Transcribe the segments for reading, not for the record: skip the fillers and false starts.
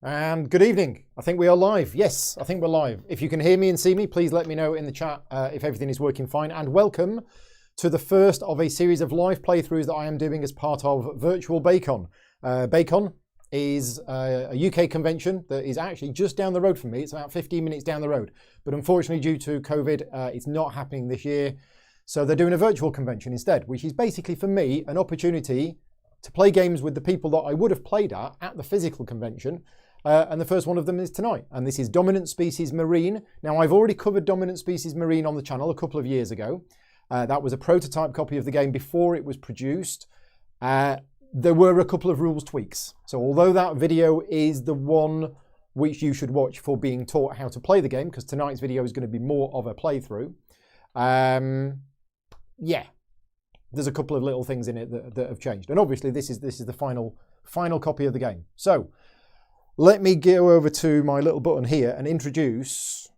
And good evening. I think we are live. Yes, I think we're live. If you can hear me and see me, please let me know in the chat if everything is working fine. And welcome to the first of a series of live playthroughs that I am doing as part of Virtual Bacon. Bacon is a UK convention that is actually just down the road from me. It's about 15 minutes down the road. But unfortunately, due to COVID, it's not happening this year. So they're doing a virtual convention instead, which is basically for me an opportunity to play games with the people that I would have played at the physical convention. And the first one of them is tonight, and this is Dominant Species Marine. Now, I've already covered Dominant Species Marine on the channel a couple of years ago. That was a prototype copy of the game before it was produced. There were a couple of rules tweaks. So although that video is the one which you should watch for being taught how to play the game, because tonight's video is going to be more of a playthrough, yeah, there's a couple of little things in it that have changed. And obviously this is the final copy of the game. So let me go over to my little button here and introduce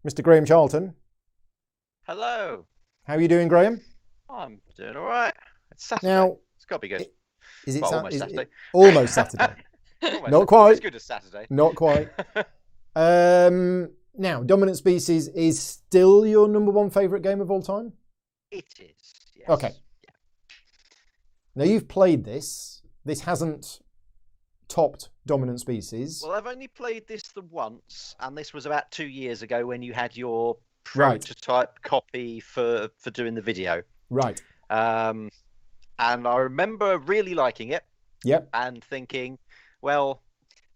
Mr. Graham Charlton. Hello. How are you doing, Graham? I'm doing all right. It's Saturday. Now, it's got to be good. Is it almost Saturday? Almost Saturday. Almost Not quite. As good as Saturday. Not quite. Now, Dominant Species is still your number one favourite game of all time? It is, yes. Okay. Yeah. Now, you've played this. This hasn't topped Dominant Species. Well, I've only played this the once, and this was about 2 years ago when you had your Right. prototype copy for doing the video. Right. And I remember really liking it. Yep. And thinking, well,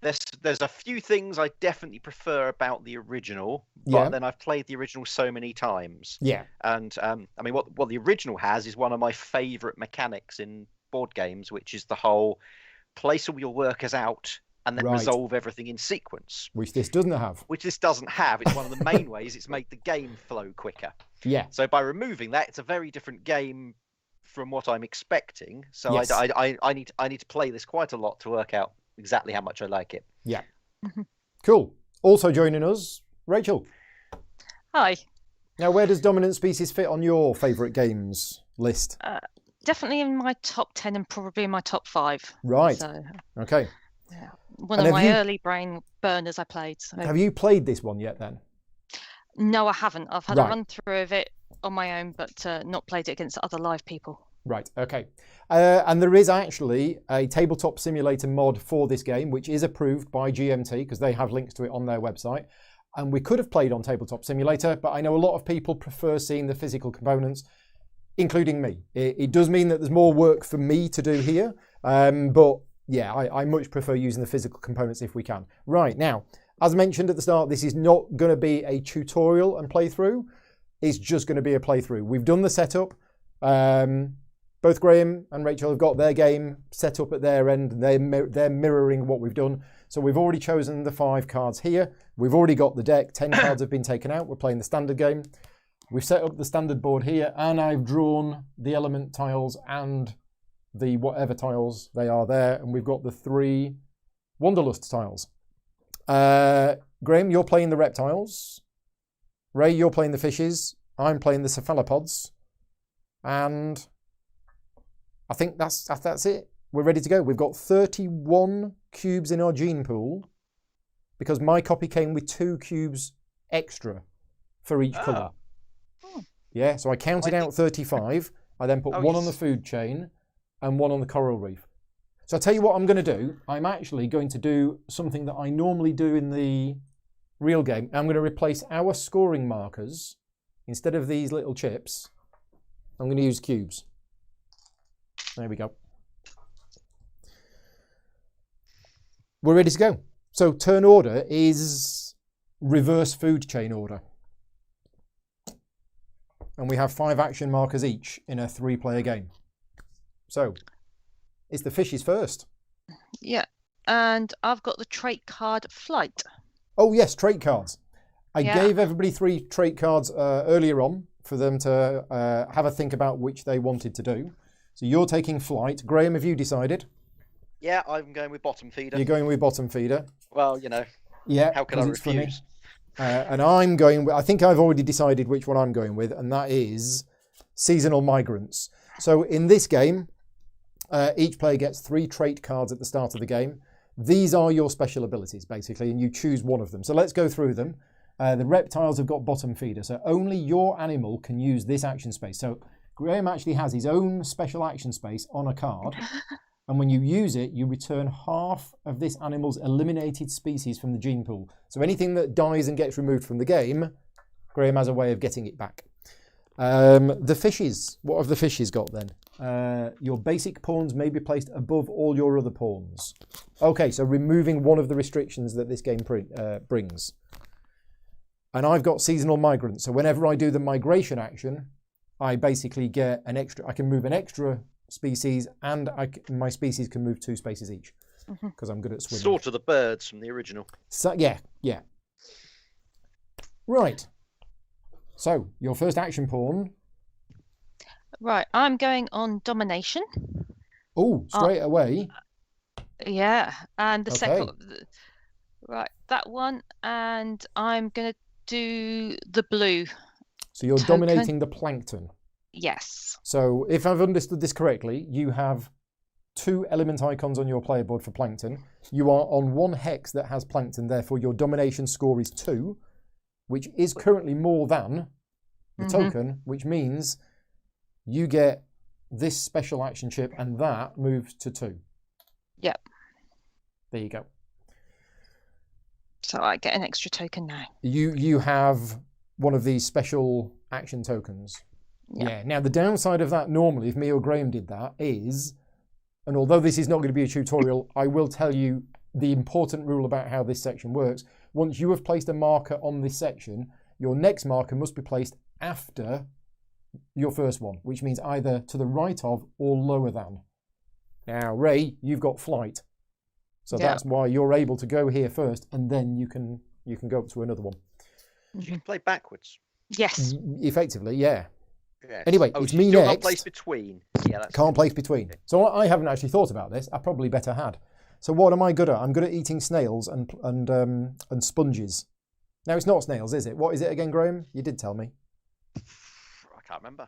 there's a few things I definitely prefer about the original, but Yeah. then I've played the original so many times. Yeah. And I mean, what the original has is one of my favourite mechanics in board games, which is the whole place all your workers out and then Right. resolve everything in sequence. Which this doesn't have. Which this doesn't have. It's one of the main ways it's made the game flow quicker. Yeah. So by removing that, it's a very different game from what I'm expecting. So Yes. I need to play this quite a lot to work out exactly how much I like it. Yeah. Cool. Also joining us, Rachel. Hi. Now, where does Dominant Species fit on your favourite games list? Definitely in my top 10 and probably in my top 5. Right. So, Okay. yeah. One And of have my you- early brain burners I played. So. Have you played this one yet then? No, I haven't. I've had Right. a run through of it on my own, but not played it against other live people. Right, okay. And there is actually a tabletop simulator mod for this game, which is approved by GMT because they have links to it on their website. And we could have played on Tabletop Simulator, but I know a lot of people prefer seeing the physical components, including me. It does mean that there's more work for me to do here, but yeah, I much prefer using the physical components if we can. Right, now, as mentioned at the start, this is not going to be a tutorial and playthrough. It's just going to be a playthrough. We've done the setup. Both Graham and Rachel have got their game set up at their end. And they're mirroring what we've done. So we've already chosen the 5 cards here. We've already got the deck. 10 cards have been taken out. We're playing the standard game. We've set up the standard board here, and I've drawn the element tiles and the whatever tiles they are there. And we've got the 3 Wanderlust tiles. Graham, you're playing the reptiles. Ray, you're playing the fishes. I'm playing the cephalopods. And I think that's it. We're ready to go. We've got 31 cubes in our gene pool because my copy came with 2 cubes extra for each colour. Oh. Yeah, so I counted out 35. I then put 1 on the food chain and 1 on the coral reef. So I'll tell you what I'm going to do. I'm actually going to do something that I normally do in the real game. I'm going to replace our scoring markers. Instead of these little chips, I'm going to use cubes. There we go. We're ready to go. So turn order is reverse food chain order. And we have 5 action markers each in a 3-player game. So it's the fishes first. Yeah. And I've got the trait card Flight. Oh yes, trait cards. I Yeah. gave everybody 3 trait cards earlier on for them to have a think about which they wanted to do. So you're taking Flight. Graham, have you decided? Yeah, I'm going with Bottom Feeder. You're going with Bottom Feeder. Well, you know, Yeah. how can I 'cause it's funny. refuse? And I'm going with, I think I've already decided which one I'm going with, and that is Seasonal Migrants. So in this game, each player gets 3 trait cards at the start of the game. These are your special abilities, basically, and you choose one of them. So let's go through them. The reptiles have got bottom feeder, so only your animal can use this action space. So Graham actually has his own special action space on a card, and when you use it, you return half of this animal's eliminated species from the gene pool. So anything that dies and gets removed from the game, Graham has a way of getting it back. The fishes. What have the fishes got then? Your basic pawns may be placed above all your other pawns. Okay, so removing one of the restrictions that this game brings. And I've got seasonal migrants, so whenever I do the migration action, I basically get an extra. I can move an extra species, and my species can move 2 spaces each because I'm good at swimming. Sort of the birds from the original. So yeah. Right. So your first action pawn. Right, I'm going on Domination. Oh, straight away. Yeah, and the Okay. second, right, that one, and I'm going to do the blue. So you're token. dominating the plankton. Yes. So if I've understood this correctly, you have 2 element icons on your player board for plankton. You are on 1 hex that has plankton, therefore your domination score is 2, which is currently more than the token, which means you get this special action chip and that moves to 2. Yep. There you go. So I get an extra token now. You have one of these special action tokens. Yep. Yeah. Now the downside of that normally, if me or Graham did that, is, and although this is not going to be a tutorial, I will tell you the important rule about how this section works. Once you have placed a marker on this section, your next marker must be placed after your first one, which means either to the right of or lower than. Now, Ray, you've got flight. So that's why you're able to go here first, and then you can go up to another one. You can play backwards. Yes. Effectively, yeah. Yes. Anyway, oh, it's so me you still next. Can't place between. Yeah, that's Can't place between. So I haven't actually thought about this. I probably better had. So what am I good at? I'm good at eating snails and sponges. Now it's not snails, is it? What is it again, Graham? You did tell me. I can't remember.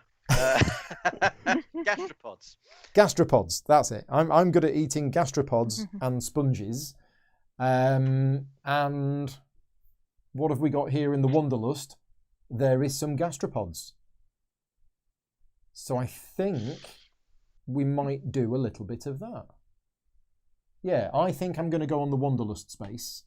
Gastropods. Gastropods. That's it. I'm good at eating gastropods and sponges. And what have we got here in the Wanderlust? There is some gastropods. So I think we might do a little bit of that. Yeah, I think I'm going to go on the Wanderlust space.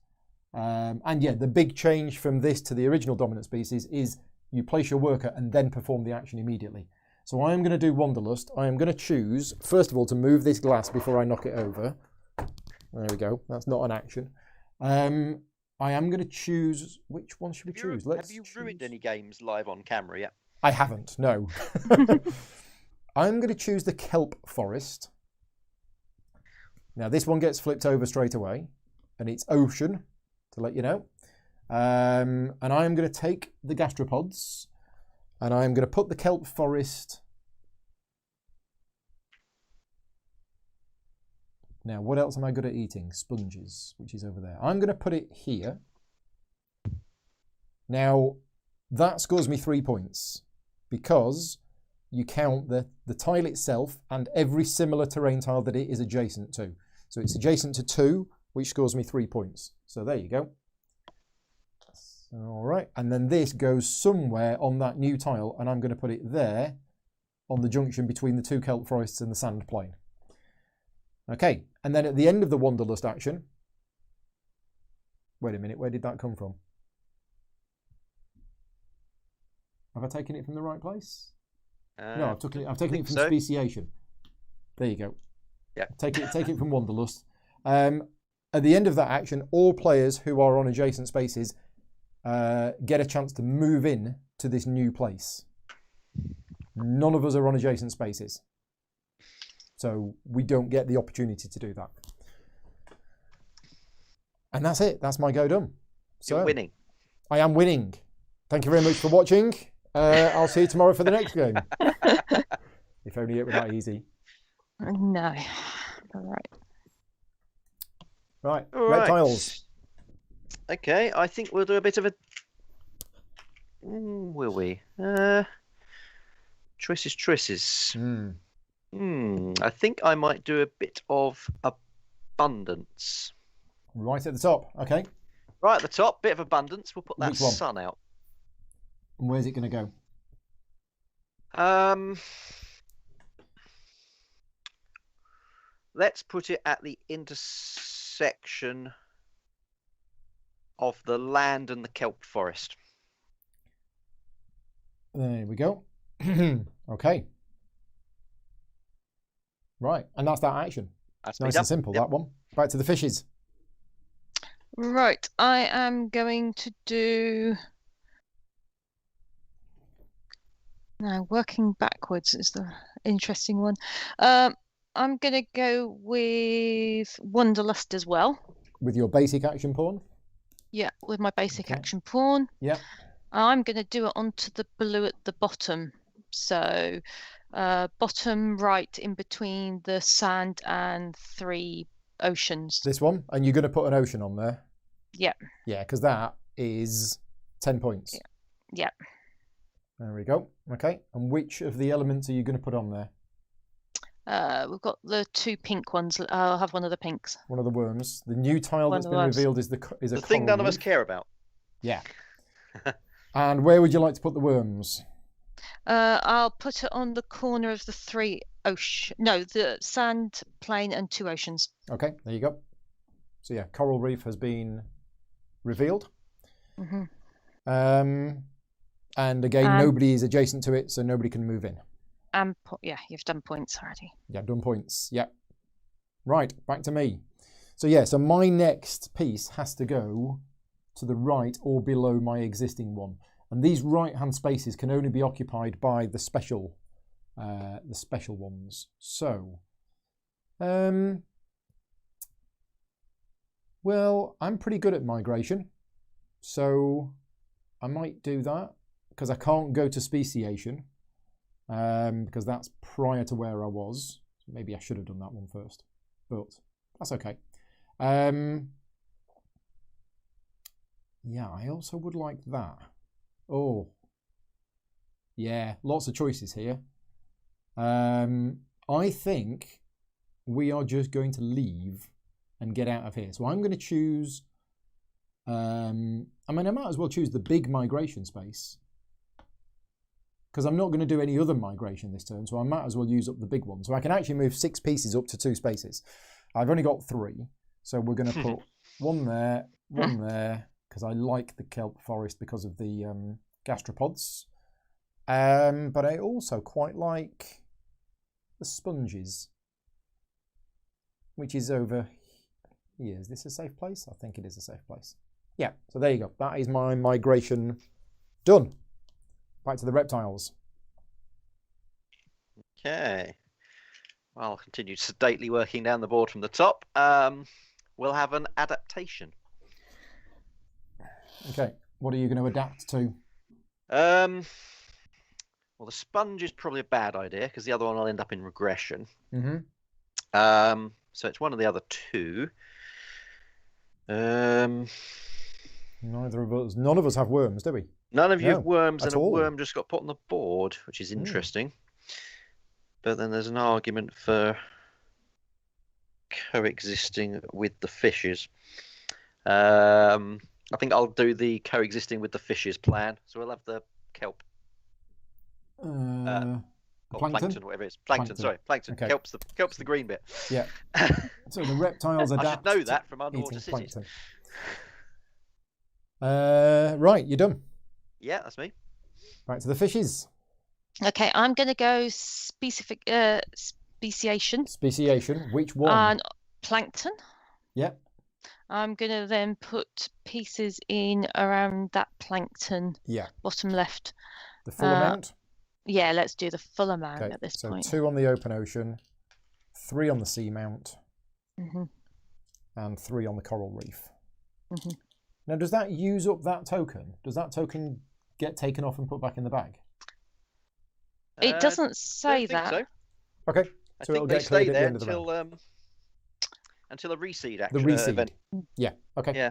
And yeah, the big change from this to the original dominant species is you place your worker and then perform the action immediately. So I am going to do Wanderlust. I am going to choose, first of all, to move this glass before I knock it over. There we go. That's not an action. I am going to choose, which one should we choose? Have you ruined any games live on camera yet? I haven't, no. I'm going to choose the kelp forest. Now this one gets flipped over straight away, and it's ocean, to let you know. And I am going to take the gastropods, and I am going to put the kelp forest. Now, what else am I good at eating? Sponges, which is over there. I'm going to put it here. Now, that scores me 3 points because you count the tile itself and every similar terrain tile that it is adjacent to. So it's adjacent to 2, which scores me 3 points. So there you go. All right, and then this goes somewhere on that new tile, and I'm going to put it there on the junction between the 2 kelp forests and the sand plain. Okay, and then at the end of the Wanderlust action, wait a minute, where did that come from? Have I taken it from the right place? No, I've taken it from Speciation. There you go. Yeah. Take it from Wanderlust. At the end of that action, all players who are on adjacent spaces get a chance to move in to this new place. None of us are on adjacent spaces. So we don't get the opportunity to do that. And that's it. That's my go done. So you're winning. I am winning. Thank you very much for watching. I'll see you tomorrow for the next game. If only it were that easy. No. All right. Right. Reptiles. Okay, I think we'll do a bit of a... will we? Choices. I think I might do a bit of abundance. Right at the top. Okay. Right at the top, bit of abundance. We'll put that Which one? sun out. And where's it going to go? Let's put it at the intersection of the land and the kelp forest. There we go. Okay. Right, and that's that action. That's Nice and simple, that one. Back to the fishes. Right, I am going to do... Now, working backwards is the interesting one. I'm going to go with Wanderlust as well. With your basic action pawn? Yeah, with my basic action pawn. Yeah. I'm going to do it onto the blue at the bottom. So bottom right in between the sand and 3 oceans. This one? And you're going to put an ocean on there? Yeah. Yeah, because that is 10 points. Yeah. There we go. Okay. And which of the elements are you going to put on there? We've got the 2 pink ones. I'll have one of the pinks. One of the worms. The new tile that's been revealed is a the thing none of us care about. Yeah. And where would you like to put the worms? I'll put it on the corner of the 3 ocean. No, the sand, plain, and 2 oceans. Okay, there you go. So yeah, coral reef has been revealed. And again, nobody is adjacent to it, so nobody can move in. Yeah, you've done points already. Yeah, done points. Yeah. Right, back to me. So yeah, so my next piece has to go to the right or below my existing one. And these right-hand spaces can only be occupied by the special ones. So, well, I'm pretty good at migration, so I might do that because I can't go to speciation because that's prior to where I was. Maybe I should have done that one first, but that's okay. Yeah, I also would like that. Oh, yeah, lots of choices here. I think we are just going to leave and get out of here. So I'm going to choose, I mean, I might as well choose the big migration space because I'm not going to do any other migration this turn. So I might as well use up the big one. So I can actually move 6 pieces up to 2 spaces. I've only got 3. So we're going to put one there, because I like the kelp forest because of the gastropods. But I also quite like the sponges, which is over here. Is this a safe place? I think it is a safe place. Yeah, so there you go. That is my migration done. Back to the reptiles. Okay. Well, I'll continue sedately working down the board from the top. We'll have an adaptation. Okay, what are you going to adapt to? Well, the sponge is probably a bad idea because the other one will end up in regression. So it's one of the other 2. None of us have worms, do we? None of you have worms, and a all. worm just got put on the board, which is interesting. But then there's an argument for coexisting with the fishes. I think I'll do the coexisting with the fishes plan. So we'll have the kelp. Plankton? Plankton, whatever it is. Plankton. Sorry, plankton. Okay. Kelp's the green bit. Yeah. So the reptiles adapt. I should know that from underwater cities. Right, you're done. Yeah, that's me. Back to the fishes. Okay, I'm going to go speciation. Speciation. Which one? And plankton. Yep. I'm going to then put pieces in around that plankton. Yeah. Bottom left. The full amount? Yeah, let's do the full amount at this point. So 2 on the open ocean, 3 on the seamount, and 3 on the coral reef. Now, does that use up that token? Does that token get taken off and put back in the bag? It doesn't say that. So. Okay. So it'll get cleared at the end of the round. Until a reseed action. The reseed. Event. Yeah. Okay. Yeah.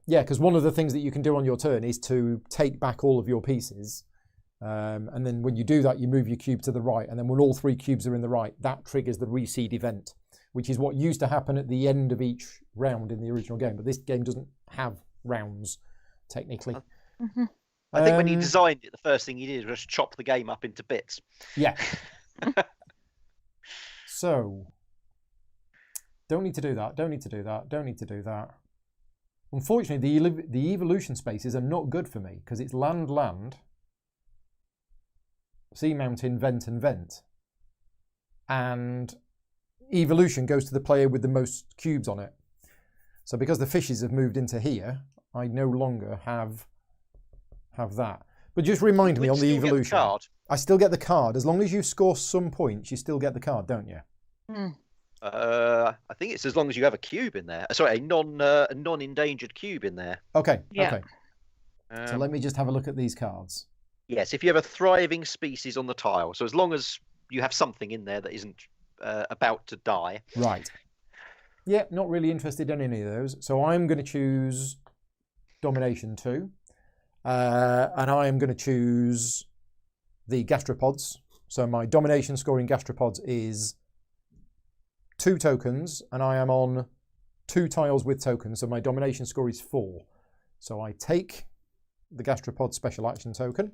Yeah, because one of the things that you can do on your turn is to take back all of your pieces. And then when you do that, you move your cube to the right. And then when all 3 cubes are in the right, that triggers the reseed event, which is what used to happen at the end of each round in the original game. But this game doesn't have rounds, technically. I think when you designed it, the first thing you did was chop the game up into bits. Yeah. So, don't need to do that, don't need to do that, don't need to do that. Unfortunately, the evolution spaces are not good for me because it's land, land, sea, mountain, vent, and vent. And evolution goes to the player with the most cubes on it. So because the fishes have moved into here, I no longer have that. But just remind me on the evolution. I still get the card. As long as you score some points, you still get the card, don't you? I think it's as long as you have a cube in there. Sorry, a non-endangered cube in there. Okay. Yeah. Okay. So let me just have a look at these cards. Yes, if you have a thriving species on the tile. So as long as you have something in there that isn't about to die. Right. Yeah, not really interested in any of those. So I'm going to choose Domination 2. And I am going to choose the gastropods. So my domination scoring gastropods is 2 tokens, and I am on 2 tiles with tokens, so my domination score is 4. So I take the gastropod special action token,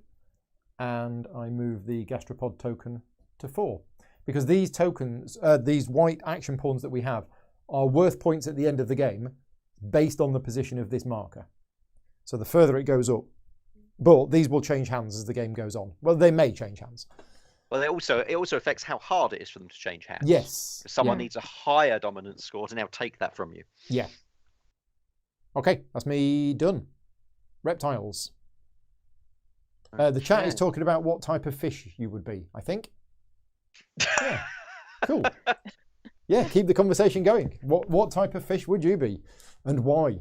and I move the gastropod token to 4. Because these tokens, these white action pawns that we have, are worth points at the end of the game based on the position of this marker. So the further it goes up, but these will change hands as the game goes on. Well, they may change hands. Well, it also affects how hard it is for them to change hands. Yes. If someone needs a higher dominance score to now take that from you. Yeah. Okay, that's me done. Reptiles. The chat is talking about what type of fish you would be, I think. Yeah. Cool. Yeah, keep the conversation going. What type of fish would you be, and why?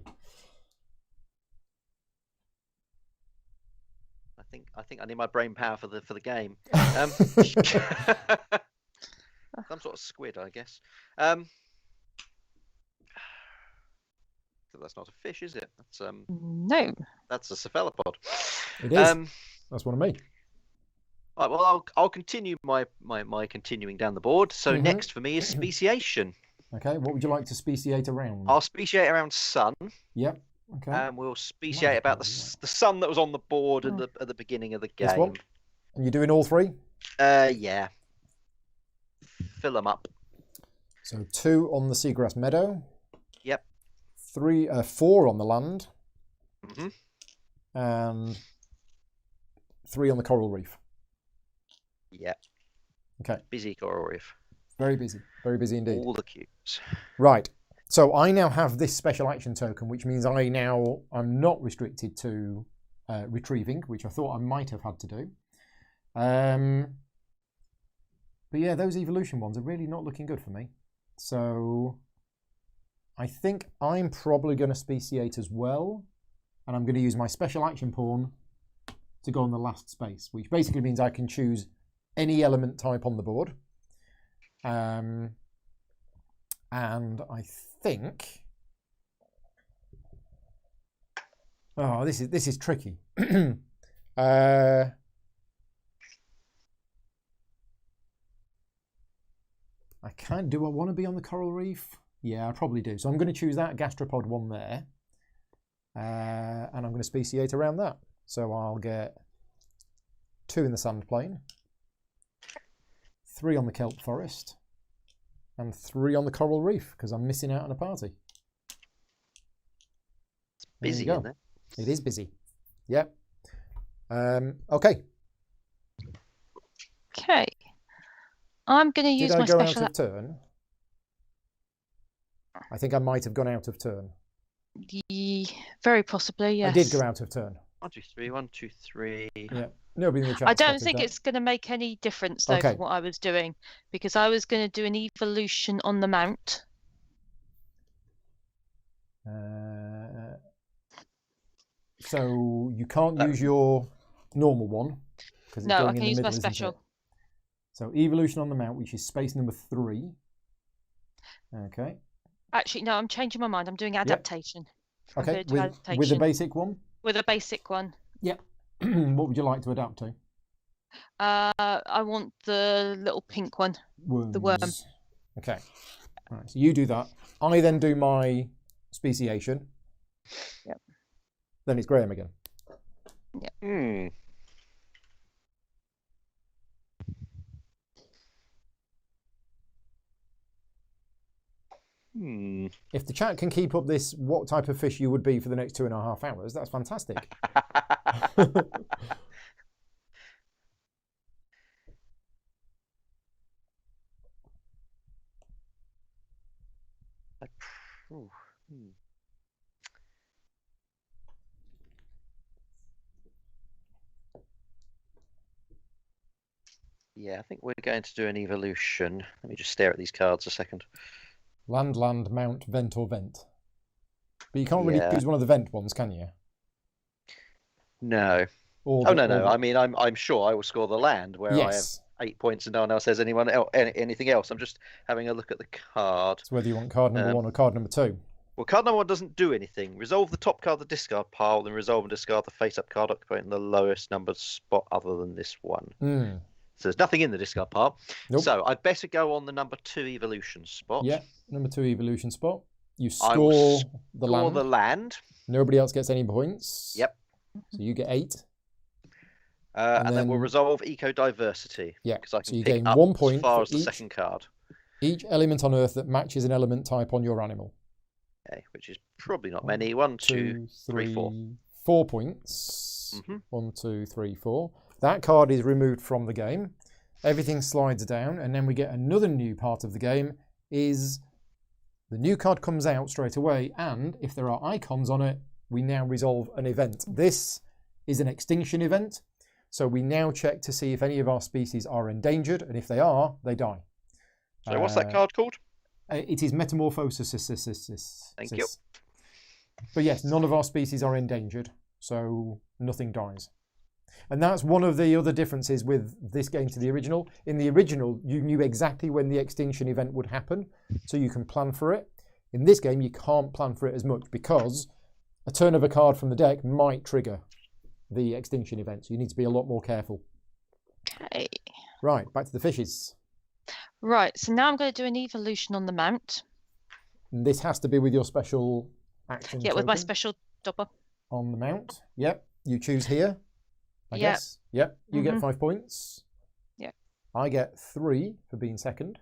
I think I need my brain power for the game. Some sort of squid, I guess. So that's not a fish, is it? That's No. That's a cephalopod. It is. That's one of me. All right, well, I'll continue my continuing down the board. So next for me is speciation. Okay, what would you like to speciate around? I'll speciate around sun. Yep. Okay. And we'll speciate about the sun that was on the board at the beginning of the game. This one? And you're doing all 3? Yeah. Fill them up. So 2 on the seagrass meadow. Yep. 4 on the land. And 3 on the coral reef. Yeah. Okay. Busy coral reef. Very busy indeed. All the cubes. Right. So I now have this special action token, which means I'm not restricted to retrieving, which I thought I might have had to do. But yeah, those evolution ones are really not looking good for me. So I think I'm probably going to speciate as well. And I'm going to use my special action pawn to go on the last space, which basically means I can choose any element type on the board. And I think, oh, this is tricky. I do I want to be on the coral reef? Yeah, I probably do. So I'm going to choose that gastropod one there, and I'm going to speciate around that. So I'll get 2 in the sand plain, 3 on the kelp forest, and 3 on the coral reef because I'm missing out on a party. It's busy, isn't it? It is busy. Yep. Okay. Okay. I'm going to use my special... Did I go special... out of turn? I think I might have gone out of turn. Very possibly, yes. I did go out of turn. 1, 2, 3. 1, 2, 3. Yeah. Nobody in the chat. I don't think it's going to make any difference though Okay. from what I was doing, because I was going to do an evolution on the mount. So you can't use your normal one because No, I can use my special. So evolution on the mount, which is space number 3. Okay. Actually, no, I'm changing my mind. I'm doing adaptation. Okay, with the basic one? With a basic one. Yep. What would you like to adapt to? I want the little pink one. Worms. The worm. Okay. Right, so you do that. I then do my speciation. Yep. Then it's Graham again. Yep. If the chat can keep up this, what type of fish you would be for the next 2.5 hours, that's fantastic. Yeah, I think we're going to do an evolution. Let me just stare at these cards a second. Land, mount, vent, or vent. But you can't really use one of the vent ones, can you? No. No. I mean, I'm sure I will score the land where I have 8 points and no one else has anything else. I'm just having a look at the card. So whether you want card number 1 or card number 2. Well, card number 1 doesn't do anything. Resolve the top card of the discard pile, then resolve and discard the face-up card occupying the lowest numbered spot other than this one. So there's nothing in the discard pile. Nope. So I'd better go on the number 2 evolution spot. Yeah, number 2 evolution spot. You score the land. Nobody else gets any points. Yep. So you get 8. And then we'll resolve eco-diversity. Yeah, because I can so you pick gain up 1 point as far for as the second card. Each element on Earth that matches an element type on your animal. Okay, which is probably not many. 1, 2, 3, 4. 4 points. 1, 2, 3, 4. That card is removed from the game. Everything slides down, and then we get another new part of the game. Is the new card comes out straight away, and if there are icons on it, we now resolve an event. This is an extinction event, so we now check to see if any of our species are endangered, and if they are, they die. So what's that card called? It is Metamorphosis. Thank you. But yes, none of our species are endangered, so nothing dies. And that's one of the other differences with this game to the original. In the original, you knew exactly when the extinction event would happen, so you can plan for it. In this game, you can't plan for it as much because a turn of a card from the deck might trigger the extinction event, so you need to be a lot more careful. Okay. Right, back to the fishes. Right, so now I'm going to do an evolution on the mount. And this has to be with your special action. Yeah, with my special dobber. On the mount. Yep, you choose here. I guess. Yep. You get 5 points. Yep. I get 3 for being second.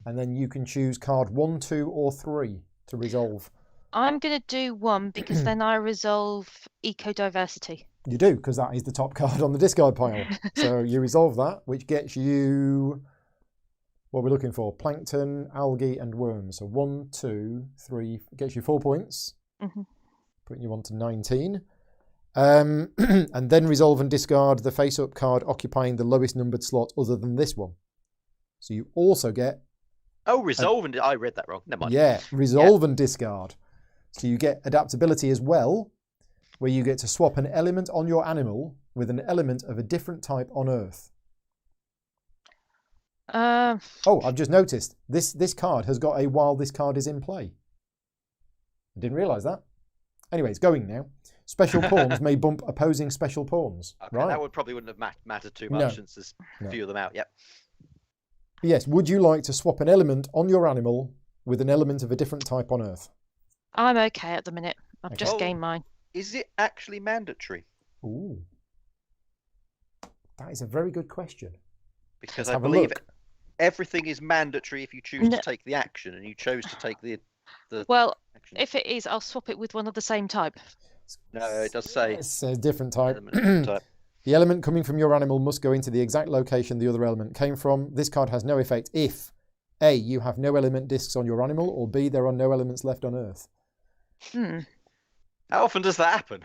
And then you can choose card 1, 2, or 3 to resolve. I'm going to do 1 because then I resolve eco-diversity. You do, because that is the top card on the discard pile. So you resolve that, which gets you what we're looking for: plankton, algae, and worms. So 1, 2, 3 gets you 4 points, putting you on to 19. And then resolve and discard the face-up card occupying the lowest numbered slot other than this one. So you also get... resolve and... I read that wrong. Never mind. Yeah, resolve and discard. So you get adaptability as well, where you get to swap an element on your animal with an element of a different type on Earth. I've just noticed. This card has got a while this card is in play. I didn't realise that. Anyway, it's going now. Special pawns may bump opposing special pawns. Okay, right. That probably wouldn't have mattered too much since there's a few of them out. Yep. Yes, would you like to swap an element on your animal with an element of a different type on Earth? I'm okay at the minute. I've just gained mine. Is it actually mandatory? Ooh. That is a very good question. Because I believe everything is mandatory if you choose to take the action, and you chose to take the Well, action. If it is, I'll swap it with one of the same type. No, it does say it's a different type. Type. The element coming from your animal must go into the exact location the other element came from. This card has no effect if A, you have no element discs on your animal, or B, there are no elements left on Earth. How often does that happen?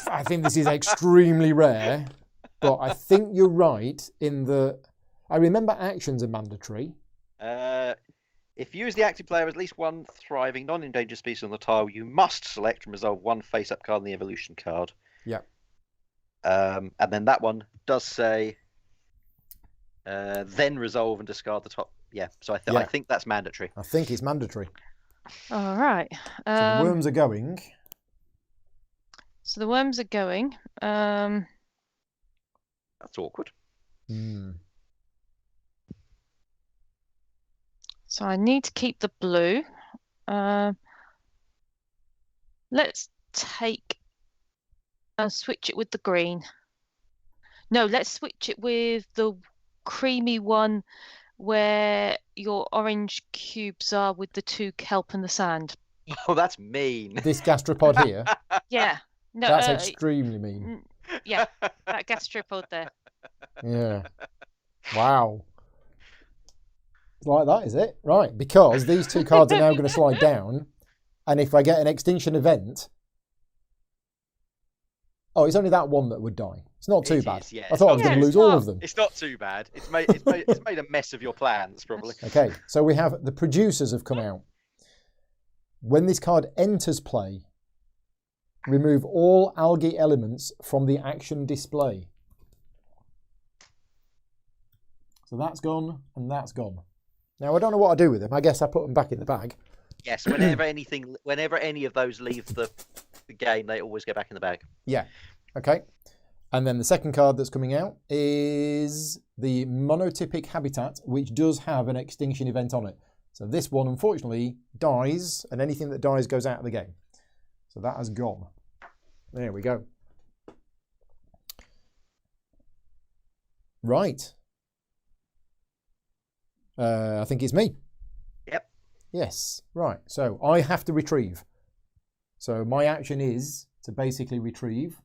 I think this is extremely rare, but I think you're right in the... I remember actions are mandatory. If you as the active player has at least one thriving non-endangered species on the tile, you must select and resolve one face-up card in the evolution card. Yeah. And then that one does say, then resolve and discard the top. Yeah, so I think that's mandatory. I think it's mandatory. All right. So the worms are going. So the worms are going. That's awkward. So I need to keep the blue. Let's take and switch it with the green. No, let's switch it with the creamy one where your orange cubes are with the 2 kelp and the sand. Oh, that's mean. This gastropod here. Yeah. No, That's extremely mean. Yeah, that gastropod there. Yeah. Wow. It's like that, is it? Right, because these 2 cards are now going to slide down, and if I get an extinction event... Oh, it's only that one that would die. It's not too bad. Yeah, I thought I was going to lose all of them. It's not too bad. It's made a mess of your plans, probably. Okay, so we have the producers have come out. When this card enters play, remove all algae elements from the action display. So that's gone, and that's gone. Now, I don't know what I do with them. I guess I put them back in the bag. Yes, whenever any of those leave the game, they always go back in the bag. Yeah, okay. And then the second card that's coming out is the monotypic habitat, which does have an extinction event on it. So this one, unfortunately, dies, and anything that dies goes out of the game. So that has gone. There we go. Right. I think it's me. Yep. Yes. Right. So I have to retrieve. So my action is to basically retrieve,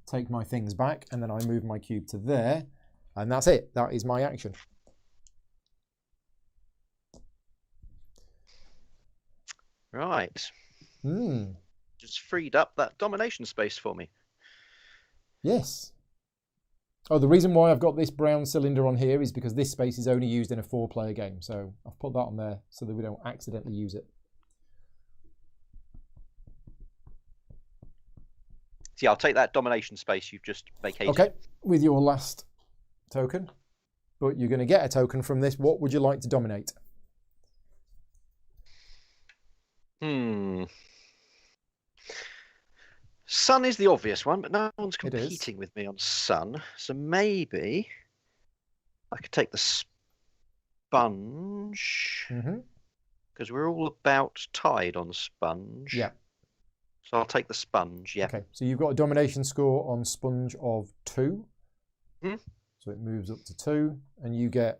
take my things back, and then I move my cube to there, and that's it. That is my action. Right. Hmm. Just freed up that domination space for me. Yes. Oh, the reason why I've got this brown cylinder on here is because this space is only used in a 4-player game. So I've put that on there so that we don't accidentally use it. See, I'll take that domination space you've just vacated. Okay, with your last token. But you're going to get a token from this. What would you like to dominate? Sun is the obvious one, but no one's competing with me on Sun. So maybe I could take the Sponge. Because we're all about tied on Sponge. Yeah. So I'll take the Sponge, yeah. Okay, so you've got a domination score on Sponge of 2. So it moves up to 2, and you get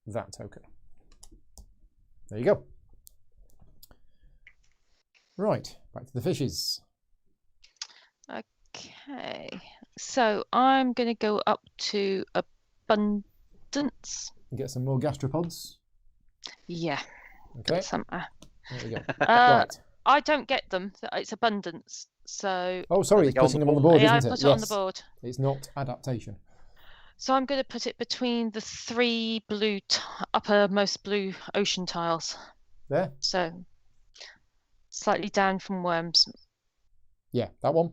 that token. There you go. Right, back to the fishes. Okay, so I'm going to go up to abundance. You get some more gastropods. Yeah. Okay. Some, there we go. Right. I don't get them. It's abundance. So. Oh, sorry, it's putting them on the board, yeah, isn't it? I put it on the board. It's not adaptation. So I'm going to put it between the 3 blue uppermost blue ocean tiles. There. So slightly down from worms. Yeah, that one.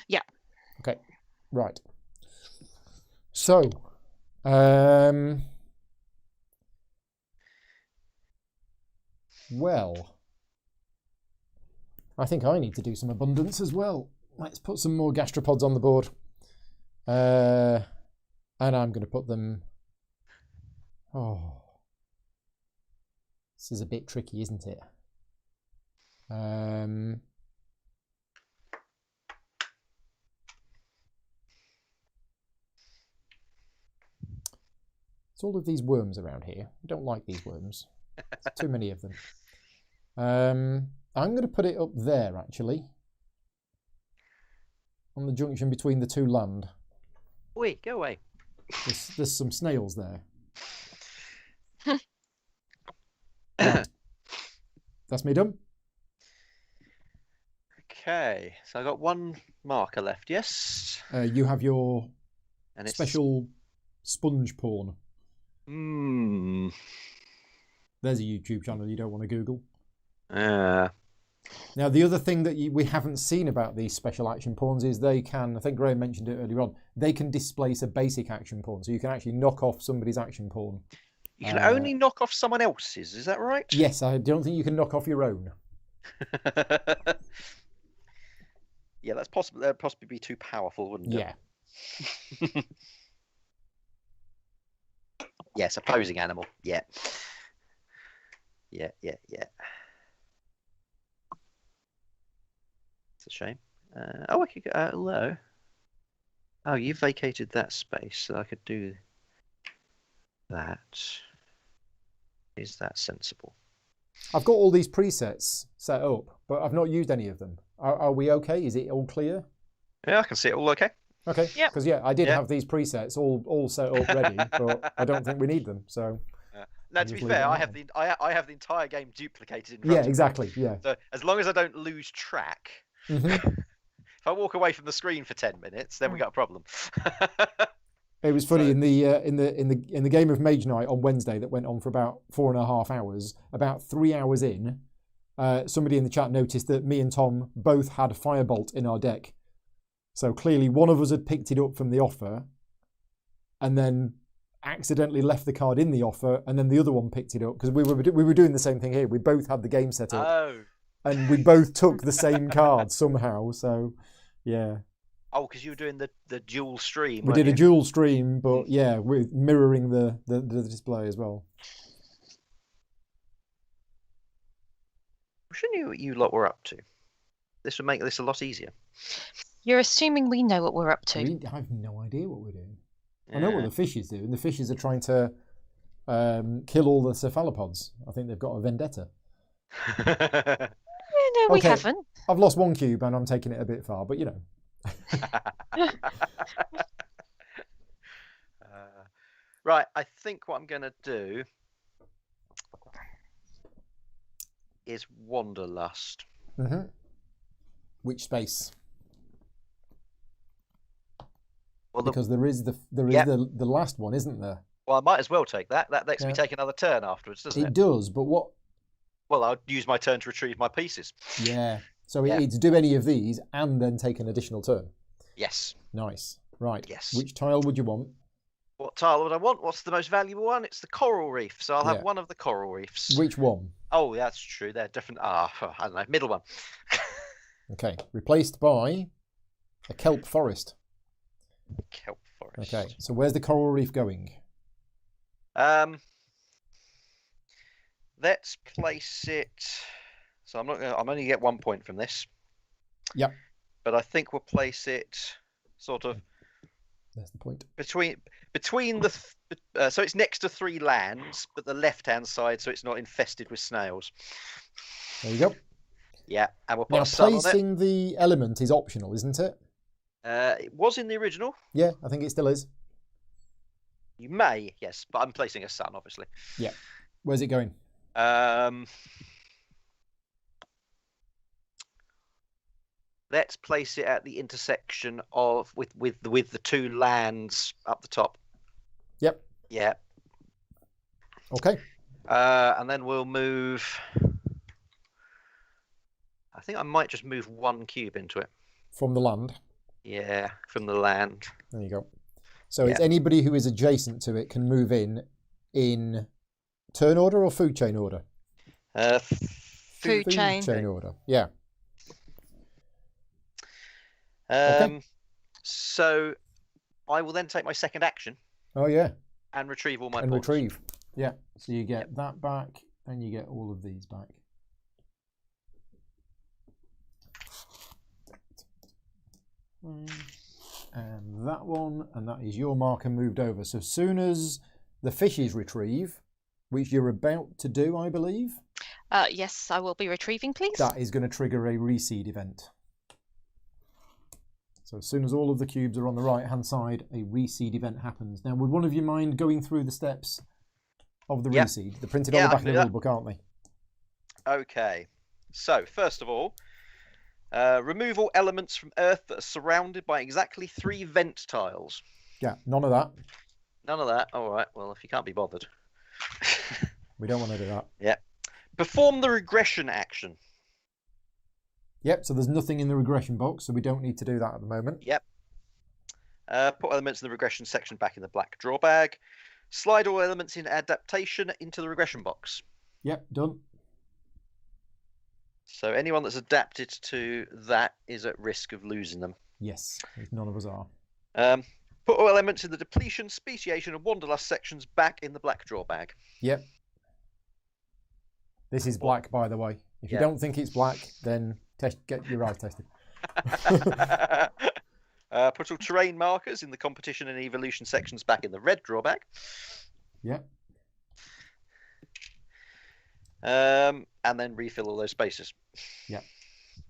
Yeah. Okay. Right. So, well, I think I need to do some abundance as well. Let's put some more gastropods on the board. And I'm going to put them... Oh. This is a bit tricky, isn't it? It's all of these worms around here. I don't like these worms. There's too many of them. I'm going to put it up there, actually. On the junction between the 2 land. Wait, go away. There's some snails there. Right. That's me done. Okay, so I got 1 marker left, yes? You have your and it's... special sponge porn. There's a YouTube channel you don't want to Google. Now, the other thing that we haven't seen about these special action pawns is they can, I think Graham mentioned it earlier on, they can displace a basic action pawn. So you can actually knock off somebody's action pawn. You can only knock off someone else's, is that right? Yes, I don't think you can knock off your own. Yeah, that's possible. That'd possibly be too powerful, wouldn't it? Yeah. Yes, opposing animal. Yeah. Yeah. It's a shame. I could go low. Oh, you vacated that space, so I could do that. Is that sensible? I've got all these presets set up, but I've not used any of them. Are we okay? Is it all clear? Yeah, I can see it all okay. Okay. Yep. Because I did have these presets all set up ready, but I don't think we need them. So. Now, to be fair, I have the entire game duplicated in front of me. Exactly. Yeah. So as long as I don't lose track, if I walk away from the screen for 10 minutes, then we got a problem. It was funny in the game of Mage Knight on Wednesday that went on for about 4.5 hours. About 3 hours in, somebody in the chat noticed that me and Tom both had Firebolt in our deck. So clearly one of us had picked it up from the offer, and then accidentally left the card in the offer, and then the other one picked it up because we were doing the same thing here. We both had the game set up, and we both took the same card somehow. So, yeah. Oh, because you were doing the dual stream. We did a dual stream, but yeah, with mirroring the display as well. I knew what you lot were up to. This would make this a lot easier. You're assuming we know what we're up to. I have no idea what we're doing. I know what the fishes do, and the fishes are trying to kill all the cephalopods. I think they've got a vendetta. No, we haven't. I've lost 1 cube, and I'm taking it a bit far, but you know. Right, I think what I'm going to do is Wanderlust. Which space? Well, because there is the last one, isn't there? Well, I might as well take that. That lets me take another turn afterwards, doesn't it? It does, but what? Well, I'll use my turn to retrieve my pieces. Yeah. So it's do any of these and then take an additional turn. Yes. Nice. Right. Yes. Which tile would you want? What tile would I want? What's the most valuable one? It's the coral reef. So I'll have one of the coral reefs. Which one? Oh, that's true. They're different. I don't know. Middle one. Okay. Replaced by a kelp forest. Kelp forest. Okay. So where's the coral reef going? Let's place it. So I'm only gonna get 1 point from this. Yep. But I think we'll place it sort of. That's the point. Between the so it's next to 3 lands, but the left-hand side, so it's not infested with snails. There you go. Yeah, and we'll put now a sun on it. placing the element is optional, isn't it? It was in the original. Yeah, I think it still is. You may, yes, but I'm placing a sun, obviously. Yeah. Where's it going? Let's place it at the intersection of with the 2 lands up the top. Yep. Yeah. Okay. And then we'll move. I think I might just move 1 cube into it. From the land. Yeah, from the land. There you go. So it's anybody who is adjacent to it can move in turn order or food chain order? Food chain order. Yeah. Okay. So I will then take my second action. Oh yeah. And retrieve all my points. Retrieve. Yeah. So you get that back and you get all of these back. And that one, and that is your marker moved over. So as soon as the fishes retrieve, which you're about to do, I believe. Yes, I will be retrieving, please. That is going to trigger a reseed event. So as soon as all of the cubes are on the right-hand side, a reseed event happens. Now, would one of you mind going through the steps of the reseed? They're printed on the back of the rule book, aren't they? Okay. So, first of all, remove all elements from Earth that are surrounded by exactly 3 vent tiles. Yeah, none of that. None of that. All right. Well, if you can't be bothered. We don't want to do that. Yeah. Perform the regression action. Yep, so there's nothing in the regression box, so we don't need to do that at the moment. Yep. Put elements in the regression section back in the black draw bag. Slide all elements in adaptation into the regression box. Yep, done. So anyone that's adapted to that is at risk of losing them. Yes, none of us are. Put all elements in the depletion, speciation, and wanderlust sections back in the black draw bag. Yep. This is black, by the way. If you Yeah. don't think it's black, then get your eyes tested. Put all terrain markers in the competition and evolution sections back in the red draw bag. Yep. And then refill all those spaces. Yep.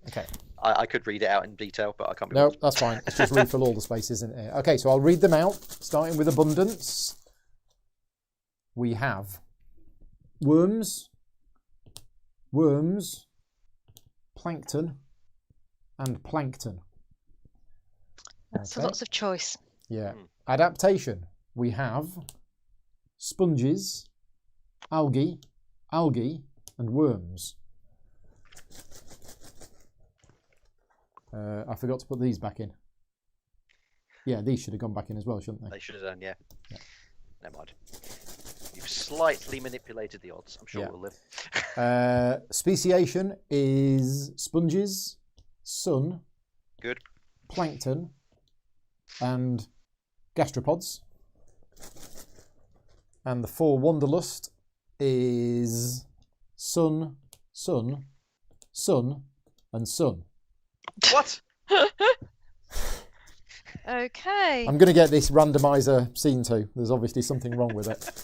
Okay. I could read it out in detail, but I can't be No, bothered. that's fine. It's just refill all the spaces in here. Okay, so I'll read them out, starting with abundance. We have worms, plankton, and plankton. That's Okay. lots of choice. Yeah. Adaptation. We have sponges, algae, and worms. I forgot to put these back in. Yeah, these should have gone back in as well, shouldn't they? They should have done, yeah. Never mind. You've slightly manipulated the odds. I'm sure Yeah. we'll live. Speciation is sponges, sun, Good. plankton, and gastropods. And the 4 wanderlust is sun, and sun. What? Okay. I'm going to get this randomizer seen to. There's obviously something wrong with it.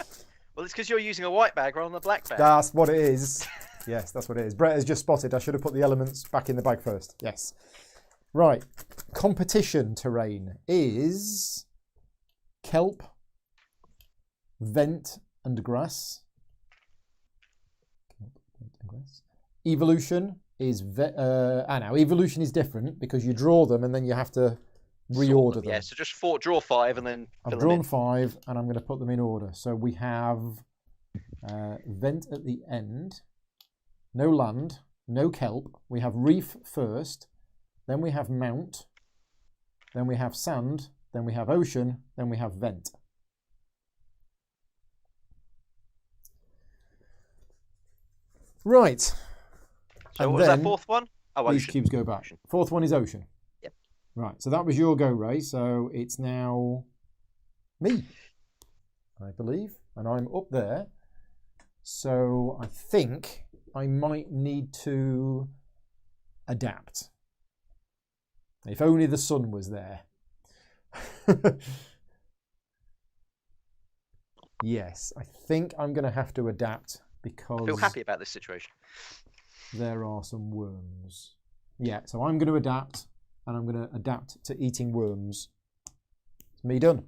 Well, it's because you're using a white bag rather than a black bag. That's what it is. Yes, that's what it is. Brett has just spotted. I should have put the elements back in the bag first. Yes. Right. Competition terrain is kelp, vent, and grass. Kelp, vent, and grass. Evolution is now evolution is different because you draw them and then you have to reorder them. Yeah, so just draw 5 and then I've fill them drawn in. 5 and I'm going to put them in order. So we have vent at the end, no land, no kelp. We have reef first, then we have mount, then we have sand, then we have ocean, then we have vent. Right. So And what was that then fourth one? Oh, these ocean. cubes go back. Ocean. 4th one is ocean. Yep. Right, so that was your go, Ray. So it's now me, I believe. And I'm up there. So I think I might need to adapt. If only the sun was there. Yes, I think I'm going to have to adapt because I feel happy about this situation. there are some worms. Yeah, so I'm going to adapt, and I'm going to adapt to eating worms. It's me done.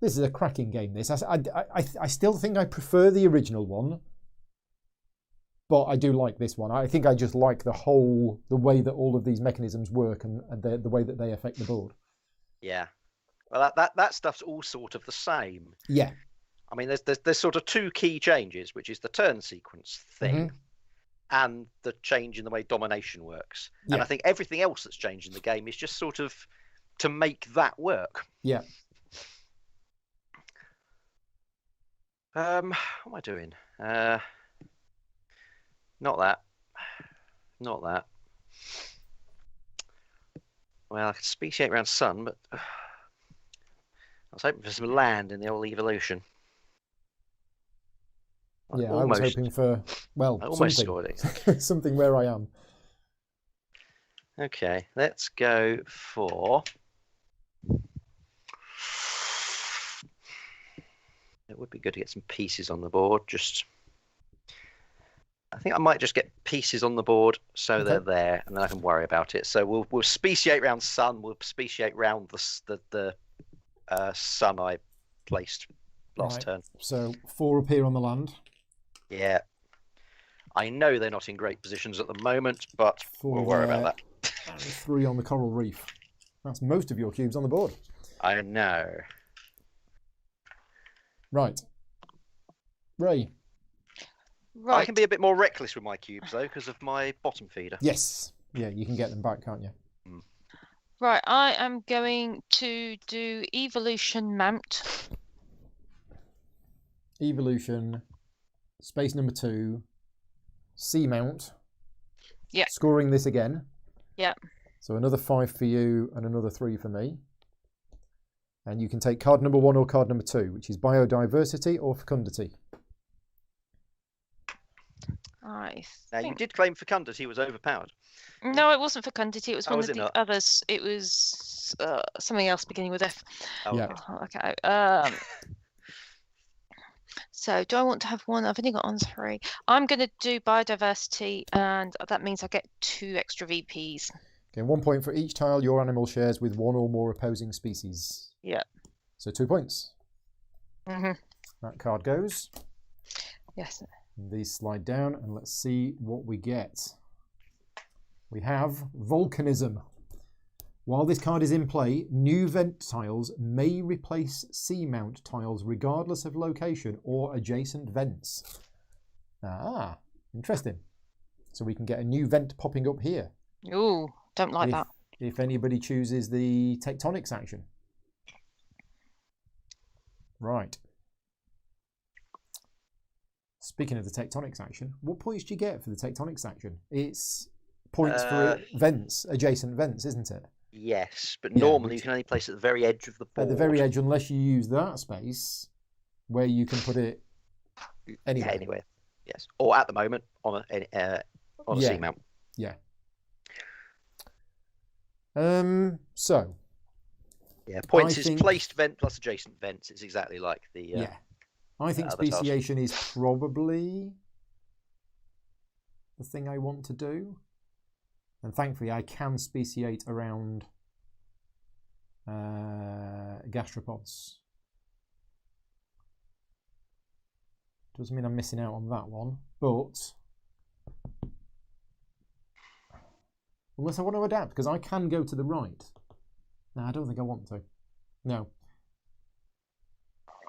This is a cracking game, this. I still think I prefer the original one, but I do like this one. I think I just like the way that all of these mechanisms work and the way that they affect the board. Yeah. Well, that stuff's all sort of the same. Yeah. I mean, there's sort of 2 key changes, which is the turn sequence thing and the change in the way domination works. Yeah. And I think everything else that's changed in the game is just sort of to make that work. Yeah. What am I doing? Not that. Not that. Well, I could speciate around sun, but I was hoping for some land in the old evolution. Yeah, I was hoping for, well, I almost something. scored it. Something where I am. Okay, let's go for... It would be good to get some pieces on the board. I think I might just get pieces on the board so they're there, and then I can worry about it. So we'll speciate round sun. We'll speciate round the sun I placed last turn. So 4 appear on the land. Yeah, I know they're not in great positions at the moment, but 4 we'll worry about there, that. and 3 on the coral reef. That's most of your cubes on the board. I know. Right. Ray. Right. I can be a bit more reckless with my cubes though because of my bottom feeder. Yes. Yeah, you can get them back, can't you? Right, I am going to do evolution mount. Evolution, space number 2, sea mount. Yeah. Scoring this again. Yeah. So another 5 for you and another 3 for me. And you can take card number 1 or card number 2, which is biodiversity or fecundity. Now, you did claim fecundity was overpowered. No, it wasn't fecundity. It was one was of it the not? others. It was something else beginning with F. Oh, Yeah. Okay. So do I want to have one? I've only got on 3. I'm going to do biodiversity, and that means I get 2 extra VPs. Okay, 1 point for each tile your animal shares with 1 or more opposing species. Yeah. So 2 points. Mm-hmm. That card goes. Yes. These slide down, and let's see what we get. We have volcanism. While this card is in play, new vent tiles may replace seamount tiles regardless of location or adjacent vents. Ah, interesting. So we can get a new vent popping up here. Ooh, don't like that. If anybody chooses the tectonics action. Right. Speaking of the tectonics action, what points do you get for the tectonics action? It's points for vents, adjacent vents, isn't it? Yes, but Yeah, normally you can only place it at the very edge of the board. At the very edge, unless you use that space where you can put it anywhere. Yeah, anywhere. Yes, or at the moment on a seamount. Yeah. So. Yeah, points is placed vent plus adjacent vents. It's exactly like the. Yeah. I think other task. speciation is probably the thing I want to do. And thankfully I can speciate around gastropods. Doesn't mean I'm missing out on that one, but unless I want to adapt, because I can go to the right. No, I don't think I want to. No.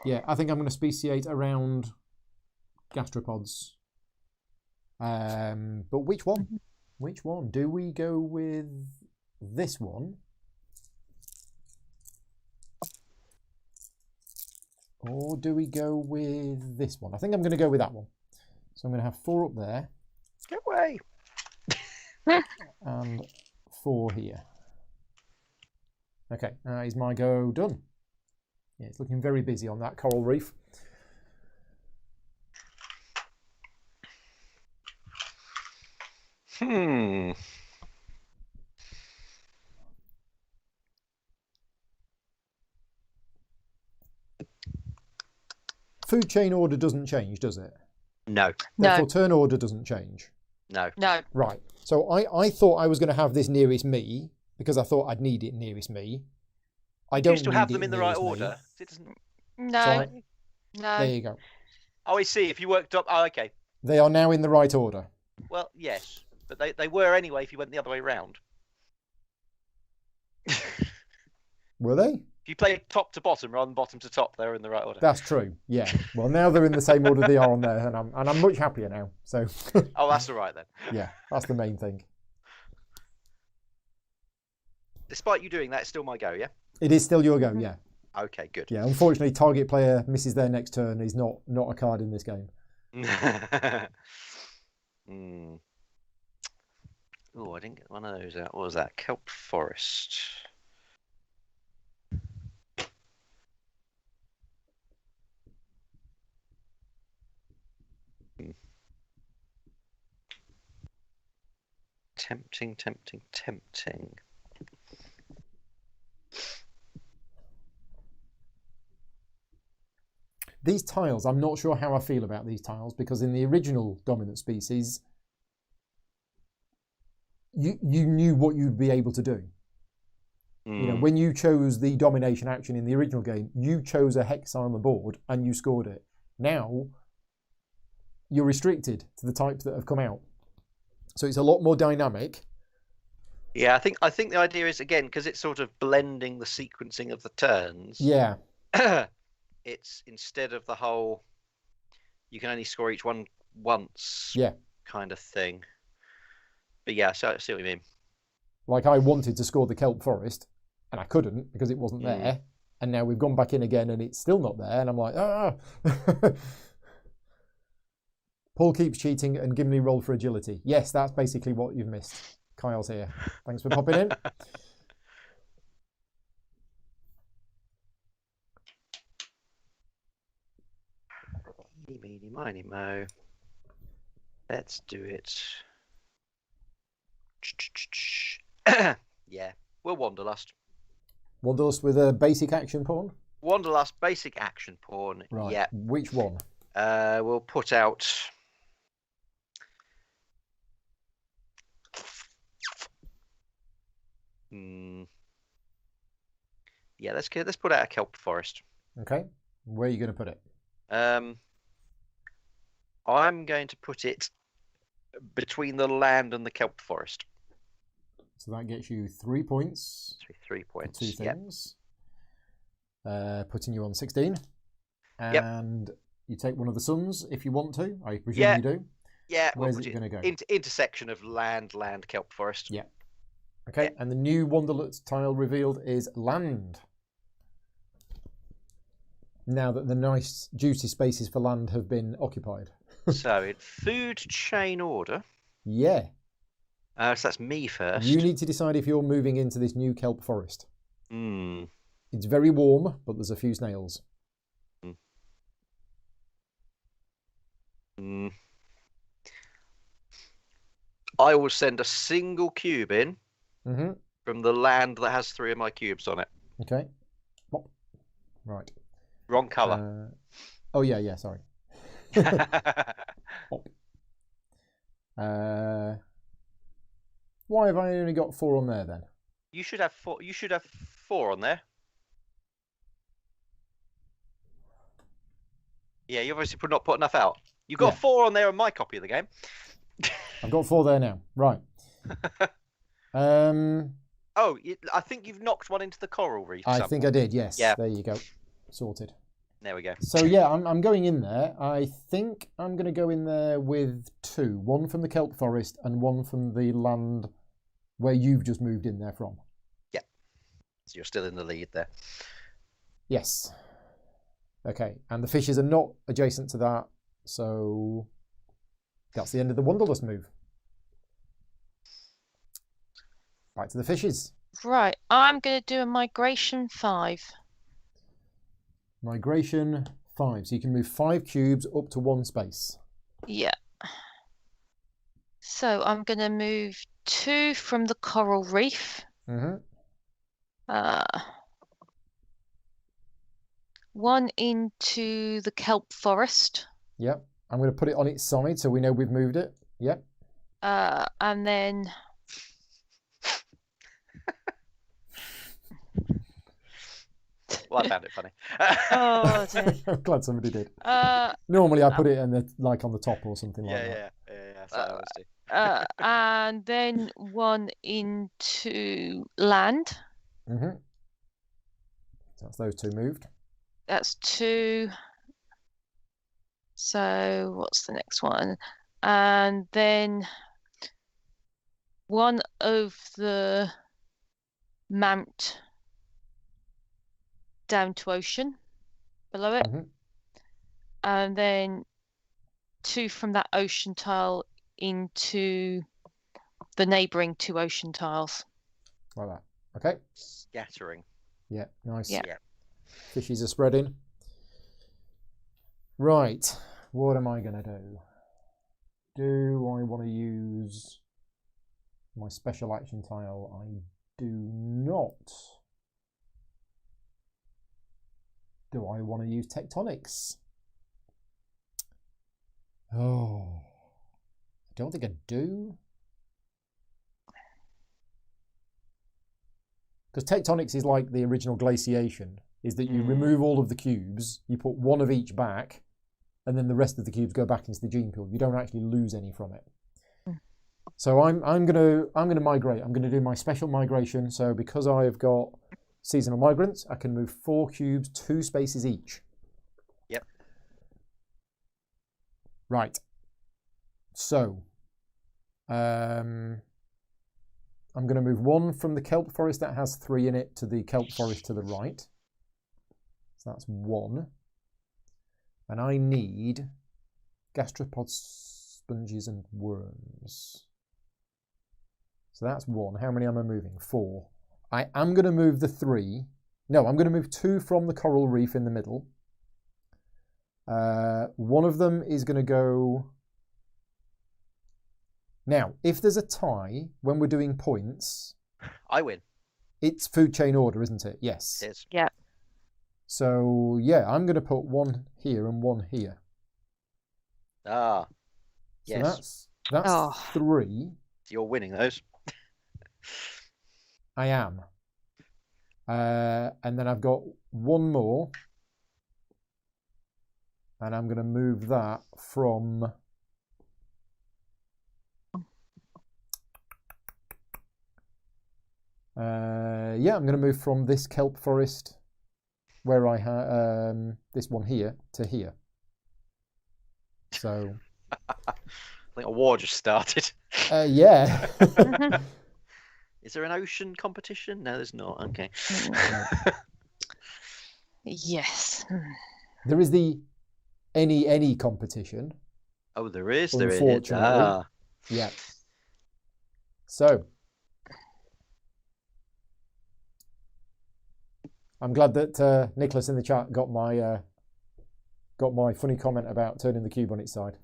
Yeah, I think I'm going to speciate around gastropods. But which one? Which one? Do we go with this one? Or do we go with this one? I think I'm going to go with that one. So I'm going to have 4 up there. Get away! And 4 here. Okay, is my go done? Yeah, it's looking very busy on that coral reef. Food chain order doesn't change, does it? No. Therefore, turn order doesn't change. No. No. Right. So I thought I was going to have this nearest me because I thought I'd need it nearest me. I don't You still have them in the right order. It doesn't... No. No. There you go. Oh, I see. If you worked up... Oh, okay. They are now in the right order. Well, yes. But they were anyway if you went the other way round. Were they? If you play top to bottom rather than bottom to top, they're in the right order. That's true. Yeah. Well, now they're in the same order they are on there, and I'm much happier now. So. Oh, that's all right then. Yeah, that's the main thing. Despite you doing that, it's still my go, yeah? It is still your go, yeah. Okay, good. Yeah, unfortunately, target player misses their next turn. Is not a card in this game. Oh, I didn't get one of those out. What was that? Kelp Forest. Tempting, tempting, tempting. These tiles, I'm not sure how I feel about these tiles, because in the original dominant species, you knew what you'd be able to do. You know, when you chose the domination action in the original game, you chose a hex on the board and you scored it. Now, you're restricted to the types that have come out. So it's a lot more dynamic. Yeah, I think the idea is, again, because it's sort of blending the sequencing of the turns. Yeah. It's instead of the whole you can only score each one once kind of thing. But yeah, so I see what you mean. Like, I wanted to score the Kelp Forest and I couldn't because it wasn't there. And now we've gone back in again and it's still not there. And I'm like, ah. Paul keeps cheating and Gimli rolled for agility. Yes, that's basically what you've missed. Kyle's here. Thanks for popping in. Eeny, meeny, miny, mo. Let's do it. Yeah, we'll Wanderlust. Wanderlust with a basic action pawn? Wanderlust, basic action pawn. Right. Yeah. Which one? We'll put out. Yeah, let's put out a kelp forest. Okay. Where are you going to put it? I'm going to put it between the land and the kelp forest. So that gets you 3 points. 3 points. Two things. Yep. Putting you on 16. And you take one of the suns if you want to. I presume you do. Yeah. Where's it going to go? Intersection of land, kelp forest. Yeah. Okay. Yeah. And the new Wanderlust tile revealed is land. Now that the nice juicy spaces for land have been occupied. So in food chain order. Yeah. So that's me first. You need to decide if you're moving into this new kelp forest. It's very warm, but there's a few snails. I will send a single cube in from the land that has 3 of my cubes on it. Okay. Oh. Right. Wrong colour. Oh, yeah, sorry. Why have I only got 4 on there then? You should have 4. You should have 4 on there. Yeah, you obviously not put enough out. You've got 4 on there on my copy of the game. I've got 4 there now. Right. Oh, I think you've knocked one into the coral reef. I think I did. Yes. Yeah. There you go. Sorted. There we go. So yeah, I'm going in there. I think I'm going to go in there with 2. One from the kelp forest and one from the land where you've just moved in there from. Yeah. So you're still in the lead there. Yes. Okay. And the fishes are not adjacent to that. So that's the end of the Wanderlust move. Back to the fishes. Right. I'm going to do a migration 5. Migration 5. So you can move 5 cubes up to 1 space. Yeah. So I'm going to move 2 from the coral reef. 1 into the kelp forest. Yep. I'm going to put it on its side so we know we've moved it. Yep. And then... Well, I found it funny. Oh, dear. I'm glad somebody did. Normally I put it in like on the top or something like that. Yeah. So I always do. And then 1 into land. So that's those 2 moved. That's 2. So what's the next one? And then 1 of the mount down to ocean below it. And then 2 from that ocean tile into the neighbouring 2 ocean tiles. Like that. Okay. Scattering. Yeah, nice. Yeah. Fishies are spreading. Right. What am I going to do? Do I want to use my special action tile? I do not. Do I want to use tectonics? Oh, I don't think I do. Because tectonics is like the original glaciation, is that you remove all of the cubes, you put 1 of each back, and then the rest of the cubes go back into the gene pool. You don't actually lose any from it. So I'm gonna migrate. I'm gonna do my special migration. So because I've got seasonal migrants, I can move 4 cubes, 2 spaces each. Yep. Right. So I'm going to move 1 from the kelp forest that has 3 in it to the kelp forest to the right. So that's 1. And I need gastropods, sponges and worms. So that's 1. How many am I moving? 4. I am going to move the 3. No, I'm going to move 2 from the coral reef in the middle. One of them is going to go... Now, if there's a tie, when we're doing points... I win. It's food chain order, isn't it? Yes. It is. Yeah. So, yeah, I'm going to put 1 here and 1 here. Ah. So Yes. that's 3. You're winning those. I am. And then I've got 1 more. And I'm going to move that from... yeah, I'm going to move from this kelp forest where I have this one here to here. So... I think a war just started. Yeah. Is there an ocean competition? No, there's not. Okay. Yes. There is the any competition. Oh, there is. There is. Unfortunately. Ah. Yeah. So I'm glad that Nicholas in the chat got my funny comment about turning the cube on its side.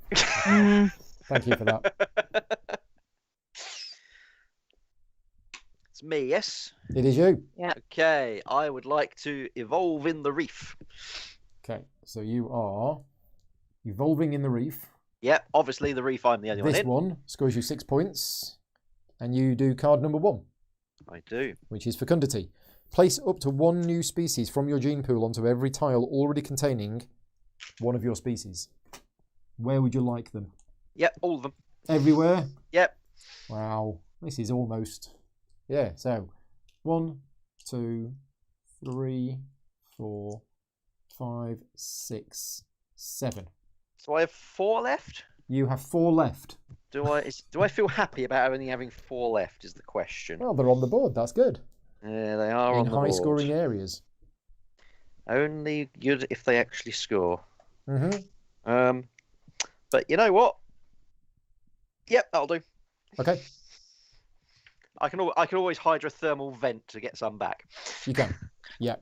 Thank you for that. It's me, yes? It is you. Yeah. Okay, I would like to evolve in the reef. Okay, so you are evolving in the reef. Yeah, obviously the reef I'm the only This one in. one scores you 6 points, and you do card number 1. I do. Which is fecundity. Place up to 1 new species from your gene pool onto every tile already containing one of your species. Where would you like them? Yep, all of them. Everywhere? Yep. Wow, this is almost... Yeah, so 1, 2, 3, 4, 5, 6, 7. So I have 4 left? You have 4 left. Do I feel happy about only having 4 left is the question. Well, they're on the board, that's good. Yeah, they are on the board. In high scoring areas. Only good if they actually score. Mm-hmm. But you know what? Yep, that'll do. Okay. I can always hydrothermal vent to get some back. You can. Yeah.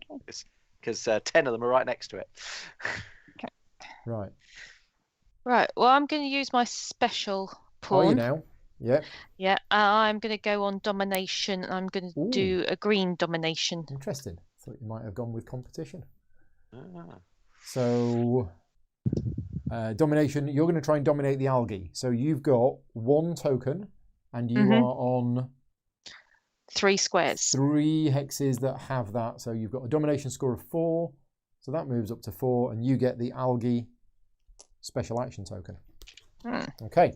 Because 10 of them are right next to it. Okay. Right. Right. Well, I'm going to use my special pawn. Are you now? Yeah. Yeah. I'm going to go on domination. I'm going to do a green domination. Interesting. Thought you might have gone with competition. Ah. So, domination. You're going to try and dominate the algae. So you've got 1 token, and you are on 3 squares. 3 hexes that have that. So you've got a domination score of 4. So that moves up to 4, and you get the algae special action token. Okay.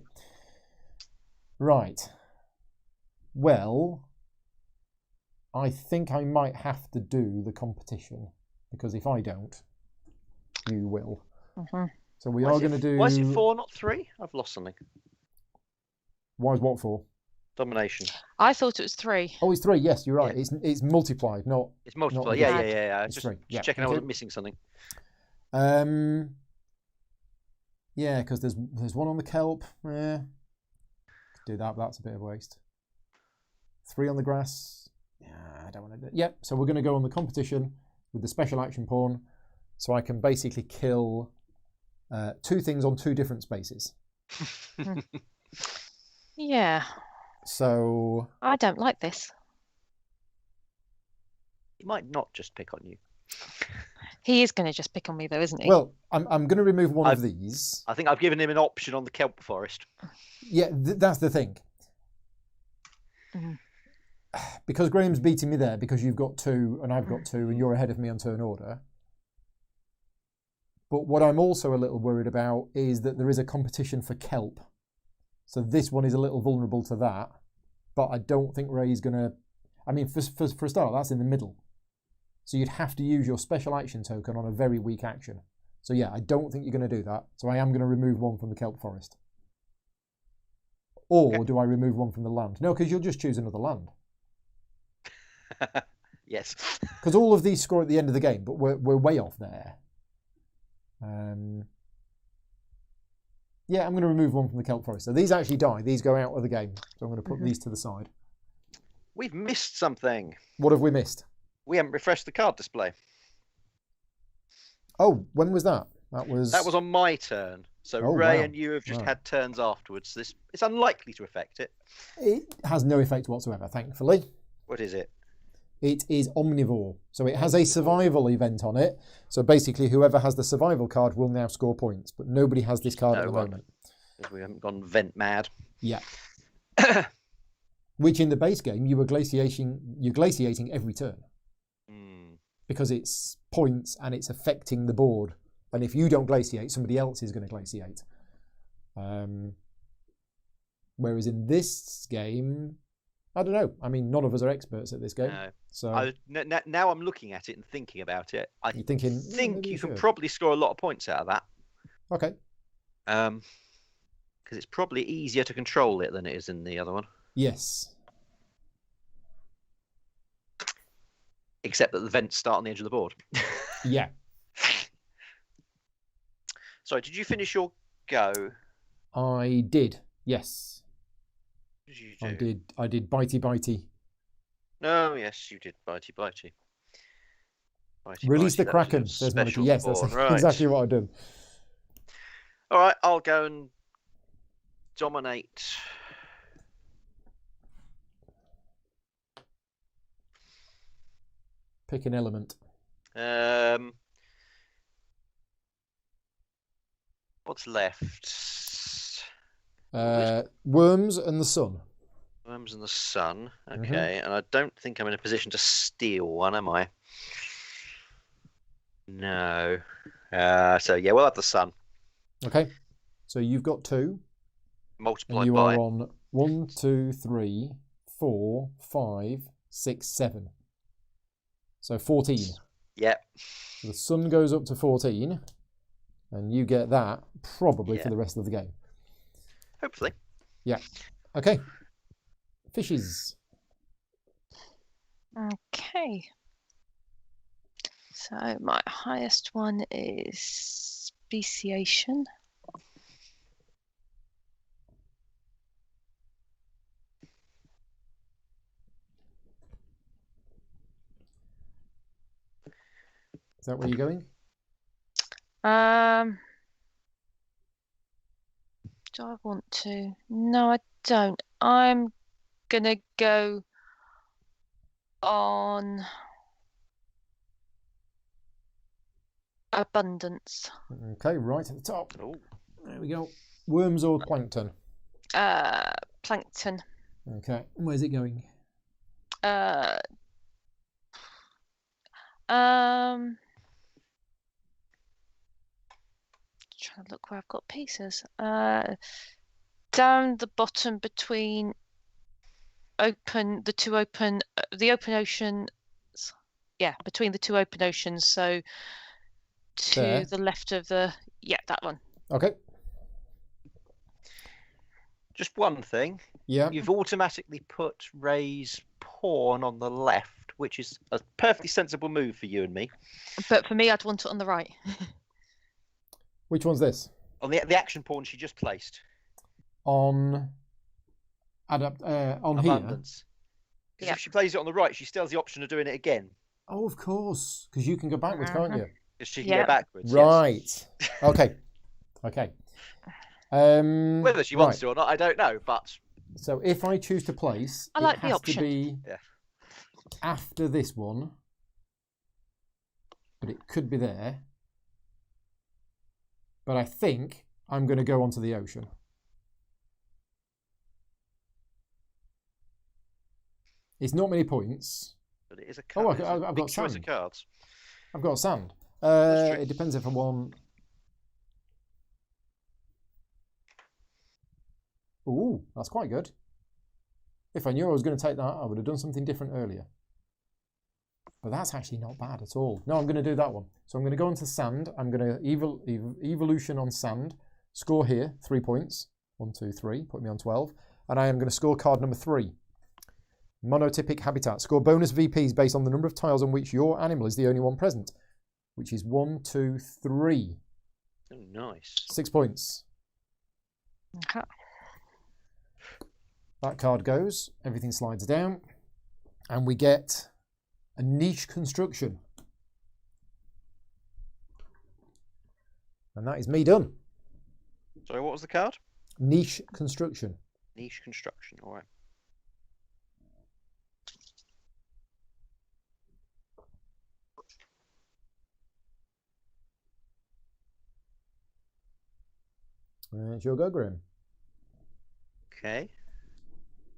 Right. Well, I think I might have to do the competition, because if I don't, you will. So we are going to do... Why is it 4, not 3? I've lost something. Why is what 4? Domination. I thought it was 3. Oh, it's 3. Yes, you're right. Yeah. It's multiplied, not... It's multiplied. not Yeah. It's Just 3. Yeah. checking I wasn't missing something. Yeah, because there's one on the kelp. Yeah. Do that, but that's a bit of a waste. 3 on the grass. Yeah, I don't want to do it. Yep, so we're going to go on the competition with the special action pawn. So I can basically kill 2 things on 2 different spaces. Yeah. So... I don't like this. He might not just pick on you. He is going to just pick on me, though, isn't he? Well, I'm going to remove one of these. I think I've given him an option on the kelp forest. Yeah, that's the thing. Because Graham's beating me there, because you've got 2 and I've got 2 and you're ahead of me on turn order. But what I'm also a little worried about is that there is a competition for kelp. So this one is a little vulnerable to that. But I don't think Ray's going to... I mean, for a start, that's in the middle. So you'd have to use your special action token on a very weak action. So yeah, I don't think you're going to do that. So I am going to remove 1 from the kelp forest. Or do I remove 1 from the land? No, because you'll just choose another land. Yes. Because all of these score at the end of the game, but we're way off there. Yeah, I'm going to remove 1 from the kelp forest. So these actually die. These go out of the game. So I'm going to put these to the side. We've missed something. What have we missed? We haven't refreshed the card display. Oh, when was that? That was on my turn. So Oh, Ray wow. and you have just Right. had turns afterwards. It's unlikely to affect it. It has no effect whatsoever, thankfully. What is it? It is omnivore. So it has a survival event on it. So basically, whoever has the survival card will now score points. But nobody has this card at the moment. If we haven't gone vent mad. Yeah. Which in the base game, you're glaciating every turn. Because it's points and it's affecting the board. And if you don't glaciate, somebody else is going to glaciate. Whereas in this game, I don't know. I mean, none of us are experts at this game. No. So Now I'm looking at it and thinking about it. you're thinking, think maybe you can should. probably score a lot of points out of that. Okay. Because it's probably easier to control it than it is in the other one. Yes. Except that the vents start on the edge of the board. Yeah. Sorry, did you finish your go? I did. Yes. What did you do? I did bitey bitey. No, yes, you did bitey bitey. Release the That was your Kraken, says Monica. special Yes, that's board, right. exactly what I did. All right, I'll go and dominate. Pick an element. What's left? Worms and the sun. Worms and the sun. Okay, and I don't think I'm in a position to steal one, am I? No. So yeah, we'll have the sun. Okay. So you've got 2. And Multiplied you by. are on 1, 2, 3, 4, 5, 6, 7. So 14. Yep. So the sun goes up to 14. And you get that probably Yeah. for the rest of the game. Hopefully. Yeah. Okay. Fishes. Okay. So my highest one is Speciation. Is that where you're going? Do I want to? No, I don't. I'm gonna go on abundance. Okay, right at the top. Oh. There we go. Worms or plankton? Plankton. Okay. Where's it going? Trying to look where I've got pieces. Down the bottom between the open ocean. Yeah, between the 2 open oceans. So to There. the left of that one. Okay. Just one thing. Yeah. You've automatically put Ray's pawn on the left, which is a perfectly sensible move for you and me. But for me, I'd want it on the right. Which one's this? On the action pawn she just placed. On here. Abundance. Because Yep. if she plays it on the right, she still has the option of doing it again. Oh, of course, because you can go backwards, can't you? Because she can Yep. go backwards. Right. Okay. Okay. Whether she wants right. to or not, I don't know. But So if I choose to place, I like it the has option. to be Yeah. after this one, but it could be there. But I think I'm going to go onto the ocean. It's not many points. But it is a Oh, card. I've got choice of sand. cards. I've got sand. That's true. It depends if I want. Ooh, that's quite good. If I knew I was going to take that, I would have done something different earlier. But that's actually not bad at all. No, I'm going to do that one. So I'm going to go into sand. I'm going to evolution on sand. Score here, 3 points. 1, 2, 3. Put me on 12. And I am going to score card number 3. Monotypic habitat. Score bonus VPs based on the number of tiles on which your animal is the only one present, which is 1, 2, 3. Oh, nice. 6 points. Okay. That card goes. Everything slides down. And we get a niche construction. And that is me done. Sorry, what was the card? Niche construction. Niche construction. All right. It's your go, Graham. Okay.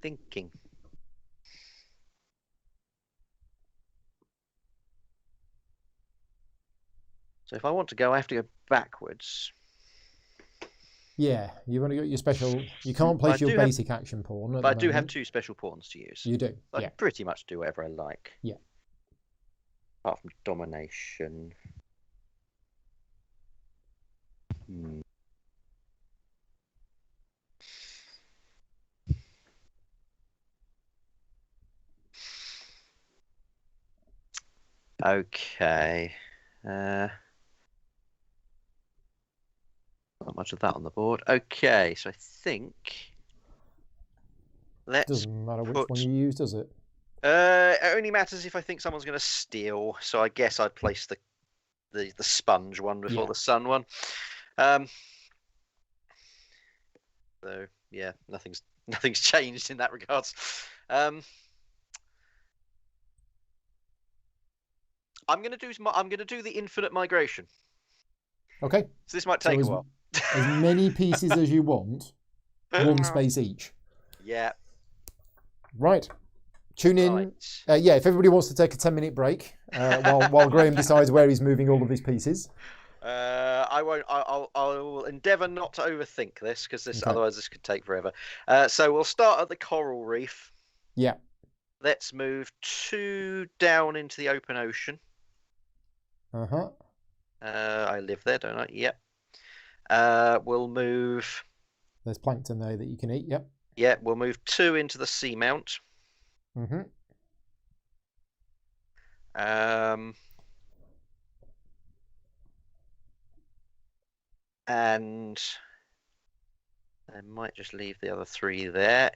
Thinking. So if I want to go, I have to go backwards. Yeah, you want to get your special. You can't place your basic action pawn. But I do have 2 special pawns to use. You do. I can pretty much do whatever I like. Yeah. Apart from domination. Okay. Not much of that on the board. Okay, so I think let's. Doesn't matter which one you use, does it? It only matters if I think someone's going to steal. So I guess I'd place the sponge one before the sun one. So yeah, nothing's changed in that regards. I'm going to do the infinite migration. Okay. So this might take a while. As many pieces as you want, 1 space each. Yeah. Right. Tune in. Right. If everybody wants to take a 10-minute break while Graham decides where he's moving all of his pieces. I won't. I will endeavour not to overthink this because otherwise this could take forever. So we'll start at the coral reef. Yeah. Let's move 2 down into the open ocean. I live there, don't I? Yep. We'll move. There's plankton there that you can eat. Yep. Yeah, we'll move 2 into the seamount. And I might just leave the other 3 there.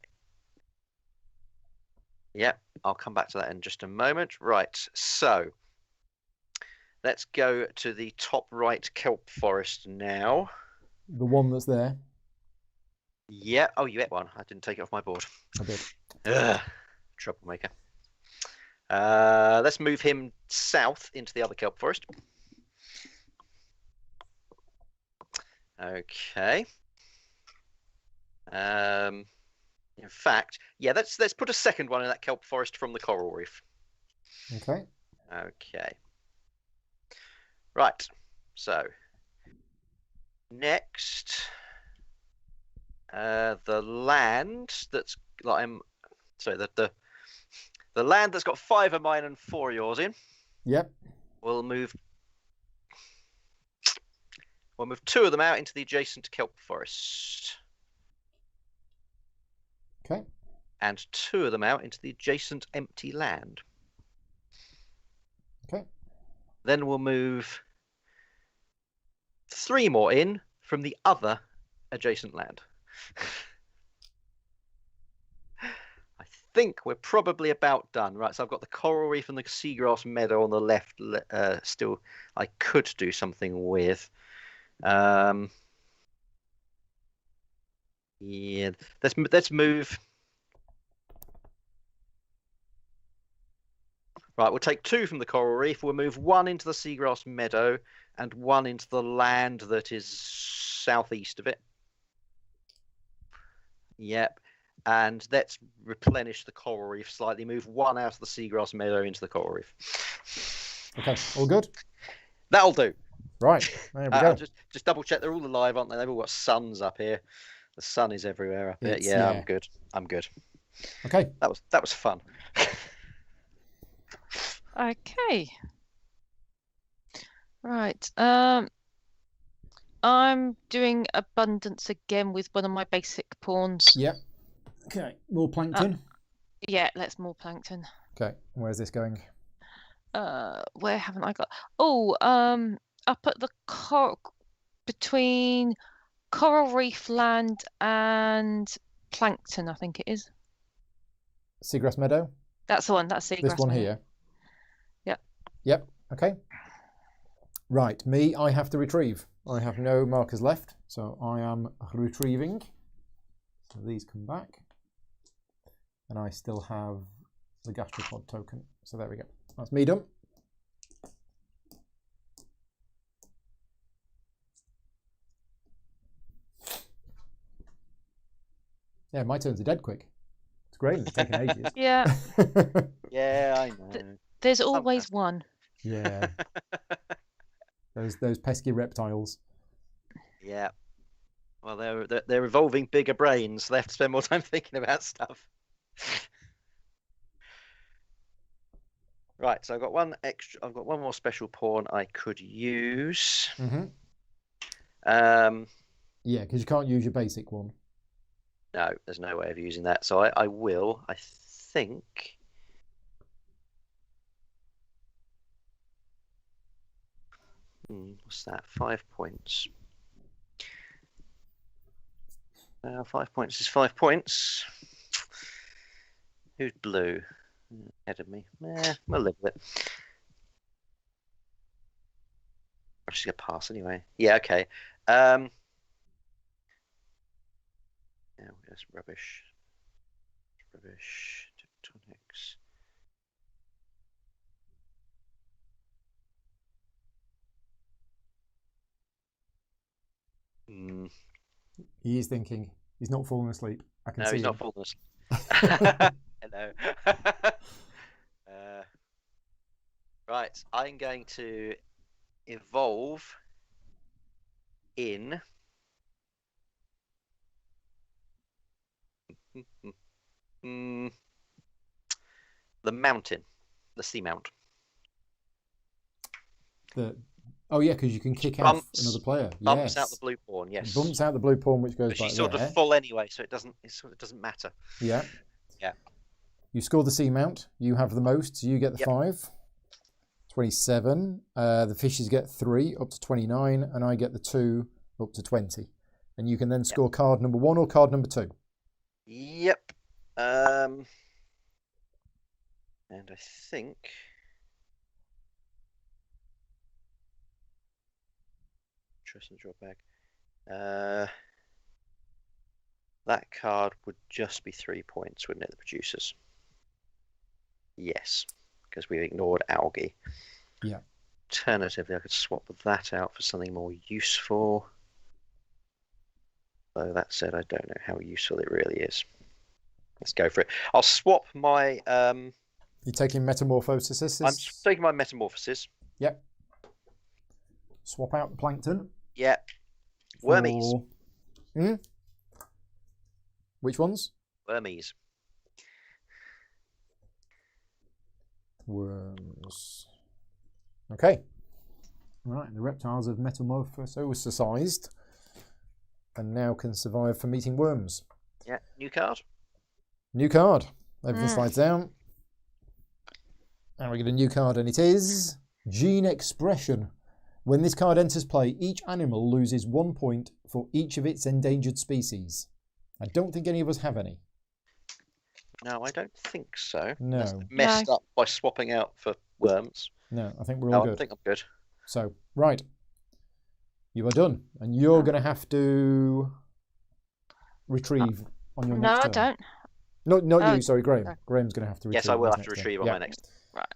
Yep, I'll come back to that in just a moment. Right, so let's go to the top right kelp forest now. The one that's there. Yeah. Oh, you ate one. I didn't take it off my board. I did. Ugh, troublemaker. Let's move him south into the other kelp forest. Okay. In fact, yeah, let's put a second one in that kelp forest from the coral reef. Okay. Okay. Right. So next, the land that's the land that's got 5 of mine and 4 of yours in. Yep. We'll move 2 of them out into the adjacent kelp forest. Okay. And 2 of them out into the adjacent empty land. Okay. Then we'll move 3 more in from the other adjacent land. I think we're probably about done. Right, so I've got the coral reef and the seagrass meadow on the left. Still, I could do something with. Yeah, let's move. Right, we'll take 2 from the coral reef. We'll move 1 into the seagrass meadow and 1 into the land that is southeast of it. Yep. And let's replenish the coral reef slightly. Move 1 out of the seagrass meadow into the coral reef. Okay, all good? That'll do. Right, there we go. Just double check they're all alive, aren't they? They've all got suns up here. The sun is everywhere up here. Yeah, I'm good. I'm good. Okay. That was fun. Okay. Right. I'm doing abundance again with one of my basic pawns. Yep. Okay. More plankton. Yeah, let's more plankton. Okay. Where's this going? Where haven't I got? Oh, up at the between coral reef land and plankton, I think it is. Seagrass meadow. That's the one. That's the This one here. Yep. Yep. Okay. Right. Me, I have to retrieve. I have no markers left, so I am retrieving. So these come back. And I still have the gastropod token. So there we go. That's me done. Yeah, my turns are dead quick. It's great. It's taken ages. Yeah. Yeah, I know. There's always one. Yeah. Those pesky reptiles. Yeah. Well, they're evolving bigger brains. So they have to spend more time thinking about stuff. Right. So I've got one extra. I've got one more special pawn I could use. Mm-hmm. Yeah, because you can't use your basic one. No, there's no way of using that. So I will. I think. What's that? 5 points. 5 points is 5 points. Who's blue? Ahead of me. We'll live with it. I'm just gonna pass anyway. Yeah, okay. Yeah, that's rubbish. Rubbish. Tectonics. He is thinking. He's not falling asleep. I can see. No, he's him. not falling asleep. Hello. Right, I'm going to evolve in the mountain, the seamount. Oh yeah, because you can kick out another player. Bumps out the blue pawn. Yes. Bumps out the blue pawn, which goes but back she's sort there. of full anyway, so it doesn't matter. Yeah. Yeah. You score the seamount. You have the most, so you get the 5. 27. The fishes get 3 up to 29, and I get the 2 up to 20. And you can then score card number 1 or card number 2. Yep. And I think interest in the draw bag. That card would just be 3 points, wouldn't it? The producers. Yes, because we've ignored algae. Yeah. Alternatively, I could swap that out for something more useful. Though that said, I don't know how useful it really is. Let's go for it. I'll swap my. You're taking metamorphosis. I'm taking my metamorphosis. Yep. Swap out the plankton. Yep. Wormies. Which ones? Wormies. Worms. Okay. Right, the reptiles have metamorphosized and now can survive for meeting worms. Yeah, new card. New card. Everything slides down. And we get a new card, and it is Gene Expression. When this card enters play, each animal loses 1 point for each of its endangered species. I don't think any of us have any. No, I don't think so. No. That's messed up by swapping out for worms. No, I think we're all good. I think I'm good. So, right. You are done. And you're going to have to retrieve on your next turn. No, I don't. No, not you, sorry, Graham. Graham's going to have to retrieve. Yes, I will have to retrieve on my next. Right.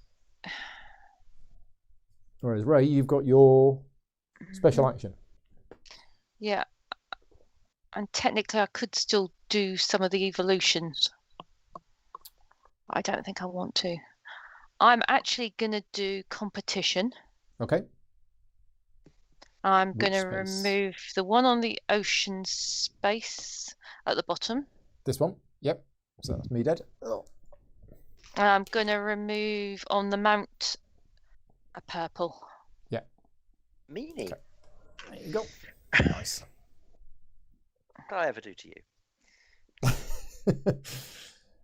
Whereas Ray, you've got your special action. Yeah. And technically I could still do some of the evolutions. I don't think I want to. I'm actually going to do competition. Okay. I'm going to remove the one on the ocean space at the bottom. This one? Yep. So that's me dead. Oh. And I'm going to remove on the mount a purple. Yeah. Meanie. Okay. There you go. Nice. What did I ever do to you?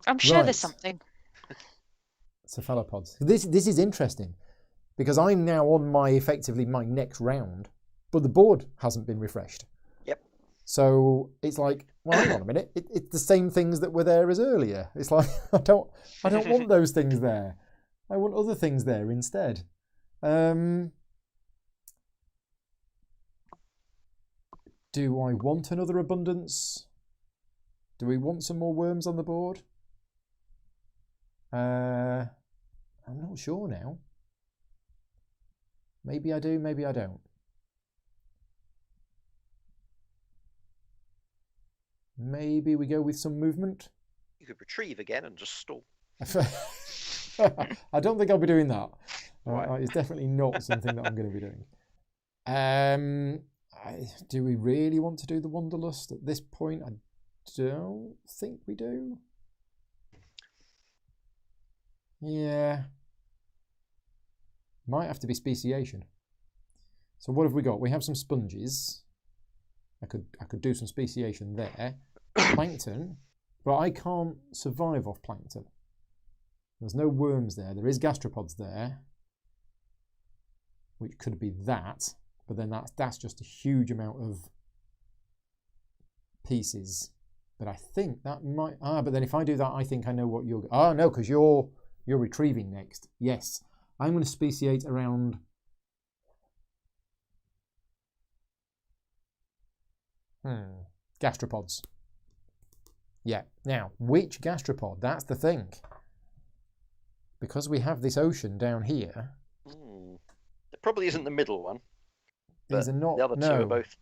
I'm sure there's something. Cephalopods. This is interesting because I'm now on effectively my next round, but the board hasn't been refreshed. Yep. So it's like well, hang on a minute. It's the same things that were there as earlier. It's like I don't want those things there. I want other things there instead. Do I want another abundance? Do we want some more worms on the board? I'm not sure now. Maybe I do, maybe I don't. Maybe we go with some movement. You could retrieve again and just stall. I don't think I'll be doing that. Right. It's definitely not something that I'm going to be doing. Do we really want to do the Wanderlust at this point? I don't think we do. Yeah. Might have to be speciation. So what have we got? We have some sponges. I could do some speciation there. Plankton, but I can't survive off plankton. There's no worms there. There is gastropods there, which could be that, but then that's just a huge amount of pieces. But I think that might but then if I do that, I think I know what you're. Oh no, because you're retrieving next. Yes, I'm going to speciate around. Gastropods. Yeah. Now, which gastropod? That's the thing. Because we have this ocean down here. It probably isn't the middle one. These are not. The other two are both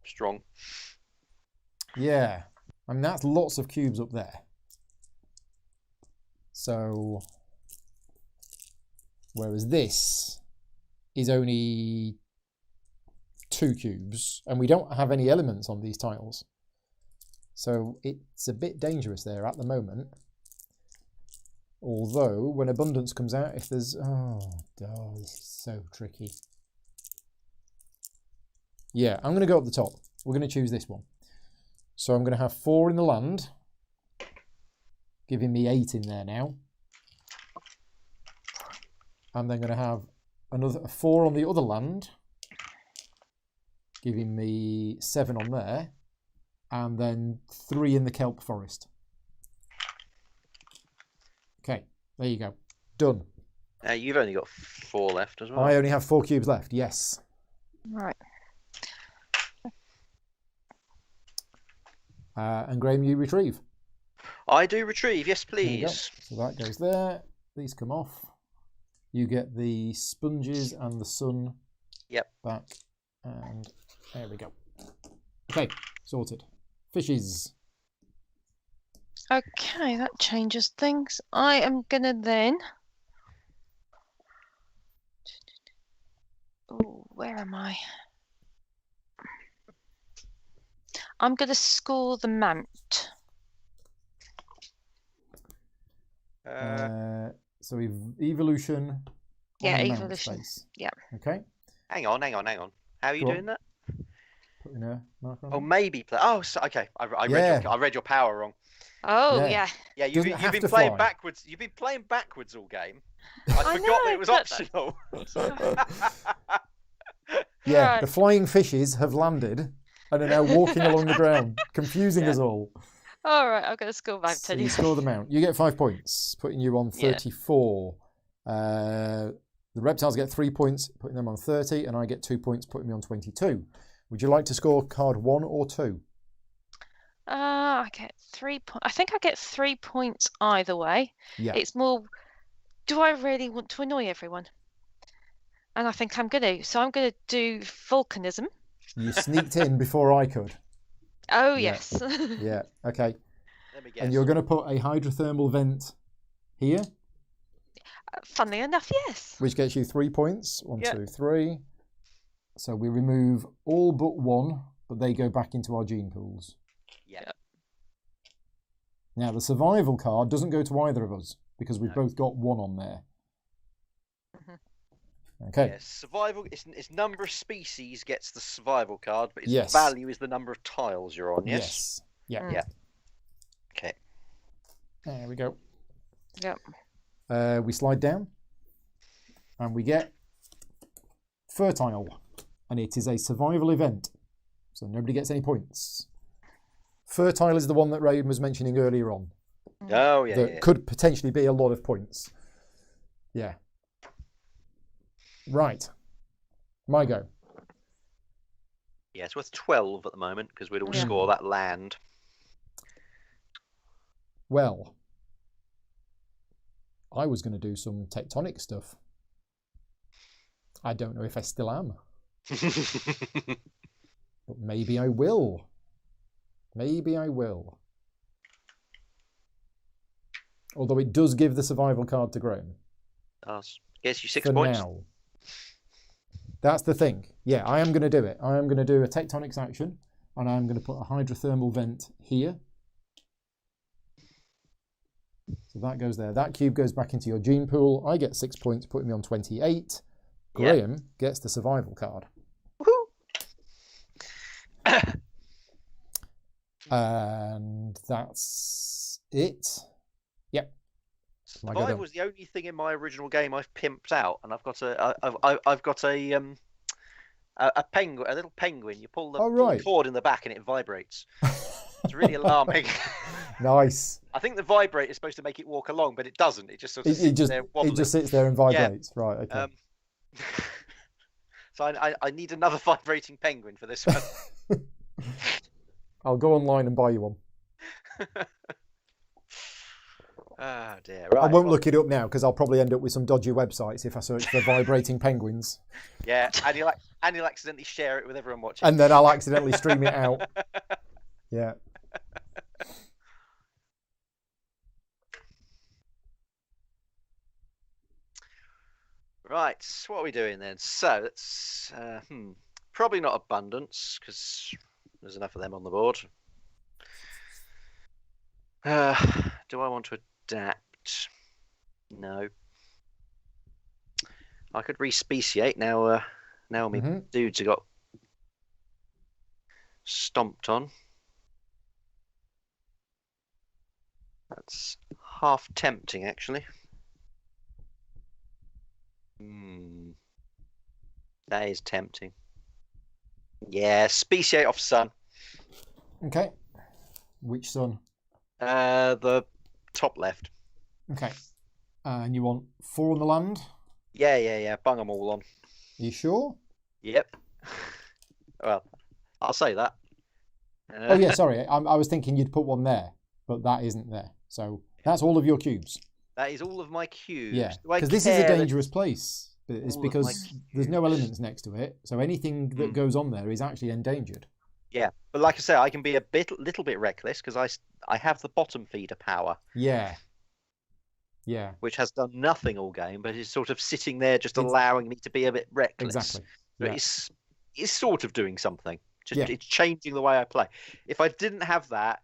strong. Yeah. I mean, that's lots of cubes up there. So, whereas this is only 2 cubes, and we don't have any elements on these tiles. So it's a bit dangerous there at the moment. Although, when abundance comes out, if there's... Oh, God, this is so tricky. Yeah, I'm going to go up the top. We're going to choose this one. So I'm going to have 4 in the land, giving me 8 in there now. I'm then going to have another 4 on the other land, giving me 7 on there, and then 3 in the kelp forest. Okay, there you go. Done. You've only got 4 left as well. I only have 4 cubes left, yes. Right. And Graham, you retrieve. I do retrieve, yes please. So that goes there. These come off. You get the sponges and the sun back. And there we go. Okay, sorted. Fishes. Okay, that changes things. I am going to then... Oh, where am I? I'm going to score the mount. So evolution. Yeah, on the mount evolution. Space. Yeah. Okay. Hang on. How are you doing that? Putting a marker on. Oh, maybe play. Oh, so, okay. I read your power wrong. Oh, yeah. Yeah, you've been playing fly. backwards. You've been playing backwards all game. I forgot that it was optional. Yeah, Right. the flying fishes have landed and are now walking along the ground, confusing us all. All right, I'm going to score my So you score the mount. You get 5 points, putting you on 34. The reptiles get 3 points, putting them on 30, and I get 2 points, putting me on 22. Would you like to score card 1 or 2? I get 3 points. I think I get 3 points either way. Yeah. It's more, do I really want to annoy everyone? And I think I'm going to. So I'm going to do volcanism. You sneaked in before I could. Oh, Yeah. yes. Yeah, okay. Let me guess. And you're going to put a hydrothermal vent here, Funnily enough, yes. which gets you 3 points. 1, Yeah. 2, 3. So we remove all but 1, but they go back into our gene pools. Yeah. Now, the survival card doesn't go to either of us because we've both got 1 on there. Okay. Yes, survival. Its number of species gets the survival card, but its Yes. value is the number of tiles you're on. Yes. Yeah. Yeah. Okay. There we go. Yep. We slide down and we get fertile, and it is a survival event, so nobody gets any points. Fertile is the one that Raven was mentioning earlier on. Oh, yeah. That could potentially be a lot of points. Yeah. Right. My go. Yeah, it's worth 12 at the moment because we'd all score that land. Well, I was going to do some tectonic stuff. I don't know if I still am. But maybe I will. Maybe I will. Although it does give the survival card to Graham. Gets you 6 for points. Now. That's the thing. Yeah, I am going to do it. I am going to do a tectonics action, and I'm going to put a hydrothermal vent here. So that goes there. That cube goes back into your gene pool. I get 6 points, putting me on 28. Graham gets the survival card. Woohoo! And that's it. Yep. Survival was the only thing in my original game I've pimped out, and I've got a penguin, a little penguin. You pull the cord in the back, and it vibrates. It's really alarming. Nice. I think the vibrate is supposed to make it walk along, but it doesn't. It just sort of sits there wobbling. It just sits there and vibrates. Yeah. Right. Okay. So I need another vibrating penguin for this one. I'll go online and buy you one. Oh dear. Right, I won't look it up now because I'll probably end up with some dodgy websites if I search for vibrating penguins. Yeah, and you'll accidentally share it with everyone watching. And then I'll accidentally stream it out. Yeah. Right, what are we doing then? So that's probably not abundance because there's enough of them on the board. Do I want to adapt? No. I could respeciate now. Now my dudes have got stomped on. That's half tempting, actually. That is tempting. Yeah, speciate off sun. Okay. Which sun? The top left. Okay. And you want 4 on the land? Yeah. Bung them all on. You sure? Yep. Well, I'll say that. Oh yeah, sorry. I was thinking you'd put one there, but that isn't there. So that's all of your cubes. That is all of my cubes. Yeah, because this is a dangerous place. It's because there's no elements next to it, so anything that goes on there is actually endangered. Yeah, but like I say, I can be a little bit reckless because I have the bottom feeder power. Yeah. Which has done nothing all game, but is sort of sitting there, just allowing me to be a bit reckless. Exactly. Yeah. It's sort of doing something. It's changing the way I play. If I didn't have that,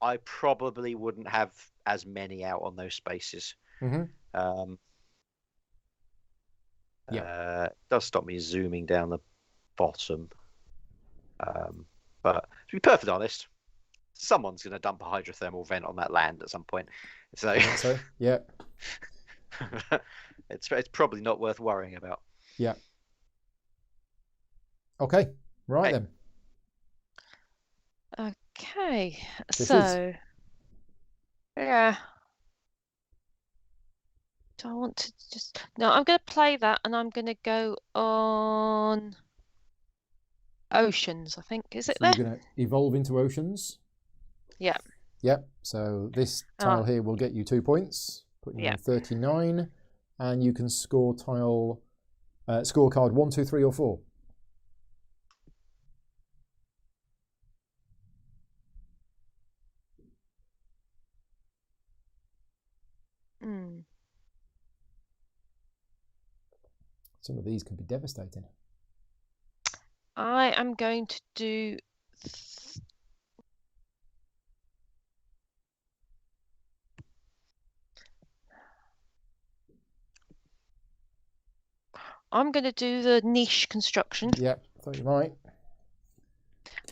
I probably wouldn't have as many out on those spaces. It does stop me zooming down the bottom. But to be perfectly honest, someone's going to dump a hydrothermal vent on that land at some point. So yeah, it's probably not worth worrying about. Yeah. Okay. Right then. Okay. Yeah. Do I want to just... No, I'm going to play that and I'm going to go on oceans, I think. Is it there? You're going to evolve into oceans? Yeah. Yep. So this tile here will get you 2 points, putting you on 39, and you can score scorecard 1, 2, 3, or 4. Some of these can be devastating. I am going to do... I'm going to do the niche construction. Yep, thought you might.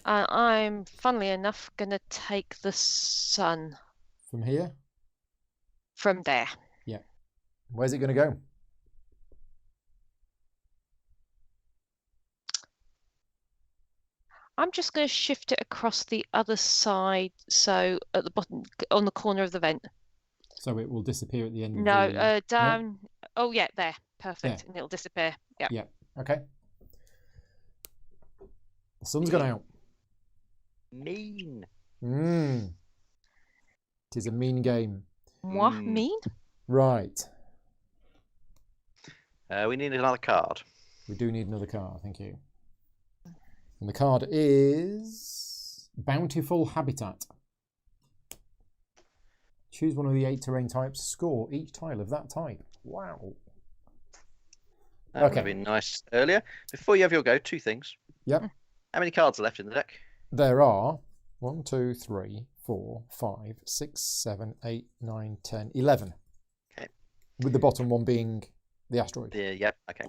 I'm, funnily enough, going to take the sun. From here? From there. Yeah. Where's it going to go? I'm just going to shift it across the other side, so at the bottom, on the corner of the vent. So it will disappear at the end of No, the... down. Oh, yeah, there. Perfect. There. And it'll disappear. Yeah. Yeah, okay. The sun's gone out. Mean. It is a mean game. Moi, mean? Right. We need another card. We do need another card, thank you. And the card is Bountiful Habitat. Choose one of the 8 terrain types. Score each tile of that type. Wow. That would have been nice earlier. Before you have your go, 2 things. Yep. How many cards are left in the deck? There are 1, 2, 3, 4, 5, 6, 7, 8, 9, 10, 11. Okay. With the bottom one being the asteroid. Yep, okay.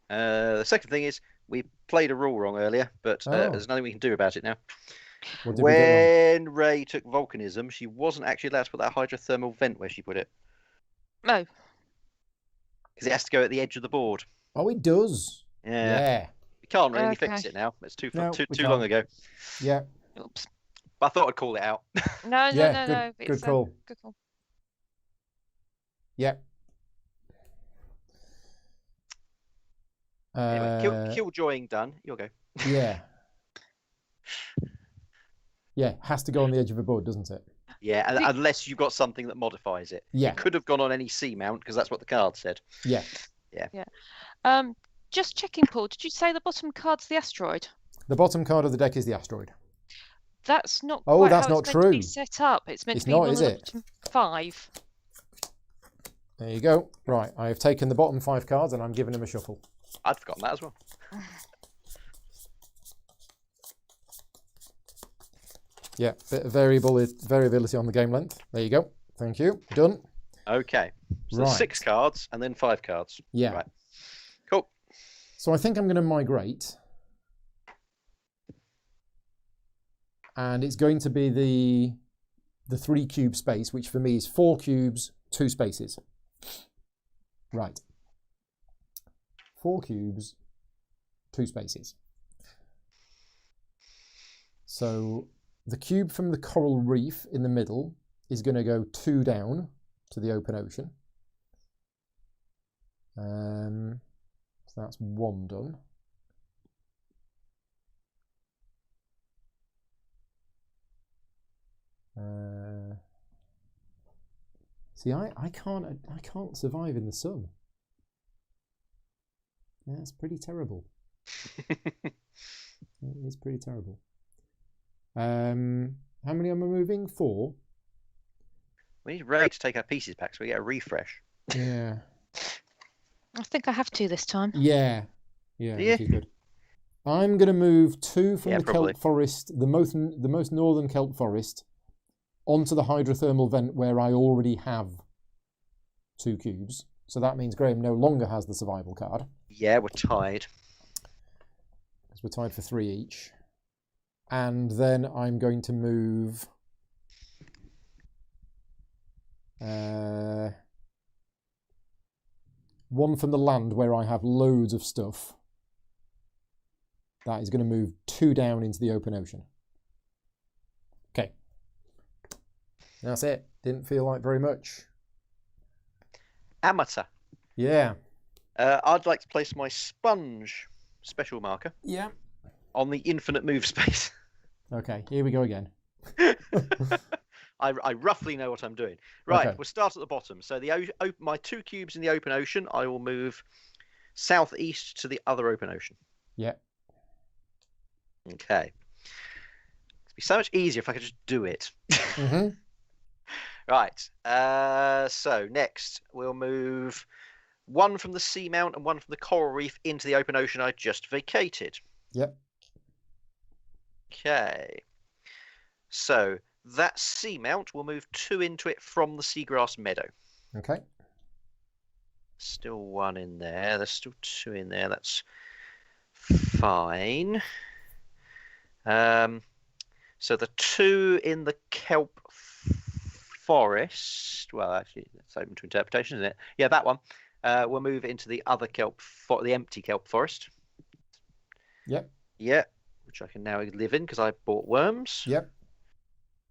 The second thing is, we played a rule wrong earlier, but there's nothing we can do about it now. What did we get wrong? When Ray took volcanism, she wasn't actually allowed to put that hydrothermal vent where she put it. No. Because it has to go at the edge of the board. Oh, it does. Yeah. We can't really fix it now. It's too long ago. Yeah. Oops. But I thought I'd call it out. No. Good call. Good call. Yeah. Anyway, killjoying done. You'll go. Yeah. Yeah, has to go on the edge of a board, doesn't it? Yeah, unless you've got something that modifies it. Yeah. It could have gone on any seamount because that's what the card said. Yeah. Just checking, Paul. Did you say the bottom card's the asteroid? The bottom card of the deck is the asteroid. That's not. Oh, quite that's how not it's meant to true. be set up. It's meant It's to be not, one is of the it? bottom 5. There you go. Right, I have taken the bottom 5 cards and I'm giving them a shuffle. I'd forgotten that as well. Yeah, bit of variability on the game length. There you go. Thank you. Done. Okay. So Right. 6 cards and then 5 cards. Yeah. Right. Cool. So I think I'm going to migrate. And it's going to be the 3 cube space, which for me is 4 cubes, 2 spaces. Right. 4 cubes, 2 spaces. So the cube from the coral reef in the middle is going to go 2 down to the open ocean. So that's 1 done. See, I can't survive in the sun. That's pretty terrible. It's pretty terrible. How many am I moving? 4. We need Ray to take our pieces back so we get a refresh. Yeah. I think I have to this time. Yeah. Which is good. I'm going to move 2 from the probably. kelp forest, the most northern kelp forest, onto the hydrothermal vent where I already have 2 cubes. So that means Graham no longer has the survival card. Yeah, we're tied. Because we're tied for 3 each. And then I'm going to move 1 from the land where I have loads of stuff. That is going to move 2 down into the open ocean. Okay. That's it. Didn't feel like very much. Amateur. Yeah. I'd like to place my sponge special marker Yeah. on the infinite move space. Okay, here we go again. I roughly know what I'm doing. Right, Okay. we'll start at the bottom. So my 2 cubes in the open ocean, I will move southeast to the other open ocean. Yeah. Okay. It'd be so much easier if I could just do it. Mm-hmm. Right. So next we'll move 1 from the seamount and 1 from the coral reef into the open ocean I just vacated. Yep. Okay. So that seamount will move 2 into it from the seagrass meadow. Okay. Still 1 in there. There's still 2 in there. That's fine. So the 2 in the kelp forest. Well, actually, it's open to interpretation, isn't it? Yeah, that one. We'll move into the other the empty kelp forest. Yep. Yeah. which I can now live in because I bought worms. Yep.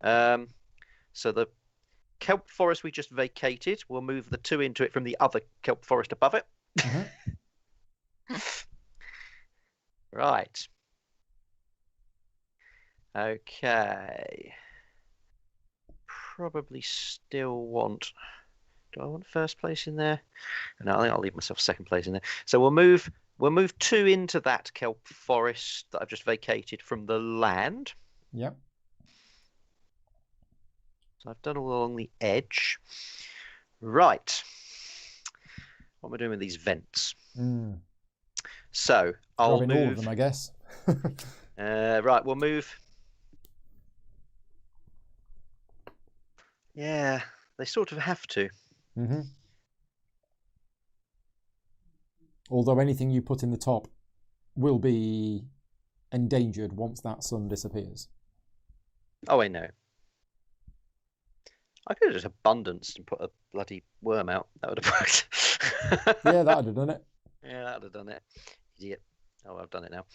So the kelp forest we just vacated, we'll move the 2 into it from the other kelp forest above it. Right. Okay. Probably still want. Do I want first place in there? No, I think I'll leave myself second place in there. So we'll move 2 into that kelp forest that I've just vacated from the land. Yep. So I've done all along the edge. Right. What am I doing with these vents? So I'll Grabbing move all of them, I guess. right, we'll move. Yeah, they sort of have to. Although anything you put in the top will be endangered once that sun disappears. Oh, I know. I could have just abundanced and put a bloody worm out. That would have worked. Yeah, that would have done it. Yeah, that would have done it. Idiot. Oh, I've done it now.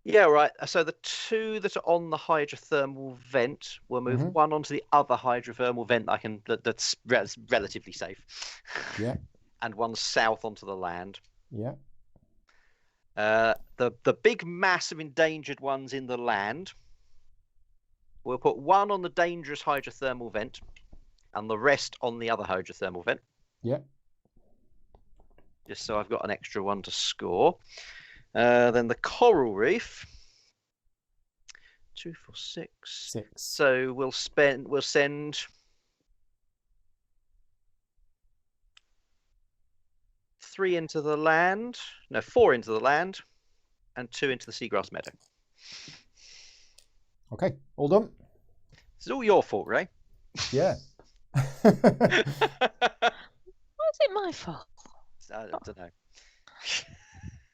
Yeah, right. So the 2 that are on the hydrothermal vent, we'll move 1 onto the other hydrothermal vent. That's relatively safe. Yeah. And 1 south onto the land. Yeah. The big mass of endangered ones in the land, we'll put 1 on the dangerous hydrothermal vent, and the rest on the other hydrothermal vent. Yeah. Just so I've got an extra 1 to score. Then the coral reef, 2, 4, 6. 6. So we'll send 3 into the land. No, 4 into the land, and 2 into the seagrass meadow. Okay, all done. This is all your fault, Ray. Yeah. Why is it my fault? I don't know.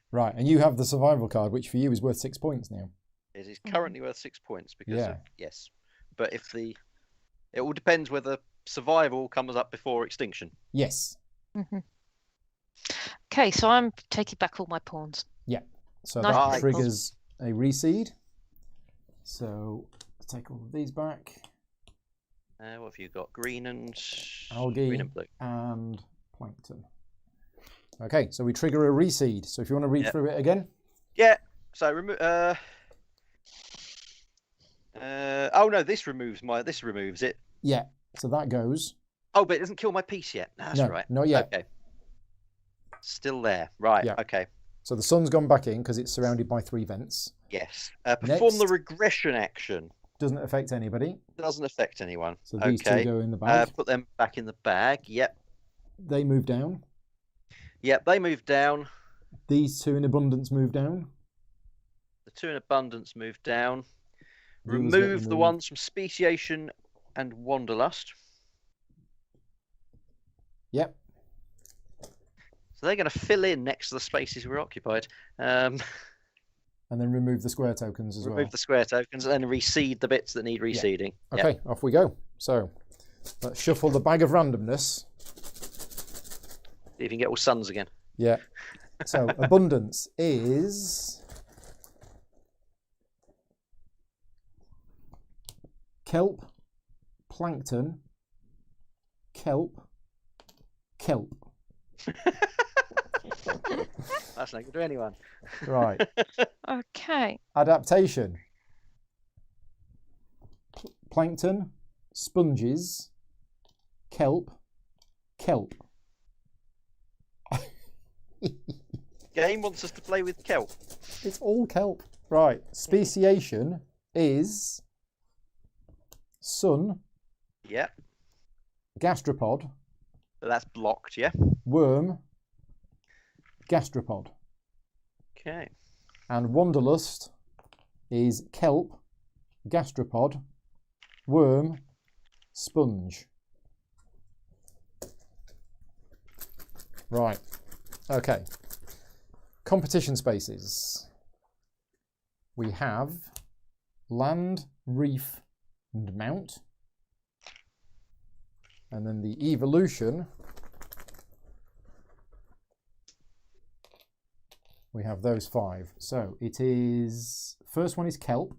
Right, and you have the survival card, which for you is worth 6 points now. It is currently worth 6 points because Yeah. yes, but it all depends whether survival comes up before extinction. Yes. Okay, so I'm taking back all my pawns. Yeah. So Nice. that Right. triggers a reseed. So let's take all of these back. What have you got? Green and Algae green and blue. and plankton. Okay, so we trigger a reseed. So if you want to read through it again. Yeah. So remove. Oh no, this removes it. Yeah. So that goes. Oh, but it doesn't kill my piece yet. No, that's No, right. not yet. Okay. Still there. Right. Yeah. Okay. So the sun's gone back in because it's surrounded by 3 vents. Yes. Perform the Next. regression action. Doesn't affect anybody. Doesn't affect anyone. So these okay. 2 go in the bag. Put them back in the bag. Yep. They move down. Yep. They move down. These 2 in abundance move down. The 2 in abundance move down. The others get Remove the removed. ones from Speciation and Wanderlust. Yep. So they're going to fill in next to the spaces we're occupied. And then remove the square tokens as well. Remove the square tokens and then reseed the bits that need reseeding. Yep. Okay, off we go. So let's shuffle the bag of randomness. See if you can get all suns again. Yeah. So abundance is kelp, plankton, kelp, kelp. That's not good to anyone. Right. Okay. Adaptation. Plankton, sponges, kelp, kelp. Game wants us to play with kelp. It's all kelp. Right. Speciation is sun, Yep. gastropod, So that's blocked, yeah? worm, gastropod. Okay. And wanderlust is kelp, gastropod, worm, sponge. Right. Okay. Competition spaces. We have land, reef, and mount. And then the evolution, we have those 5. So it is, first one is kelp,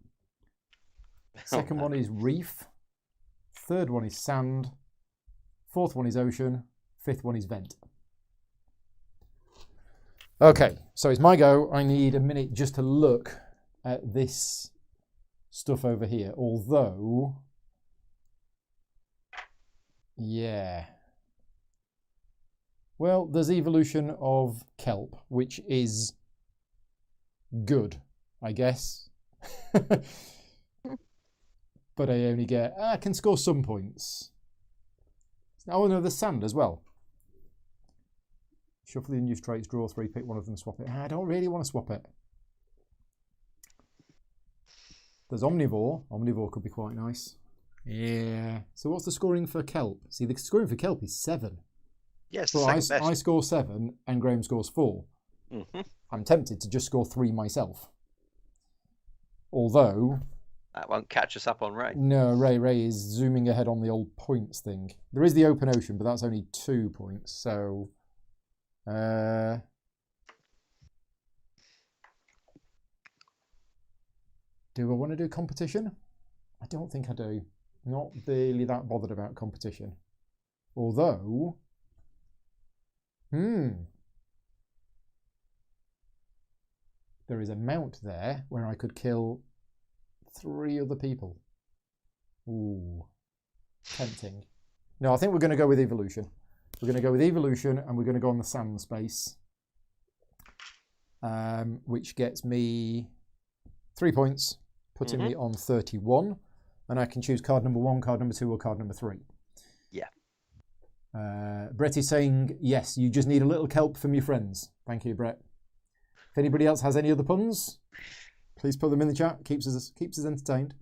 second one is reef, third one is sand, fourth one is ocean, fifth one is vent. Okay, so it's my go. I need a minute just to look at this stuff over here, although, yeah. Well, there's evolution of kelp, which is good, I guess. But I only get, I can score some points. Oh no, there's sand as well. Shuffle the unused traits, draw 3, pick one of them, swap it. I don't really want to swap it. There's omnivore. Omnivore could be quite nice. Yeah. So what's the scoring for kelp? See, the scoring for kelp is 7. Yes, so I score 7 and Graham scores 4. Mm-hmm. I'm tempted to just score 3 myself. Although... that won't catch us up on Ray. No, Ray is zooming ahead on the old points thing. There is the open ocean, but that's only 2 points, so... do I want to do competition? I don't think I do. Not really that bothered about competition. Although... there is a mount there where I could kill 3 other people. Ooh. Tempting. No, I think we're going to go with evolution. We're going to go with evolution and we're going to go on the sand space. Which gets me 3 points, putting me on 31. And I can choose card number 1, card number 2 or card number 3. Yeah. Brett is saying, yes, you just need a little kelp from your friends. Thank you, Brett. If anybody else has any other puns, please put them in the chat. Keeps us entertained.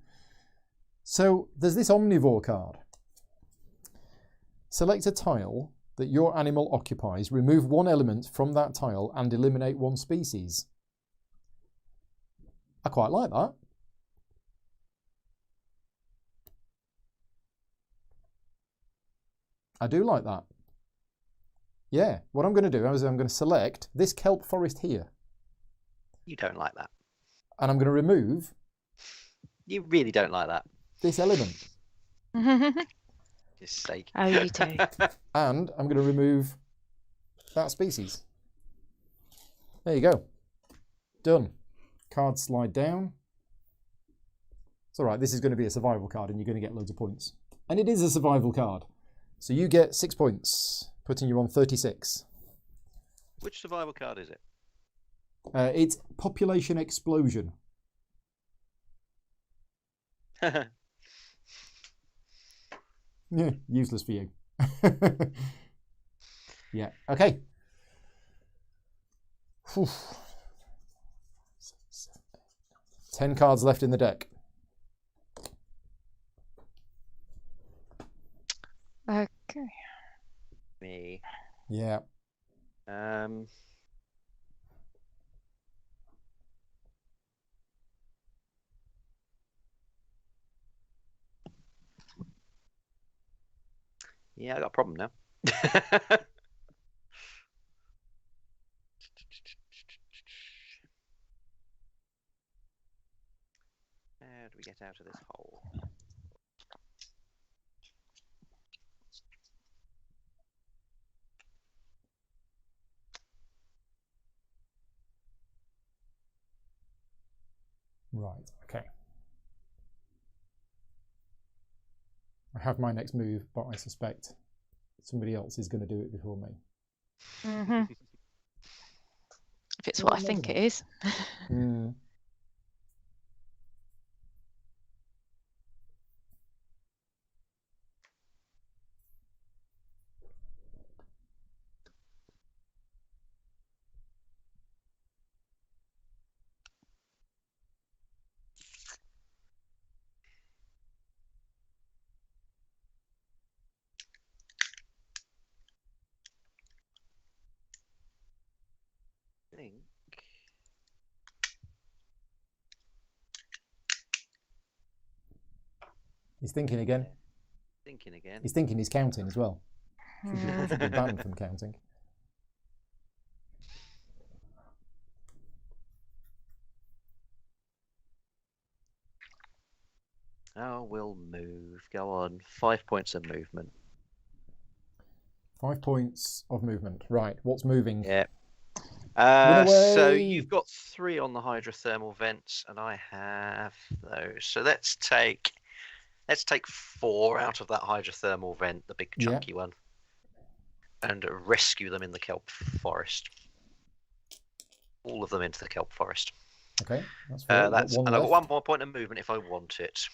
So there's this omnivore card. Select a tile that your animal occupies, remove 1 element from that tile and eliminate 1 species. I quite like that. I do like that. Yeah, what I'm going to do is I'm going to select this kelp forest here. You don't like that. And I'm going to remove... You really don't like that. This element. Just sake. Oh, you do. And I'm going to remove that species. There you go. Done. Cards slide down. It's all right. This is going to be a survival card and you're going to get loads of points. And it is a survival card. So you get 6 points, putting you on 36. Which survival card is it? It's Population Explosion. Yeah, useless for you. Yeah, okay. Whew. 10 cards left in the deck. Okay. Me. Yeah. Yeah, I got a problem now. How do we get out of this hole? Right, okay. I have my next move, but I suspect somebody else is going to do it before me. If it's what I think it is. Think. He's thinking again. Thinking again. He's thinking he's counting as well. Should be banned from counting. Oh, we'll move. Go on. 5 points of movement. 5 points of movement. Right, what's moving? Yeah. Run So away! you've got 3 on the hydrothermal vents, and I have those. So let's take 4 out of that hydrothermal vent, the big chunky one, and rescue them in the kelp forest. All of them into the kelp forest. Okay, that's fair. And I've got 1 more point of movement if I want it.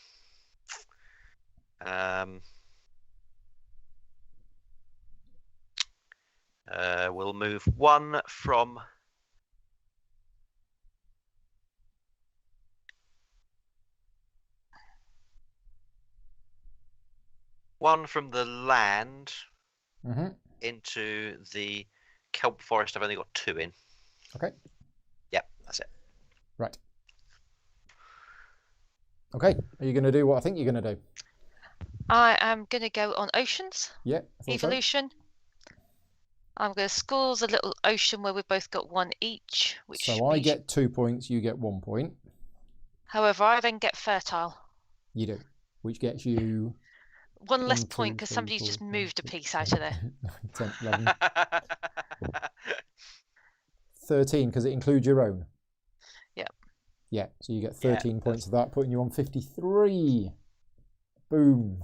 We'll move 1 from the land into the kelp forest. I've only got 2 in. Okay. Yep, that's it. Right. Okay, are you going to do what I think you're going to do? I am going to go on oceans. Yeah. Evolution. So. I'm going to score the little ocean where we've both got 1 each. So I get 2 points, you get 1 point. However, I then get fertile. You do, which gets you 1 less point because somebody's just moved a piece out of there. 10, 11. 13 because it includes your own. Yeah. Yeah, so you get 13 points of that, putting you on 53. Boom.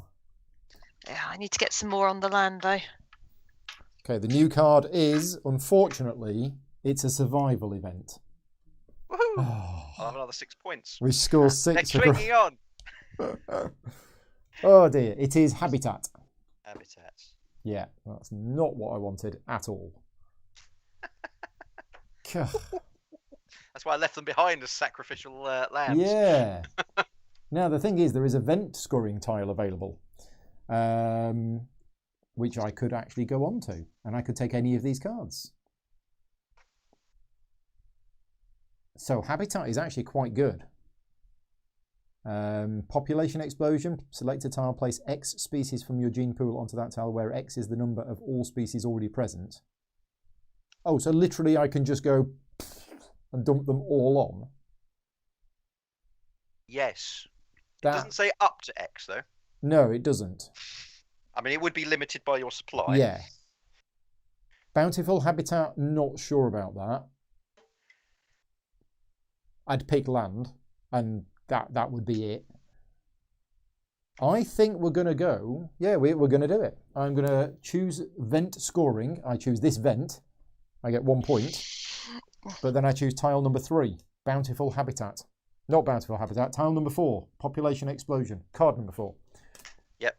Yeah, I need to get some more on the land though. Okay, the new card is, unfortunately, it's a survival event. Woohoo! I'll have another 6 points. We score 6. They're clinging on. Oh dear, it is habitat. Habitat. Yeah, that's not what I wanted at all. That's why I left them behind as sacrificial lambs. Yeah. Now, the thing is, there is a vent scoring tile available, which I could actually go on to, and I could take any of these cards. So habitat is actually quite good. Population explosion. Select a tile, place X species from your gene pool onto that tile, where X is the number of all species already present. Oh, so literally I can just go and dump them all on? Yes. It doesn't say up to X, though. No, it doesn't. I mean, it would be limited by your supply. Yeah. Bountiful habitat, not sure about that. I'd pick land, and that would be it. I think we're going to go... Yeah, we're going to do it. I'm going to choose vent scoring. I choose this vent. I get 1 point. But then I choose tile number 3, bountiful habitat. Not bountiful habitat, tile number 4, population explosion, card number 4. Yep.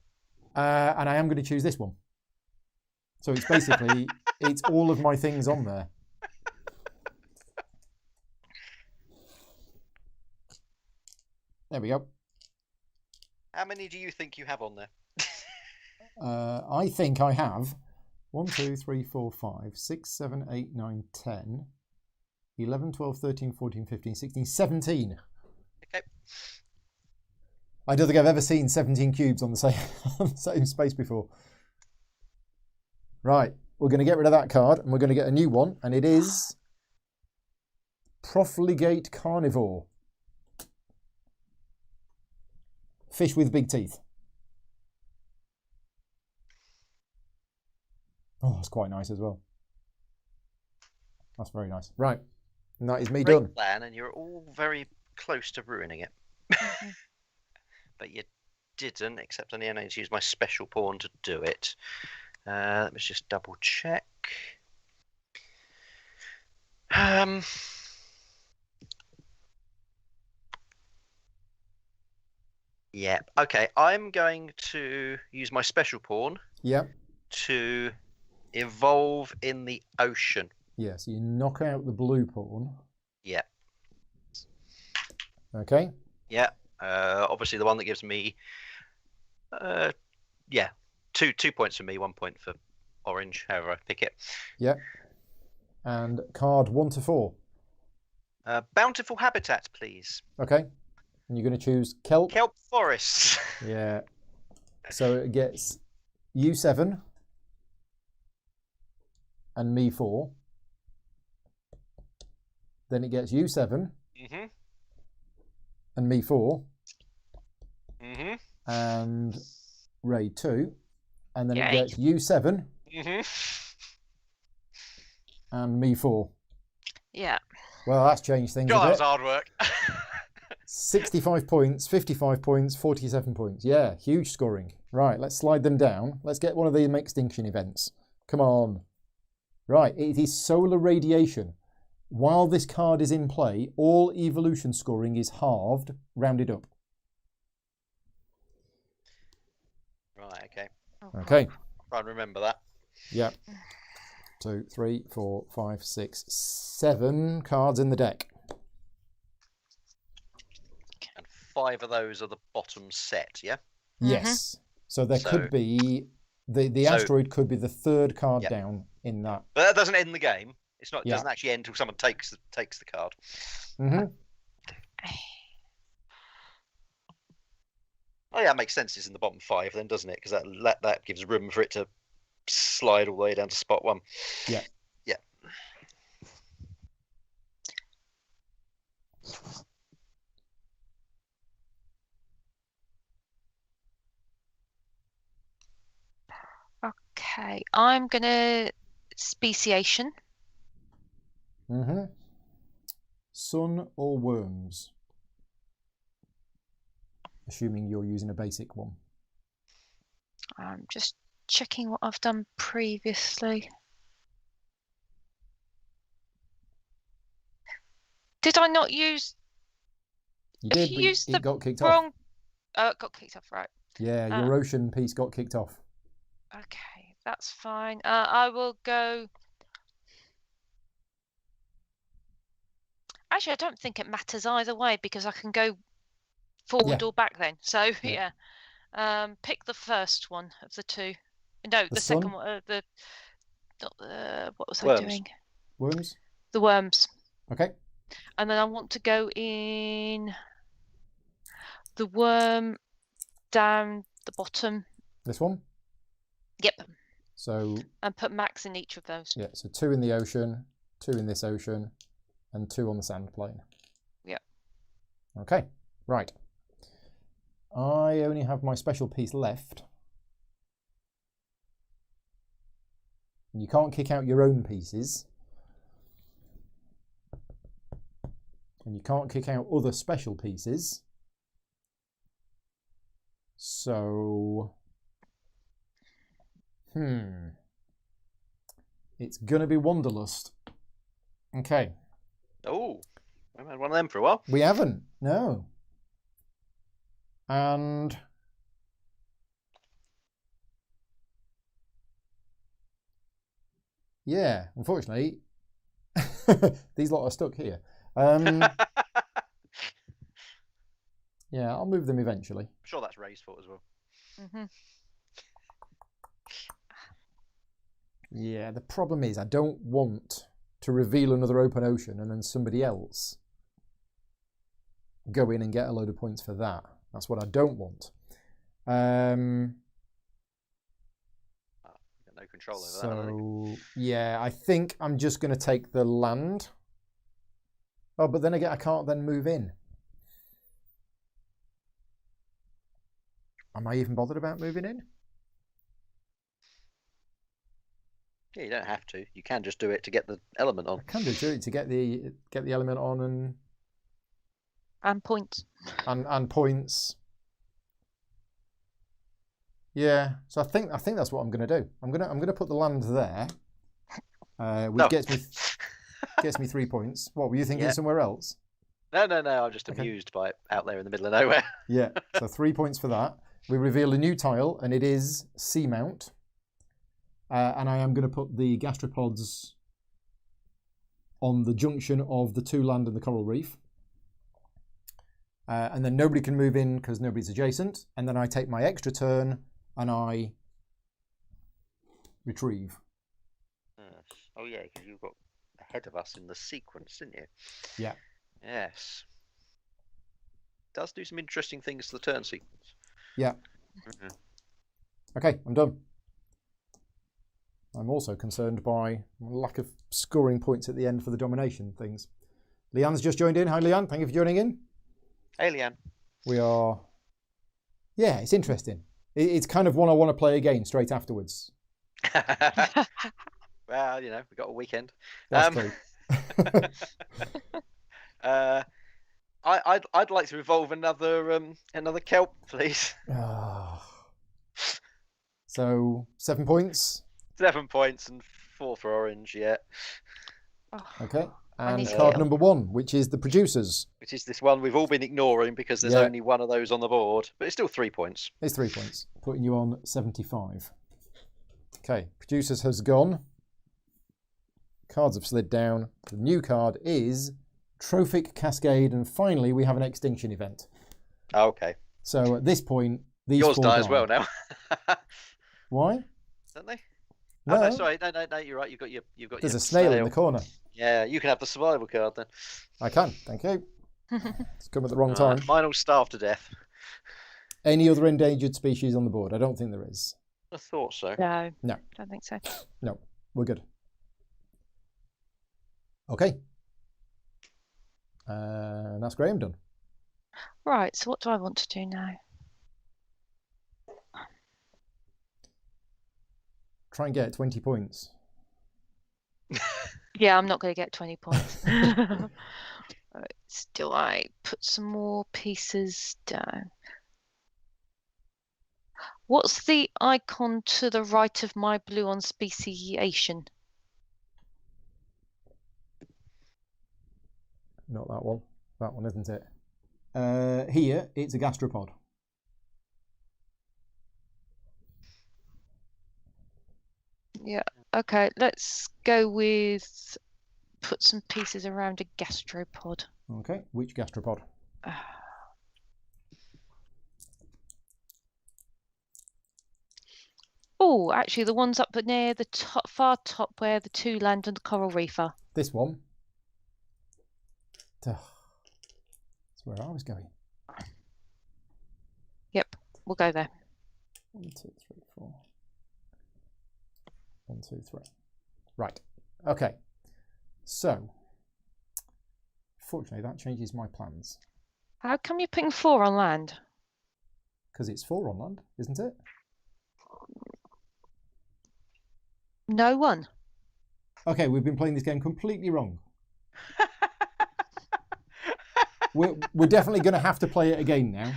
And I am going to choose this one. So it's basically, it's all of my things on there. There we go. How many do you think you have on there? I think I have 1, 2, 3, 4, 5, 6, 7, 8, 9, 10, 11, 12, 13, 14, 15, 16, 17. Okay. I don't think I've ever seen 17 cubes on the same space before. Right, we're going to get rid of that card and we're going to get a new one, and it is Profligate Carnivore. Fish with big teeth. Oh, that's quite nice as well. That's very nice. Right, and that is me done. Great plan, and you're all very close to ruining it. But you didn't, except I need to use my special pawn to do it. Let me just double check. Yeah, okay. I'm going to use my special pawn to evolve in the ocean. Yeah, so you knock out the blue pawn. Yeah. Okay. Yeah. Obviously the one that gives me, 2 points for me, 1 point for orange, however I pick it. Yeah. And card 1 to 4. Bountiful habitat, please. Okay. And you're going to choose kelp? Kelp forests. Yeah. So it gets you 7 and me 4. Then it gets you 7 and me 4. And Ray 2. And then it gets you 7 and me 4. Yeah. Well, that's changed things God, a that bit. was hard work. 65 points, 55 points, 47 points. Yeah, huge scoring. Right, let's slide them down. Let's get one of the extinction events. Come on. Right, it is solar radiation. While this card is in play, all evolution scoring is halved, rounded up. Right, okay. Okay. Try and remember that. Yep. 2, 3, 4, 5, 6, 7 cards in the deck. And 5 of those are the bottom set, yeah? Yes. So there could be the asteroid could be the 3rd card down in that. But that doesn't end the game. It's not. It Yeah. doesn't actually end until someone takes the card. Oh yeah, it makes sense. It's in the bottom 5 then, doesn't it? Because that gives room for it to slide all the way down to spot 1. Yeah. Yeah. Okay, I'm gonna speciation. Sun or worms? Assuming you're using a basic one. I'm just checking what I've done previously. Did I not use? You If did, you but used it the got kicked off. wrong. Oh, it got kicked off, right? Yeah, your ocean piece got kicked off. Okay, that's fine. I will go. Actually, I don't think it matters either way because I can go forward or back then. So yeah. Pick the first one of the two. No, the second one. What was I doing? Worms. The worms. Okay. And then I want to go in the worm down the bottom. This one. Yep. So. And put max in each of those. Yeah. So 2 in the ocean, 2 in this ocean, and 2 on the sand plane. Yeah. Okay. Right. I only have my special piece left. You can't kick out your own pieces. And you can't kick out other special pieces. So... It's going to be Wanderlust. Okay. Oh, I haven't had one of them for a while. We haven't, no. And yeah, unfortunately, these lot are stuck here. Yeah, I'll move them eventually. I'm sure that's Ray's fault as well. Yeah, the problem is I don't want to reveal another open ocean and then somebody else go in and get a load of points for that. That's what I don't want. Got no control over that. So, yeah, I think I'm just going to take the land. Oh, but then again, I can't then move in. Am I even bothered about moving in? Yeah, you don't have to. You can just do it to get the element on. I can do it to get the element on and points. And points. Yeah, so I think that's what I'm going to do. I'm going to put the land there, which gets me 3 points. What were you thinking? Somewhere else? No. I'm just amused by it out there in the middle of nowhere. Yeah, so 3 points for that. We reveal a new tile, and it is Seamount. And I am going to put the gastropods on the junction of the 2 land and the coral reef. And then nobody can move in because nobody's adjacent. And then I take my extra turn and I retrieve. Oh yeah, because you've got ahead of us in the sequence, didn't you? Yeah. Yes. Does do some interesting things to the turn sequence. Yeah. Okay, I'm done. I'm also concerned by lack of scoring points at the end for the domination things. Leanne's just joined in. Hi, Leanne. Thank you for joining in. Hey, Leanne. We are... Yeah, it's interesting. It's kind of one I want to play again straight afterwards. Well, you know, we've got a weekend. That's true. I'd like to revolve another kelp, please. So 7 points. 7 points and 4 for orange. Yeah. Okay. I And need to card get- number 1, which is the producers. Which is this one we've all been ignoring because there's Yeah. only one of those on the board, but it's still 3 points. It's 3 points, putting you on 75. Okay, producers has gone. Cards have slid down. The new card is Trophic Cascade, and finally we have an extinction event. Okay. So at this point, these Yours four die as well now. Why? Don't they? No, Oh, no, sorry. No, you're right. You've got there's your a snail in the corner. Yeah, you can have the survival card then. I can, thank you. It's come at the wrong time. Mine will starve to death. Any other endangered species on the board? I don't think there is. I thought so. No. No. Don't think so. No, we're good. Okay. And that's Graham done. Right, so what do I want to do now? Try and get 20 points. Yeah, I'm not going to get 20 points. Right, do I put some more pieces down? What's the icon to the right of my blue on speciation? Not that one. That one, isn't it? Here, it's a gastropod. Yeah, okay, let's go with put some pieces around a gastropod. Okay, which gastropod? Oh, actually, the ones up near the top, far top where the two land and the coral reef are. This one. That's where I was going. Yep, we'll go there. 1, 2, 3, 4. 1, 2, 3. Right. Okay. So, fortunately, that changes my plans How come you're putting 4 on land? because it's 4 on land, isn't it? No one. Okay, we've been playing this game completely wrong. We're definitely going to have to play it again now.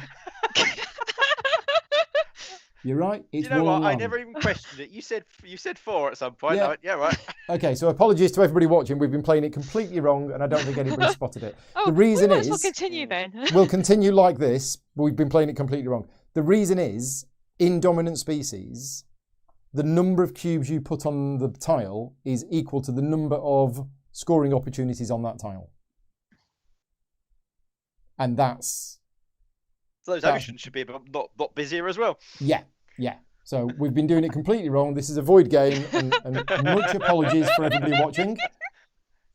You're right. It's You know one on what? I land. never even questioned it. You said 4 at some point. Yeah. I went, yeah, right. Okay, so apologies to everybody watching. We've been playing it completely wrong, and I don't think anybody spotted it. Oh, The reason we might as well is continue then. we'll continue like this, but we've been playing it completely wrong. The reason is, in dominant species, the number of cubes you put on the tile is equal to the number of scoring opportunities on that tile. And that's... So those oceans should be a bit not busier as well. Yeah. So we've been doing it completely wrong. This is a void game, and much apologies for everybody watching.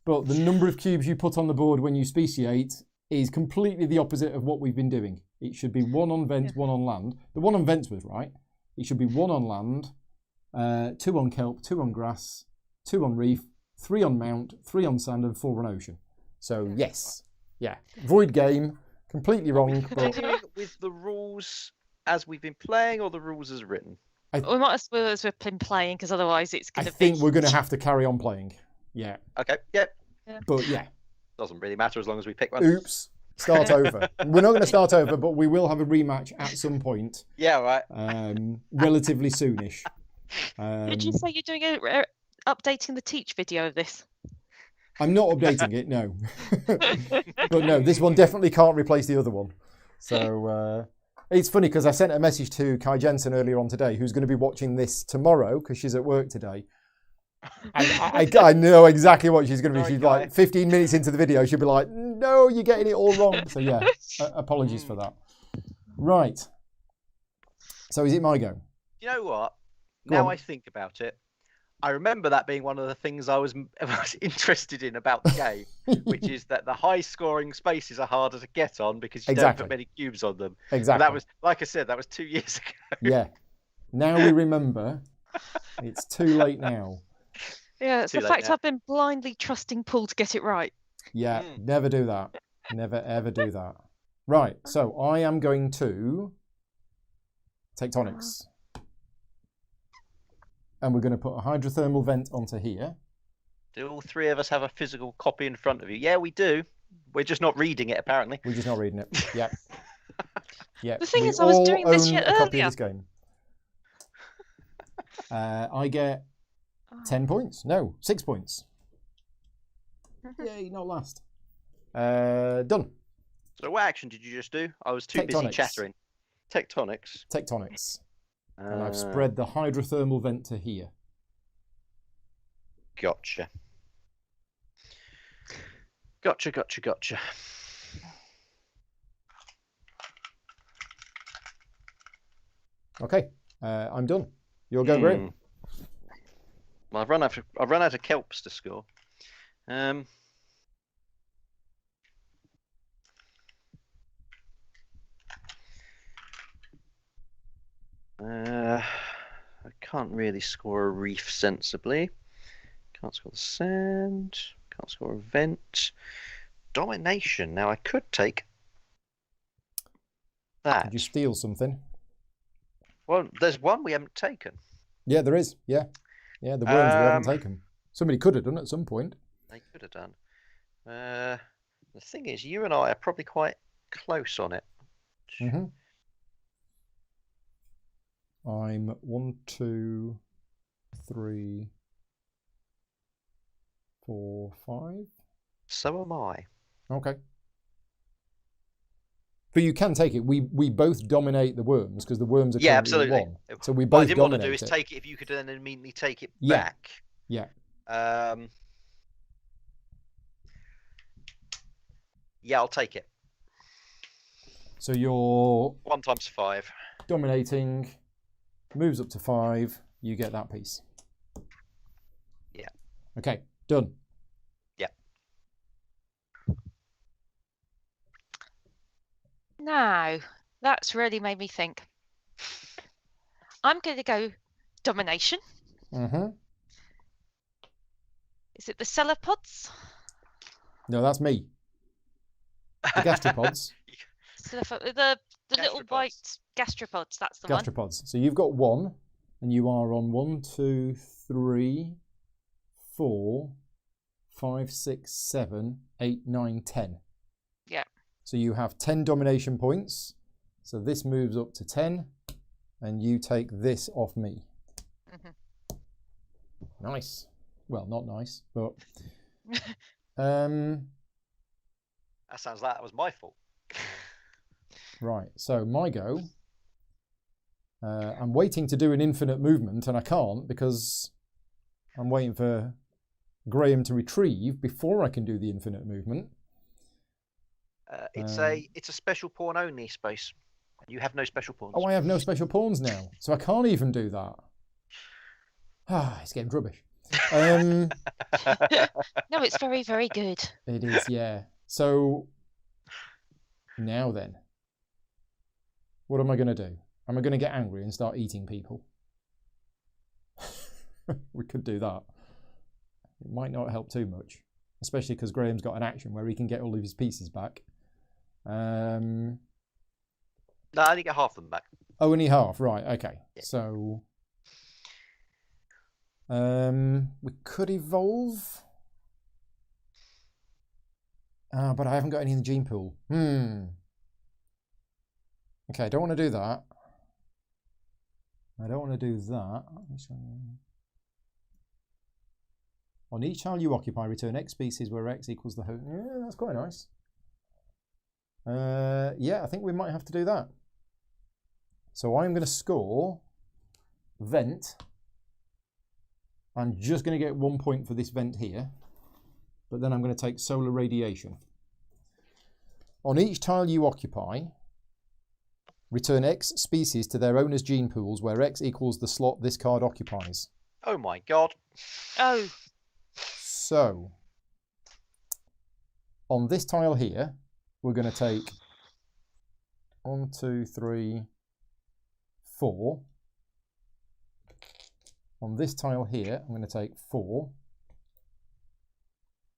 But the number of cubes you put on the board when you speciate is completely the opposite of what we've been doing. It should be 1 on vents, 1 on land. The 1 on vents was right. It should be 1 on land, 2 on kelp, 2 on grass, 2 on reef, 3 on mount, 3 on sand, and 4 on ocean. So yes, yeah, void game, completely wrong. But Continuing with the rules as we've been playing, or the rules as written? We might as well as we've been playing, because otherwise it's I going to be... think we're going to have to carry on playing. Yeah, Okay, yeah. but yeah. Doesn't really matter as long as we pick one. Oops. Start over. We're not going to start over, but we will have a rematch at some point, Yeah, right. relatively soonish. Did you say you're doing updating the teach video of this? I'm not updating it, no. But no, this one definitely can't replace the other one. So it's funny because I sent a message to Kai Jensen earlier on today, who's going to be watching this tomorrow because she's at work today. And I know exactly what she's going to be. Sorry, She's Kai. like 15 minutes into the video, she'll be like, no, you're getting it all wrong. So yeah, apologies for that. Right. So is it my go? You know what? Go Now on. I think about it, I remember that being one of the things I was interested in about the game, which is that the high-scoring spaces are harder to get on because you don't Exactly. put many cubes on them. Exactly. But that was, like I said, that was 2 years ago. Yeah. Now we remember. It's too late now. Yeah, it's Too the late fact now. I've been blindly trusting Paul to get it right. Yeah, never do that. Never, ever do that. Right, so I am going to tectonics. And we're going to put a hydrothermal vent onto here. Do all three of us have a physical copy in front of you? Yeah, we do. We're just not reading it, apparently. We're just not reading it. Yeah. Yeah. The thing we is, I was all doing this own yet a copy of earlier. this game. I get 10 points. No, 6 points. Yay, not last. Done. So what action did you just do? I was too busy Tectonics. chattering. Tectonics. Tectonics. And I've Uh, spread the hydrothermal vent to here. Gotcha. Gotcha. Okay, I'm done. You'll go, Graham. Well, I've run out of kelps to score. I can't really score a reef sensibly. Can't score the sand. Can't score a vent. Domination. Now I could take that. Did you steal something? Well, there's one we haven't taken. Yeah, there is. Yeah. Yeah, the worms we haven't taken. Somebody could have done at some point. They could have done. The thing is, you and I are probably quite close on it. Mm-hmm. I'm 1, 2, 3, 4, 5. So am I. Okay. But you can take it. We both dominate the worms because the worms are Yeah, currently absolutely. at 1. So we What I both didn't want to do dominate is it. take it if you could then immediately take it Yeah. back. Yeah. Yeah, I'll take it. So you're 1 times 5. dominating, moves up to 5, you get that piece. Yeah. Okay, done. Yeah. Now, that's really made me think. I'm going to go domination. Mm-hmm. Is it the cephalopods? No, that's me. The gastropods. The little Gastropods. white gastropods, that's the one. Gastropods. So you've got 1, and you are on 1, 2, 3, 4, 5, 6, 7, 8, 9, 10. Yeah. So you have 10 domination points. So this moves up to 10, and you take this off me. Mm-hmm. Nice. Well, not nice, but That sounds like that was my fault. right. So my go. I'm waiting to do an infinite movement, and I can't because I'm waiting for Graham to retrieve before I can do the infinite movement. It's a special pawn only space. You have no special pawns. Oh, I have no special pawns now, so I can't even do that. Ah, it's getting rubbish. No, it's very, very good. It is, yeah. So now then, what am I going to do? Am I going to get angry and start eating people? We could do that. It might not help too much, especially because Graham's got an action where he can get all of his pieces back. No, I only get half of them back. Oh, only half, right? Okay, Yeah. so we could evolve. But I haven't got any in the gene pool. Okay, I don't want to do that. On each tile you occupy, return X species where X equals the host. Yeah, that's quite nice. Yeah, I think we might have to do that. So I'm going to score vent. I'm just going to get 1 point for this vent here. But then I'm going to take solar radiation. On each tile you occupy, return X species to their owner's gene pools where X equals the slot this card occupies. Oh my god. Oh. So, on this tile here, we're going to take 1, 2, 3, 4. On this tile here, I'm going to take 4.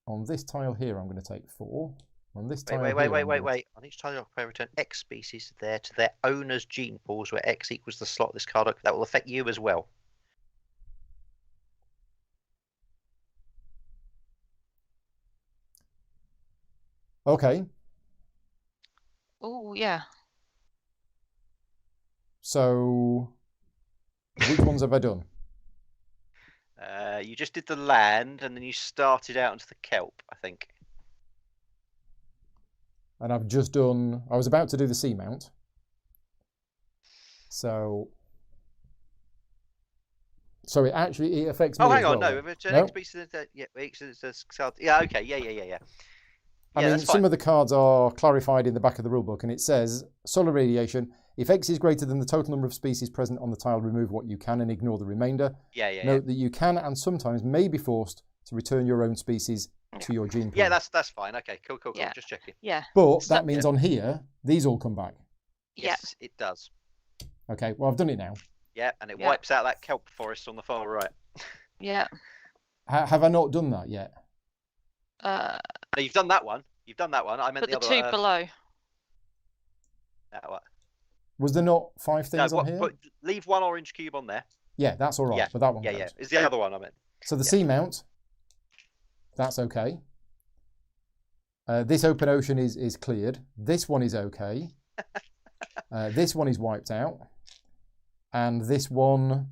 On this tile here, I'm going to take 4. On this tile Wait. On each tile, I return X species there to their owner's gene pools, where X equals the slot of this card. That will affect you as well. Okay. Oh, yeah. So, which ones have I done? You just did the land, and then you started out into the kelp, I think. And I've just done... I was about to do the seamount. So it actually affects me. Oh, hang on, well, no. No? Yeah, okay, yeah. I mean, some of the cards are clarified in the back of the rulebook, and it says, solar radiation, if X is greater than the total number of species present on the tile, remove what you can and ignore the remainder. Note that you can and sometimes may be forced to return your own species to your gene pool. Yeah, that's fine. Okay, cool. Yeah. Just checking. Yeah. But that means on here, these all come back. Yes, it does. Okay, well, I've done it now. Yeah, and it wipes out that kelp forest on the far right. Yeah. Have I not done that yet? No, you've done that one. I meant but the other two below. That one. Was there not 5 things on here? But leave one orange cube on there. Yeah, that's all right. But that one goes. Yeah. It's the other one I meant. So the seamount, that's okay. This open ocean is cleared. This one is okay. This one is wiped out. And this one,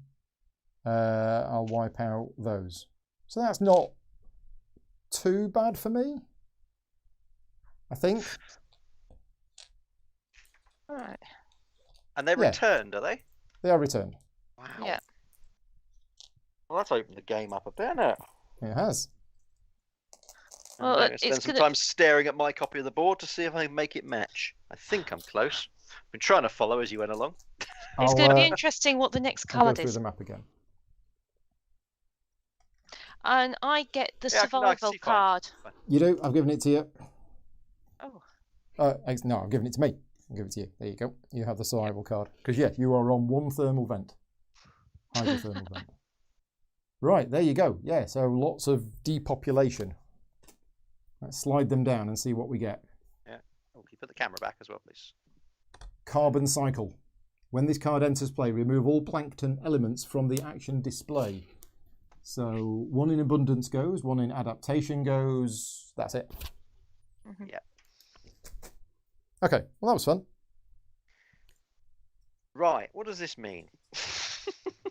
I'll wipe out those. So that's not too bad for me, I think. All right. And they're returned, are they? They are returned. Wow. Yeah. Well, that's opened the game up a bit, hasn't it? It has. Well, I'm going to spend some time staring at my copy of the board to see if I can make it match. I think I'm close. I've been trying to follow as you went along. It's going to be interesting what the next card I'll go through is. the map again. And I get the Yeah, survival card. You do? I've given it to you. Oh. No, I've given it to me. I'll give it to you. There you go. You have the survival card. Because, yeah, you are on 1 thermal vent. Hydrothermal vent. Right, there you go. Yeah, so lots of depopulation. Let's slide them down and see what we get. Yeah. Oh, can you put the camera back as well, please? Carbon cycle. When this card enters play, remove all plankton elements from the action display. So 1 in abundance goes, 1 in adaptation goes. That's it. Mm-hmm. Yeah. Okay, well, that was fun. Right, what does this mean?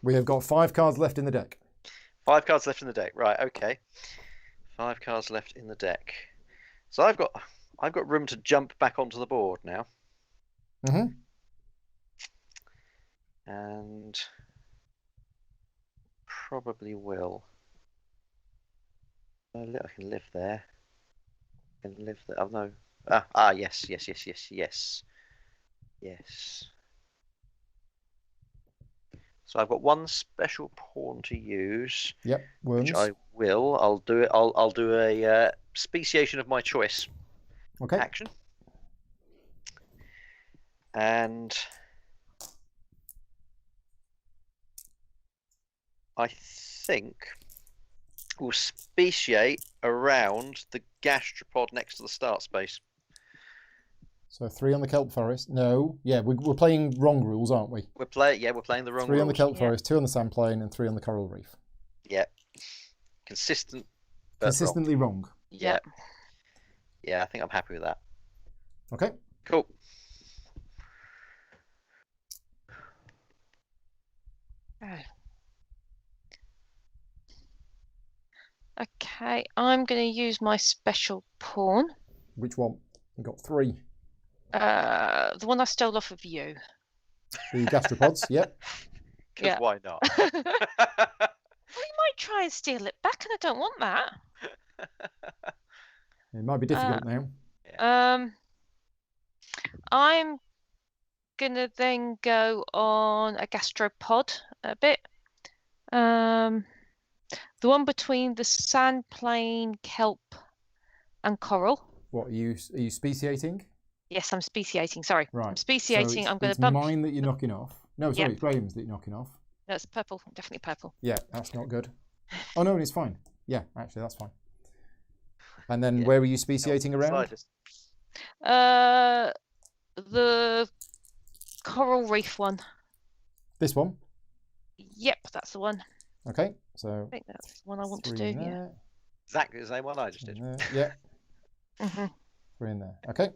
We have got 5 cards left in the deck. 5 cards left in the deck. Right, okay. 5 cards left in the deck. So I've got room to jump back onto the board now. Mm-hmm. And probably will. I can live there. I can live there. Oh no. Yes. So I've got 1 special pawn to use. Yep, worms. Which I will. I'll do it. I'll do a speciation of my choice. Okay. Action. And I think we'll speciate around the gastropod next to the start space. So 3 on the kelp forest. No, yeah, we're playing wrong rules, aren't we? We're playing the wrong 3 on the rules. kelp forest, 2 on the sand plain, and 3 on the coral reef. Yeah, consistent. But Consistently wrong. Yeah. Yeah, I think I'm happy with that. Okay. Cool. Okay, I'm going to use my special pawn. Which one? You got 3. The one I stole off of you. The gastropods, yep. Because why not? Well, you might try and steal it back, and I don't want that. It might be difficult now. I'm gonna then go on a gastropod a bit. The one between the sand plain, kelp, and coral. What, are you speciating? Yes, I'm speciating. Sorry, Right. I'm speciating. So I'm going it's to bump. mine that you're knocking off. No, sorry, it's Graham's that you're knocking off. That's purple. Definitely purple. Yeah, that's not good. Oh no, it's fine. Yeah, actually, that's fine. And then Yeah. where were you speciating around? The coral reef one. This one. Yep, that's the one. Okay, so I think that's the one I want to 3 do. in Yeah. there, Exactly the same one I just did. in there. Yeah, Mhm. 3 in there. Okay.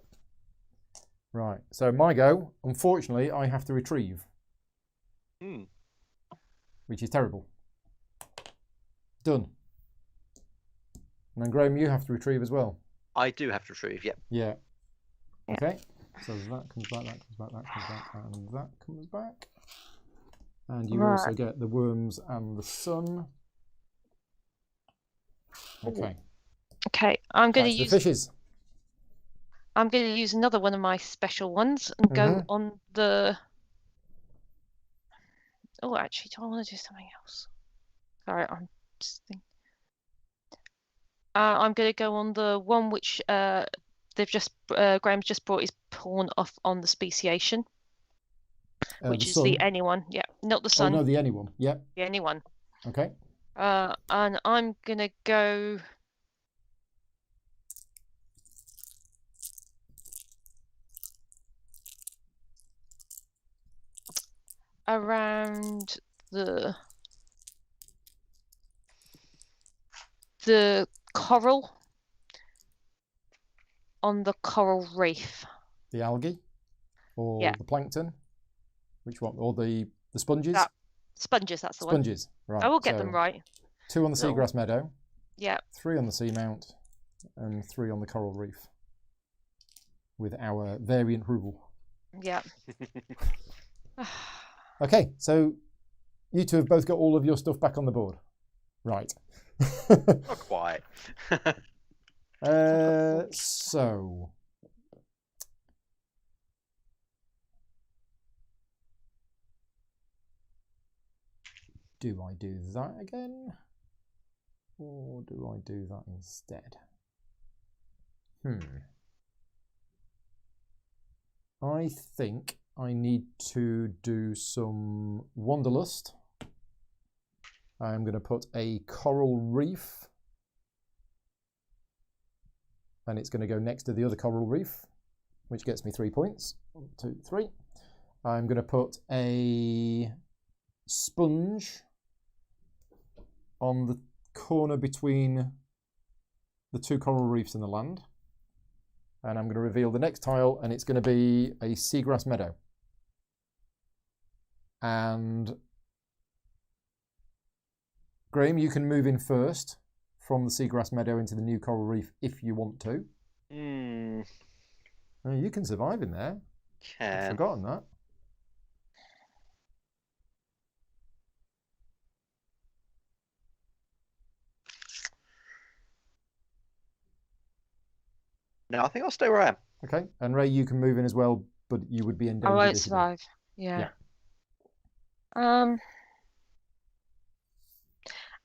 Right. So my go. Unfortunately, I have to retrieve, which is terrible. Done. And then Graham, you have to retrieve as well. I do have to retrieve. Yep. Yeah. Yeah. Okay. So that comes back. That comes back. That comes back. And that comes back. And you Right. also get the worms and the sun. Okay. Okay, I'm going Back to to use. the fishes. I'm going to use another one of my special ones and go on the. Oh, actually, do I want to do something else? Sorry, I'm just thinking. I'm going to go on the one which Graham's just brought his pawn off on the speciation, which is the any one. Yeah, not the Oh sun. no, the any one. Yeah. The any one. Okay. And I'm going to go. Around the coral on the coral reef. The algae or Yeah. the plankton? Which one? Or the sponges? Sponges, that's the one. Sponges, right. I will get them right. 2 on the seagrass meadow. Yeah. 3 on the seamount and 3 on the coral reef with our variant rule. Yeah. Okay, so you two have both got all of your stuff back on the board. Right. Not quite. So do I do that again? Or do I do that instead? I think I need to do some Wanderlust. I'm going to put a coral reef. And it's going to go next to the other coral reef, which gets me 3 points. 1, 2, 3. I'm going to put a sponge on the corner between the 2 coral reefs and the land. And I'm going to reveal the next tile, and it's going to be a seagrass meadow. And Graham, you can move in first from the seagrass meadow into the new coral reef if you want to. Oh, you can survive in there. I've forgotten that. No, I think I'll stay where I am. Okay, and Ray, you can move in as well, but you would be in danger. I won't survive. Yeah.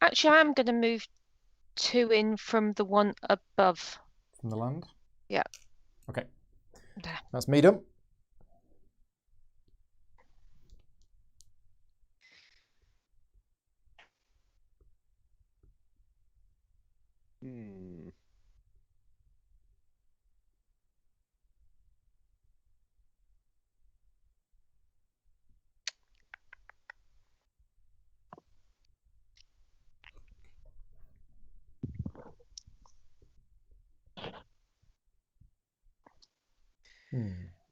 Actually, I'm going to move 2 in from the one above. From the land? Yeah. Okay. There. That's me done.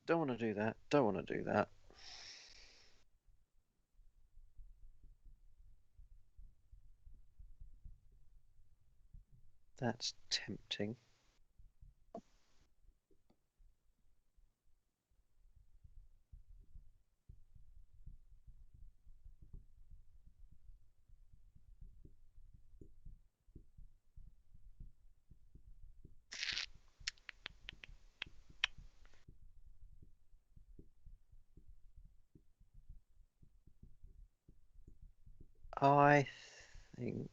Don't want to do that. Don't want to do that. That's tempting. I think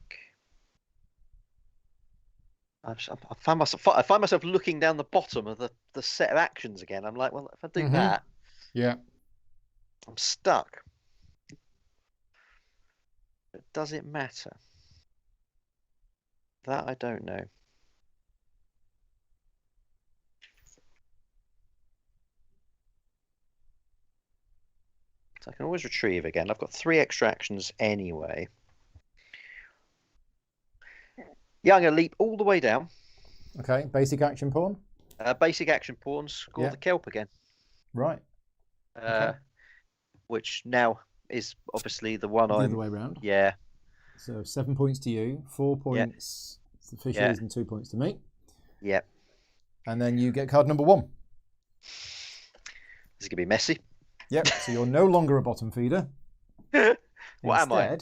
I find myself looking down the bottom of the set of actions again. I'm like, well, if I do that, yeah, I'm stuck. But does it matter? That I don't know. So I can always retrieve again. I've got 3 extra actions anyway. Yeah, I'm going to leap all the way down. Okay, basic action pawn. Basic action pawn, score Yeah. the kelp again. Right. Okay. Which now is obviously the one The I'm... other way around. Yeah. So 7 points to you, 4 points to the fishes, and 2 points to me. Yeah. And then you get card number 1. This is going to be messy. Yep, so you're no longer a bottom feeder. What am I?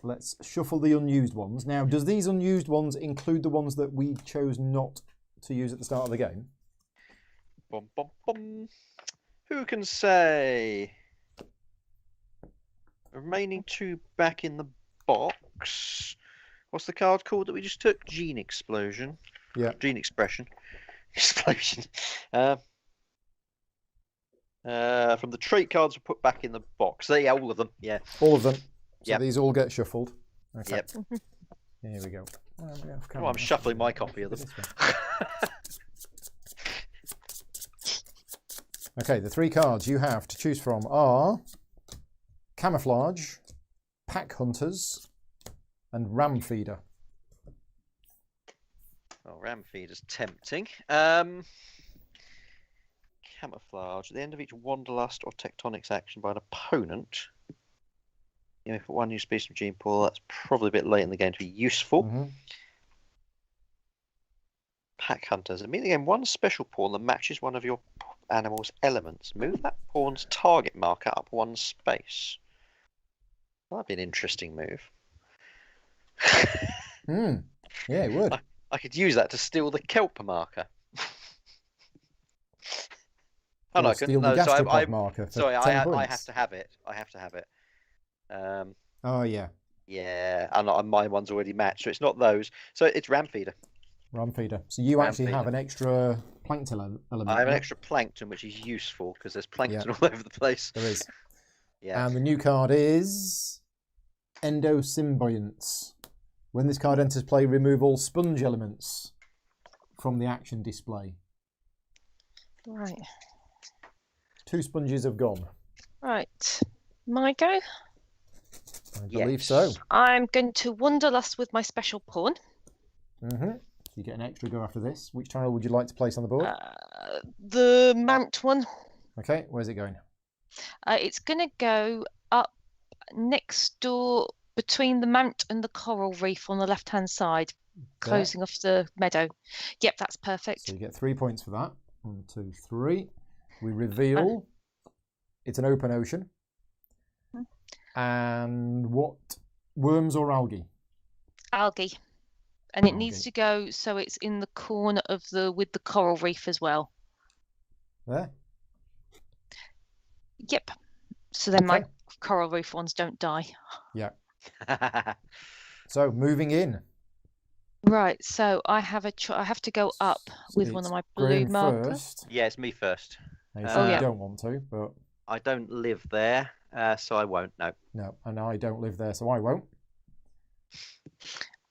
Let's shuffle the unused ones. Now, does these unused ones include the ones that we chose not to use at the start of the game? Bum, bum, bum. Who can say? Remaining 2 back in the box. What's the card called that we just took? Gene Explosion. Yeah. Gene Expression. Explosion. From the trait cards were put back in the box. So, yeah, all of them. Yeah. All of them. So Yep. these all get shuffled. Okay. Yep. Here we go. Oh, I'm shuffling my copy of them. Okay, the 3 cards you have to choose from are Camouflage, Pack Hunters, and Ram Feeder. Oh, Ram Feeder's tempting. Camouflage. At the end of each Wanderlust or Tectonics action by an opponent, you know, for 1 new species of gene pool, that's probably a bit late in the game to be useful. Mm-hmm. Pack Hunters. Immediately game 1 special pawn that matches one of your animal's elements. Move that pawn's target marker up 1 space. Well, that'd be an interesting move. Yeah, it would. I could use that to steal the kelp marker. Oh, Or no, steal the no, so gastropod marker for sorry, 10 I points. have to have it. I have to have it. Oh, yeah. Yeah, and my one's already matched, so it's not those. So it's Ram Feeder. Ram Feeder. So you Ram actually have feeder. an extra plankton element. I have an there. extra plankton, which is useful because there's plankton all over the place. There is. Yeah. And the new card is Endosymbionts. When this card enters play, remove all sponge elements from the action display. Right. 2 sponges have gone. Right. My go. I believe so. I'm going to Wanderlust with my special pawn. Mm-hmm. You get an extra go after this. Which tile would you like to place on the board? The mount one. Okay, where's it going? It's going to go up next door between the mount and the coral reef on the left-hand side, closing off the meadow. Yep, that's perfect. So you get 3 points for that. 1, 2, 3. We reveal it's an open ocean. And what? Worms or algae? Algae. And it Algae. needs to go so it's in the corner of with the coral reef as well. There? Yep. So then my Okay. coral reef ones don't die. Yeah. So moving in. Right. So I have I have to go up with one of my blue Graham markers. first. Yeah, it's me first. Now, so yeah. you don't want to, but I don't live there, so I won't. No. no. And I don't live there, so I won't.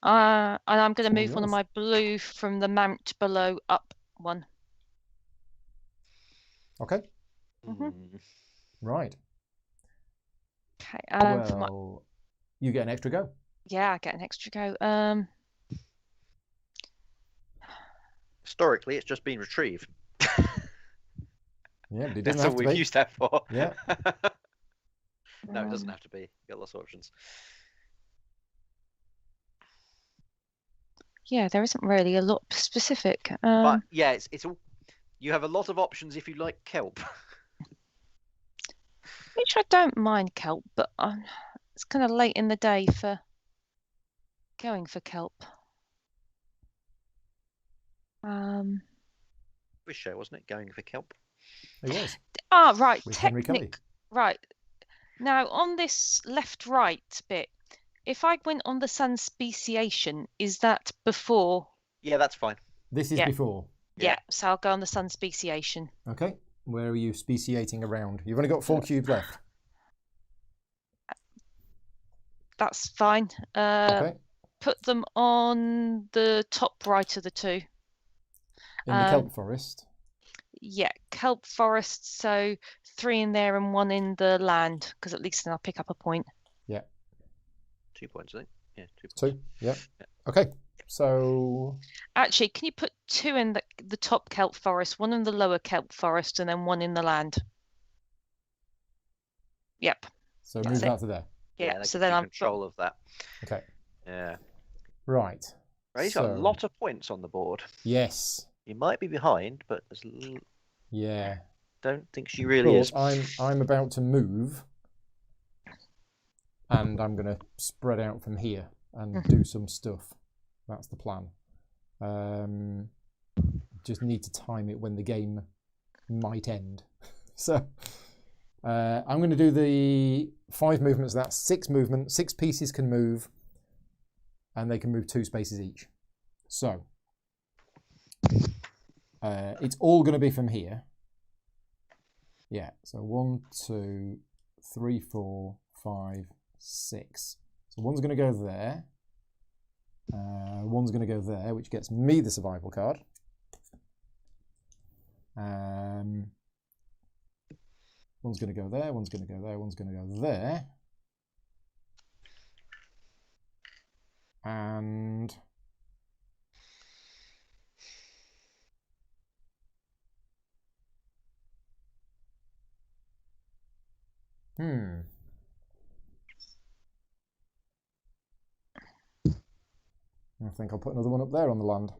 And I'm going to move one of yours. my blue from the mount below up 1. Okay. Mhm. Right. Okay. For my, Well, you get an extra go. yeah, I get an extra go. Historically, it's just been retrieved. Yeah, but it doesn't That's have all to we've be. used that for. Yeah. No, it doesn't have to be. You've got lots of options. Yeah, there isn't really a lot specific. But yeah, it's all. You have a lot of options if you like kelp. Which I don't mind kelp, but it's kind of late in the day for going for kelp. This show wasn't it going for kelp? It was. Right. With Henry Kelly. Right. Now on this left-right bit, if I went on the sun speciation, is that before? Yeah, that's fine. This is Yeah. before. Yeah. So I'll go on the sun speciation. Okay. Where are you speciating around? You've only got 4 cubes left. that's fine. Okay. Put them on the top right of the two. In the kelp forest. Yeah, kelp forest. So 3 in there and 1 in the land, because at least then I'll pick up a point. Yeah. 2 points, I think. Yeah, 2 points. 2. Yeah. Okay. So actually, can you put 2 in the top kelp forest, 1 in the lower kelp forest, and then 1 in the land? Yep. So move that to there. Yeah. So then I'm control of that. Okay. Yeah. Right. Right, he's got a lot of points on the board. Yes. He might be behind, but yeah. Don't think she really is. I'm about to move, and I'm going to spread out from here and do some stuff. That's the plan. Just need to time it when the game might end. So I'm going to do the 5 movements. That's 6 movements. 6 pieces can move, and they can move 2 spaces each. So it's all going to be from here. Yeah, so 1, 2, 3, 4, 5, 6. So one's going to go there. One's going to go there, which gets me the survival card. One's going to go there, one's going to go there, one's going to go there. And I think I'll put another one up there on the land.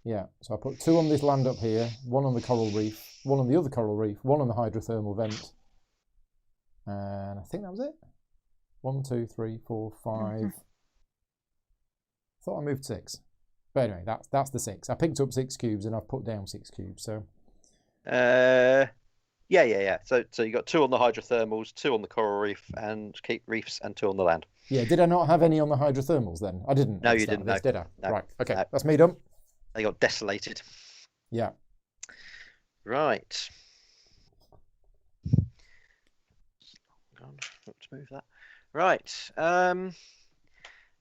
Yeah, so I put 2 on this land up here, 1 on the coral reef, 1 on the other coral reef, 1 on the hydrothermal vent. And I think that was it. 1, 2, 3, 4, 5. Thought I moved 6. But anyway, that's the 6. I picked up 6 cubes and I've put down 6 cubes. So yeah. So you got 2 on the hydrothermals, 2 on the coral reef and keep reefs, and 2 on the land. Yeah, did I not have any on the hydrothermals then? I didn't. No, you didn't. No. Did I? No. Right. Okay, No. that's me done. They got desolated. Yeah. Right. Let's move that. Right. Am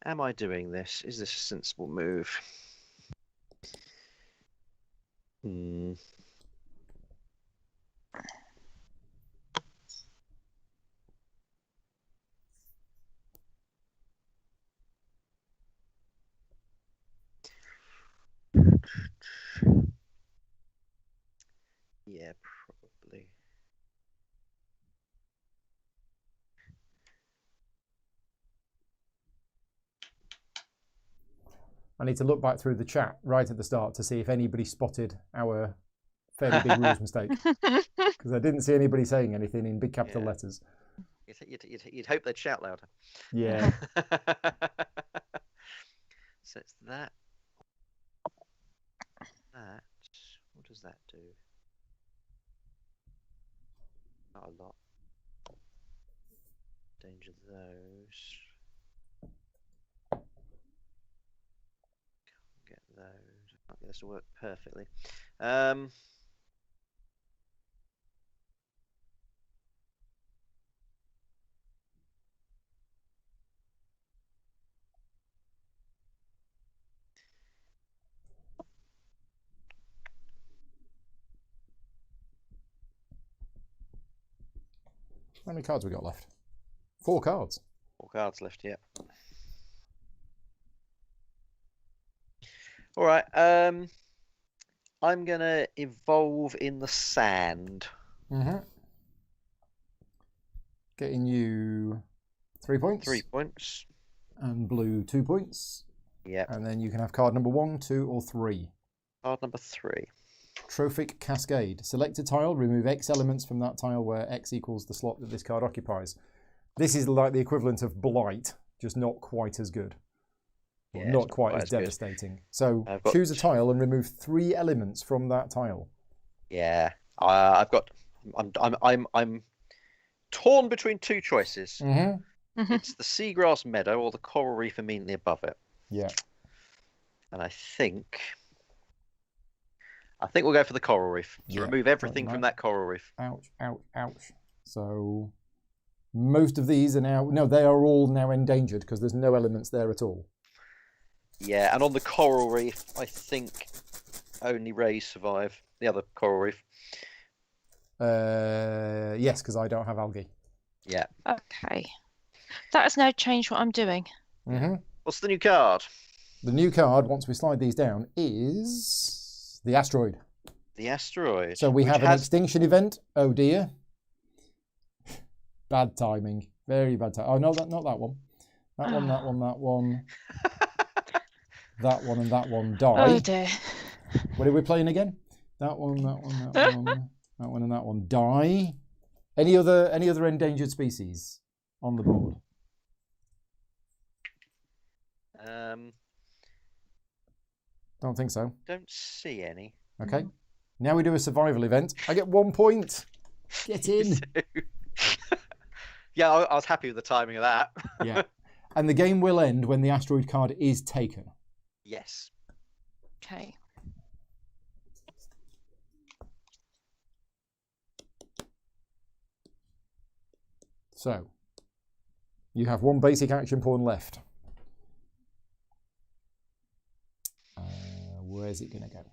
I doing this? Is this a sensible move? Yeah, probably. I need to look back through the chat right at the start to see if anybody spotted our fairly big rules mistake, because I didn't see anybody saying anything in big capital letters. You'd hope they'd shout louder. Yeah. So it's that. What does that do? Not a lot. Danger those. Can't get those. I can't get this to work perfectly. How many cards we got left? 4 cards. 4 cards left, yeah. All right. I'm gonna evolve in the sand. Getting you 3 points. 3 points. And blue 2 points. Yeah. And then you can have card number 1, 2, or 3. Card number 3. Trophic Cascade. Select a tile, remove X elements from that tile where X equals the slot that this card occupies. This is like the equivalent of Blight, just not quite as good. Yeah, not quite as devastating. So choose a tile and remove 3 elements from that tile. Yeah. I'm torn between 2 choices. It's the seagrass meadow or the coral reef immediately above it. Yeah. And I think we'll go for the coral reef. Yeah. Remove everything from that coral reef. Ouch, ouch, ouch. So Most of these are now... No, they are all now endangered because there's no elements there at all. Yeah, and on the coral reef, I think only rays survive. The other coral reef. Yes, because I don't have algae. Yeah. Okay. That has now changed what I'm doing. Mm-hmm. What's the new card? The new card, once we slide these down, is the asteroid. The asteroid. So we have an extinction event. Oh dear. Bad timing. Very bad timing. Oh, no, not that one. That one, that one, that one. That one and that one die. Oh dear. What are we playing again? That one, that one, that one, that one and that one die. Any other endangered species on the board? Don't think so. Don't see any. Okay. Now we do a survival event. I get 1 point. Get in. Yeah, I was happy with the timing of that. Yeah. And the game will end when the asteroid card is taken. Yes. Okay. So, you have one basic action pawn left. Where's it going to go?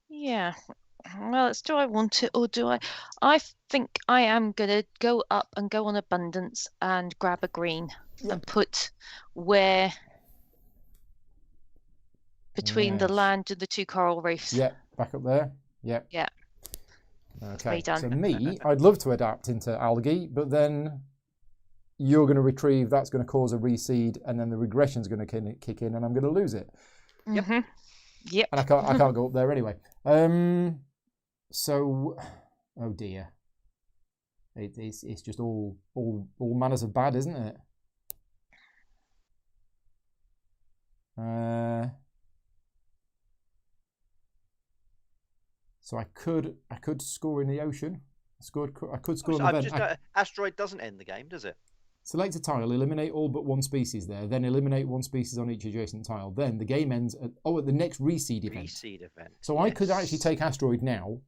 Yeah. Well, it's do I want it or do I? I think I am going to go up and go on abundance and grab a green and put where between the land and the two coral reefs. Yeah, back up there. Yeah. Yeah. Okay. Done. So me, I'd love to adapt into algae, but then you're going to retrieve, that's going to cause a reseed, and then the regression's going to kick in, and I'm going to lose it. Yep. Mm-hmm. Yep. And I can't go up there anyway. So, oh dear, it's just all manners of bad, isn't it? So I could score in the ocean. I could score an event. Asteroid doesn't end the game, does it? Select a tile, eliminate all but one species there, then eliminate one species on each adjacent tile. Then the game ends at the next reseed event. Reseed event. So yes. I could actually take asteroid now.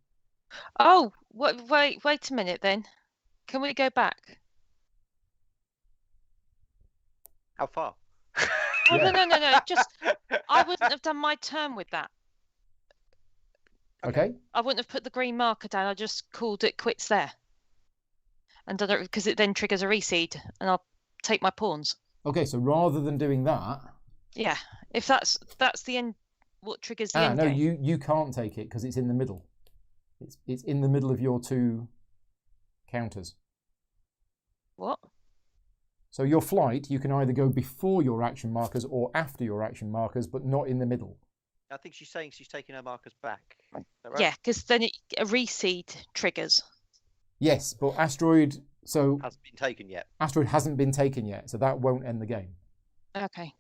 Oh, wait a minute then. Can we go back? How far? Oh, yeah. No. Just I wouldn't have done my turn with that. Okay. I wouldn't have put the green marker down. I just called it quits there. And done it because it then triggers a reseed, and I'll take my pawns. Okay, so rather than doing that, yeah, if that's the end, what triggers the end? No, game? you can't take it because it's in the middle. It's in the middle of your two counters. What? So your flight, you can either go before your action markers or after your action markers, but not in the middle. I think she's saying she's taking her markers back. Is that right? Yeah, because then a reseed triggers. Yes, but asteroid hasn't been taken yet. Asteroid hasn't been taken yet, so that won't end the game. Okay.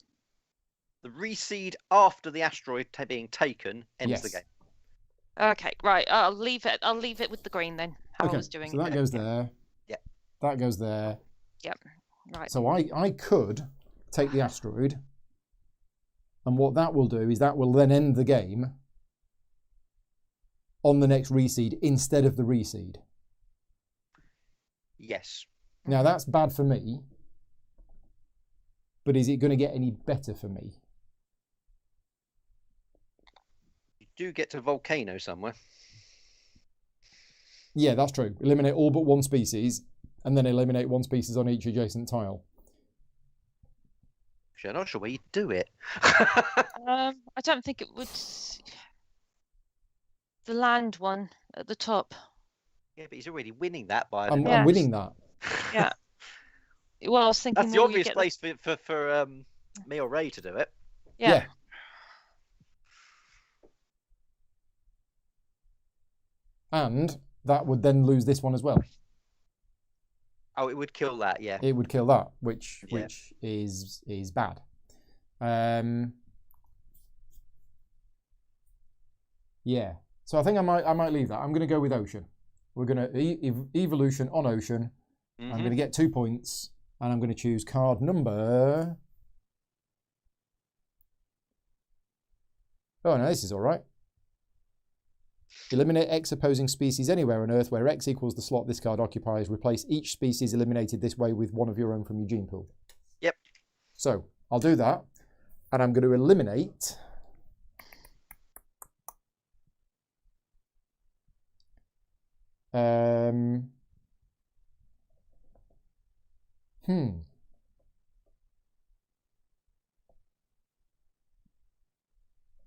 The reseed after the asteroid being taken ends the game. Okay, right. I'll leave it with the green then. How I was doing. So that goes there. Yeah. That goes there. Yep. Right. So I could take the asteroid, and what that will do is that will then end the game on the next reseed instead of the reseed. Yes. Now that's bad for me, but is it going to get any better for me? You do get to volcano somewhere. Yeah, that's true. Eliminate all but one species, and then eliminate one species on each adjacent tile. I'm not sure where you do it. I don't think it would. The land one at the top. Yeah, but he's already winning that by. I'm winning that. Yeah. Well, I was thinking that's the obvious place for me or Ray to do it. Yeah. And that would then lose this one as well. Oh, it would kill that, yeah. It would kill that, which is bad. Yeah. So I think I might leave that. I'm going to go with ocean. We're going to evolution on ocean. Mm-hmm. I'm going to get 2 points, and I'm going to choose card number. Oh no, this is all right. Eliminate X opposing species anywhere on Earth where X equals the slot this card occupies. Replace each species eliminated this way with one of your own from your gene pool. Yep. So I'll do that, and I'm going to eliminate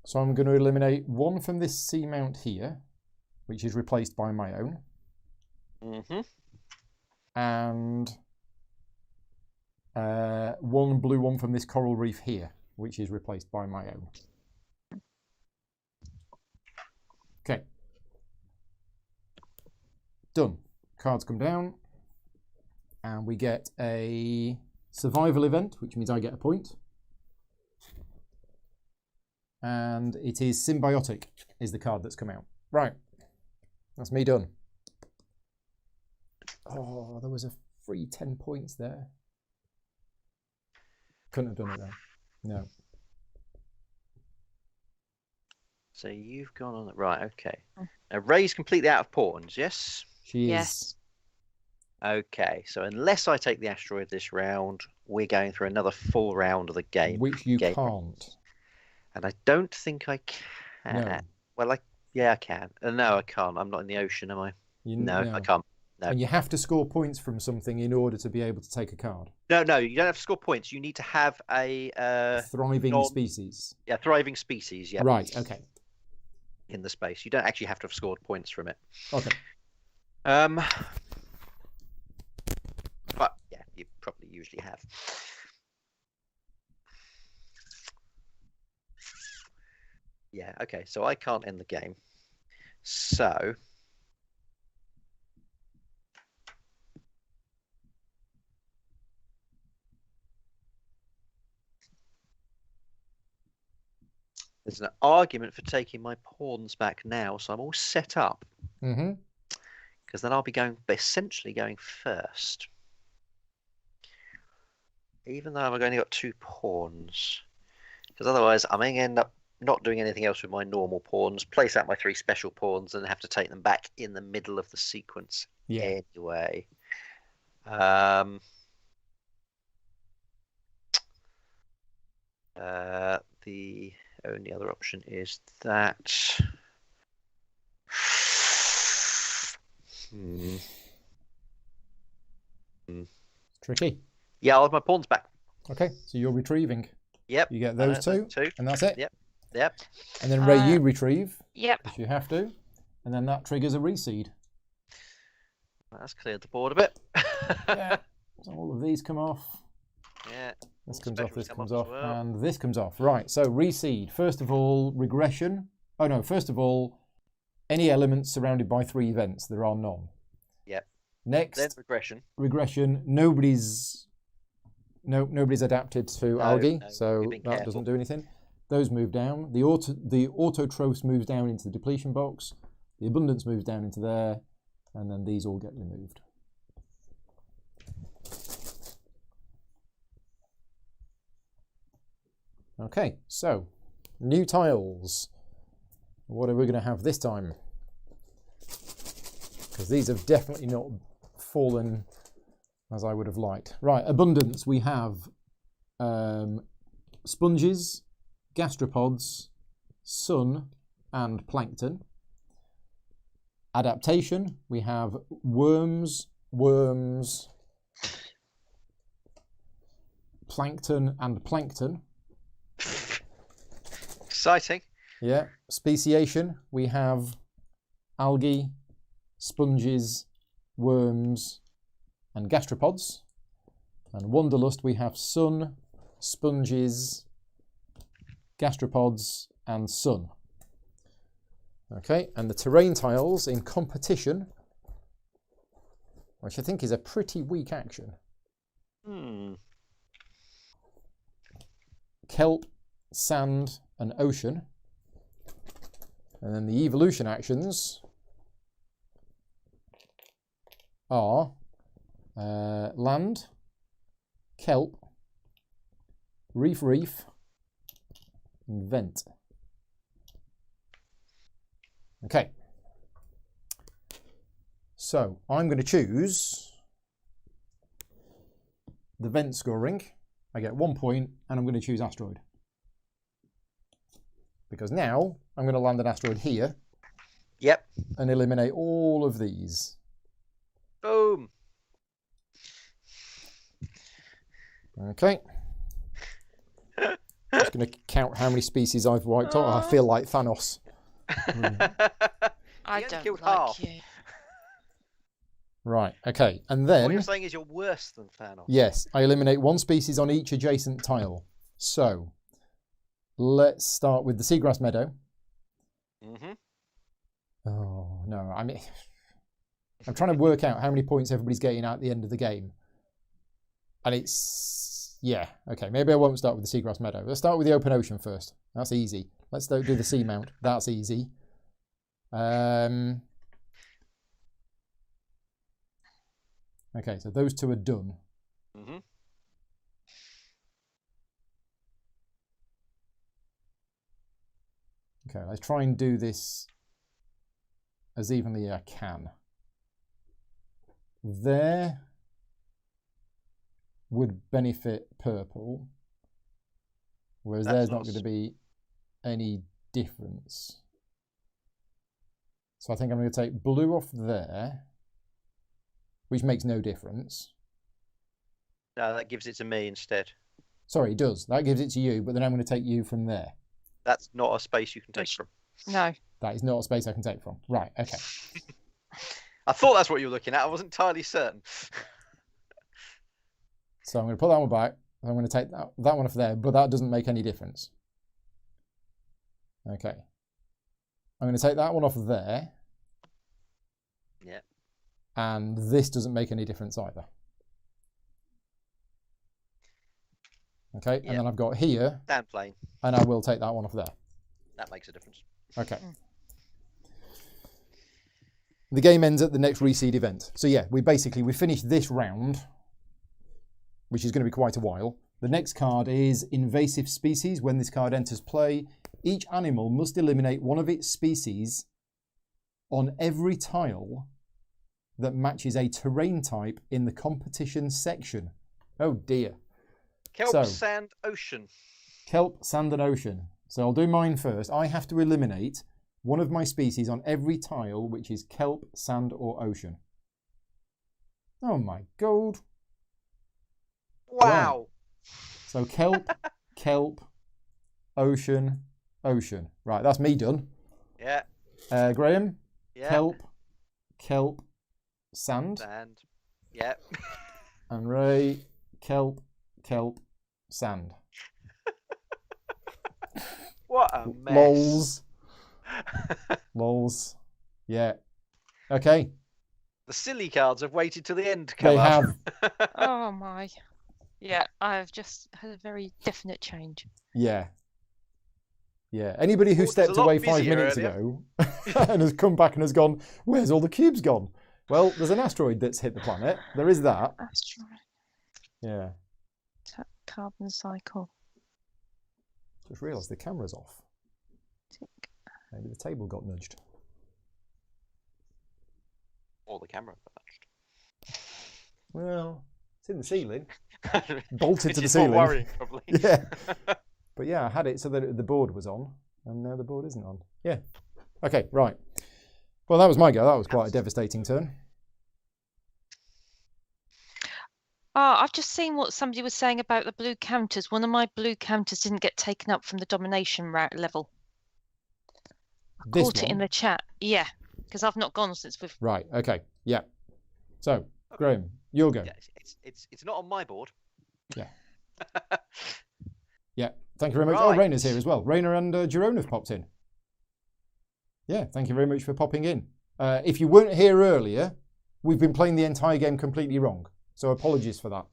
So I'm going to eliminate one from this seamount here, which is replaced by my own. And one blue one from this coral reef here, which is replaced by my own. Okay. Done. Cards come down, and we get a survival event, which means I get a point. And it is Symbiotic is the card that's come out. Right. That's me done. Oh, there was a free 10 points there. Couldn't have done it there. No. So you've gone on... Right, okay. Now, Ray's completely out of pawns, yes? She is. Yes. Okay, so unless I take the asteroid this round, we're going through another full round of the game. Which you can't. And I don't think I can. No. Well, yeah, I can. No, I can't. I'm not in the ocean, am I? No, I can't. No. And you have to score points from something in order to be able to take a card. No, you don't have to score points. You need to have a thriving species. Yeah, thriving species. Yeah. Right. Okay. In the space, you don't actually have to have scored points from it. Okay. But yeah, you probably usually have. Yeah. Okay. So I can't end the game. So. There's an argument for taking my pawns back now, so I'm all set up. Because then I'll be essentially going first. Even though I've only got 2 pawns. Because otherwise I'm going to end up not doing anything else with my normal pawns, place out my 3 special pawns, and have to take them back in the middle of the sequence anyway. The only other option is that. Tricky. Yeah, I'll have my pawns back. Okay, so you're retrieving. Yep. You get those two, and that's it. Yep. And then Ray, you retrieve. Yep. If you have to, and then that triggers a reseed. That's cleared the board a bit. Yeah. So all of these come off. Yeah. This comes off, this comes off, and this comes off. Right, so reseed. First of all, regression. Oh no, first of all, any elements surrounded by 3 events. There are none. Yep. Next. Then regression. Regression. Nobody's adapted to algae, so that doesn't do anything. Those move down. The autotrophs moves down into the depletion box. The abundance moves down into there, and then these all get removed. Okay, so new tiles. What are we going to have this time? Because these have definitely not fallen as I would have liked. Right, abundance. We have sponges, gastropods, sun, and plankton. Adaptation. We have worms, plankton, and plankton. Exciting. Yeah. Speciation, we have algae, sponges, worms, and gastropods. And Wanderlust, we have sun, sponges, gastropods, and sun. Okay, and the terrain tiles in competition, which I think is a pretty weak action. Kelp, sand, and ocean. And then the evolution actions are land, kelp, reef, and vent. Okay, So I'm going to choose the vent scoring. I get 1 point, and I'm going to choose asteroid. Because now I'm going to land an asteroid here. Yep. And eliminate all of these. Boom. Okay. Just going to count how many species I've wiped out. I feel like Thanos. I You only don't killed like half. you. Right, okay. And What you're then, saying is you're worse than Thanos. yes, I eliminate one species on each adjacent tile. So, let's start with the seagrass meadow. Mm-hmm. Oh, no. I mean, I'm trying to work out how many points everybody's getting at the end of the game. And it's, yeah, okay. Maybe I won't start with the seagrass meadow. Let's start with the open ocean first. That's easy. Let's do the seamount. That's easy. Okay, so those two are done. Mm-hmm. Okay, let's try and do this as evenly as I can. There would benefit purple, whereas there's not going to be any difference. So I think I'm going to take blue off there, which makes no difference. No, that gives it to me instead. Sorry, it does. That gives it to you, but then I'm going to take you from there. That's not a space you can take from. No. That is not a space I can take from. Right, okay. I thought that's what you were looking at. I wasn't entirely certain. So I'm going to put that one back. I'm going to take that one off there, but that doesn't make any difference. Okay. I'm going to take that one off there. Yeah. And this doesn't make any difference either. Okay, Yeah. and then I've got here, Stand plane. and I will take that one off there. That makes a difference. Okay. The game ends at the next Reseed event. So yeah, we finished this round, which is going to be quite a while. The next card is Invasive Species. When this card enters play, each animal must eliminate one of its species on every tile that matches a terrain type in the competition section. Oh dear. Kelp, sand, ocean. Kelp, sand and ocean. So I'll do mine first. I have to eliminate one of my species on every tile which is kelp, sand or ocean. Oh my god. Wow. Right. So kelp, kelp, ocean, ocean. Right, that's me done. Yeah. Graham? Yeah. Kelp, kelp, sand. Sand. Yeah. And Ray, kelp, kelp, sand. What a mess. Lols. Lols. Yeah. Okay. The silly cards have waited till the end to come They up. have. Oh my. Yeah, I've just had a very definite change. Yeah. Yeah. Anybody who Well, stepped there's a lot away 5 busier minutes earlier. ago and has come back and has gone, where's all the cubes gone? Well, there's an asteroid that's hit the planet. There is that. Asteroid. Yeah. Carbon cycle. Just realised the camera's off. Tick. Maybe the table got nudged. Or the camera. Well, it's in the ceiling. Bolted to the Which is ceiling. more worrying, probably. Yeah. But yeah, I had it so that the board was on, and now the board isn't on. Yeah. Okay, right. Well, that was my go. That was quite a devastating turn. Oh, I've just seen what somebody was saying about the blue counters. One of my blue counters didn't get taken up from the domination level. I This caught it in one? the chat. Yeah, because I've not gone since we've. Right, okay. Yeah. So, Graham, your go. Yeah, it's not on my board. Yeah. Yeah. Thank you very much. Right. Oh, Rayner's here as well. Rayner and Jerome have popped in. Yeah, thank you very much for popping in. If you weren't here earlier, we've been playing the entire game completely wrong. So apologies for that.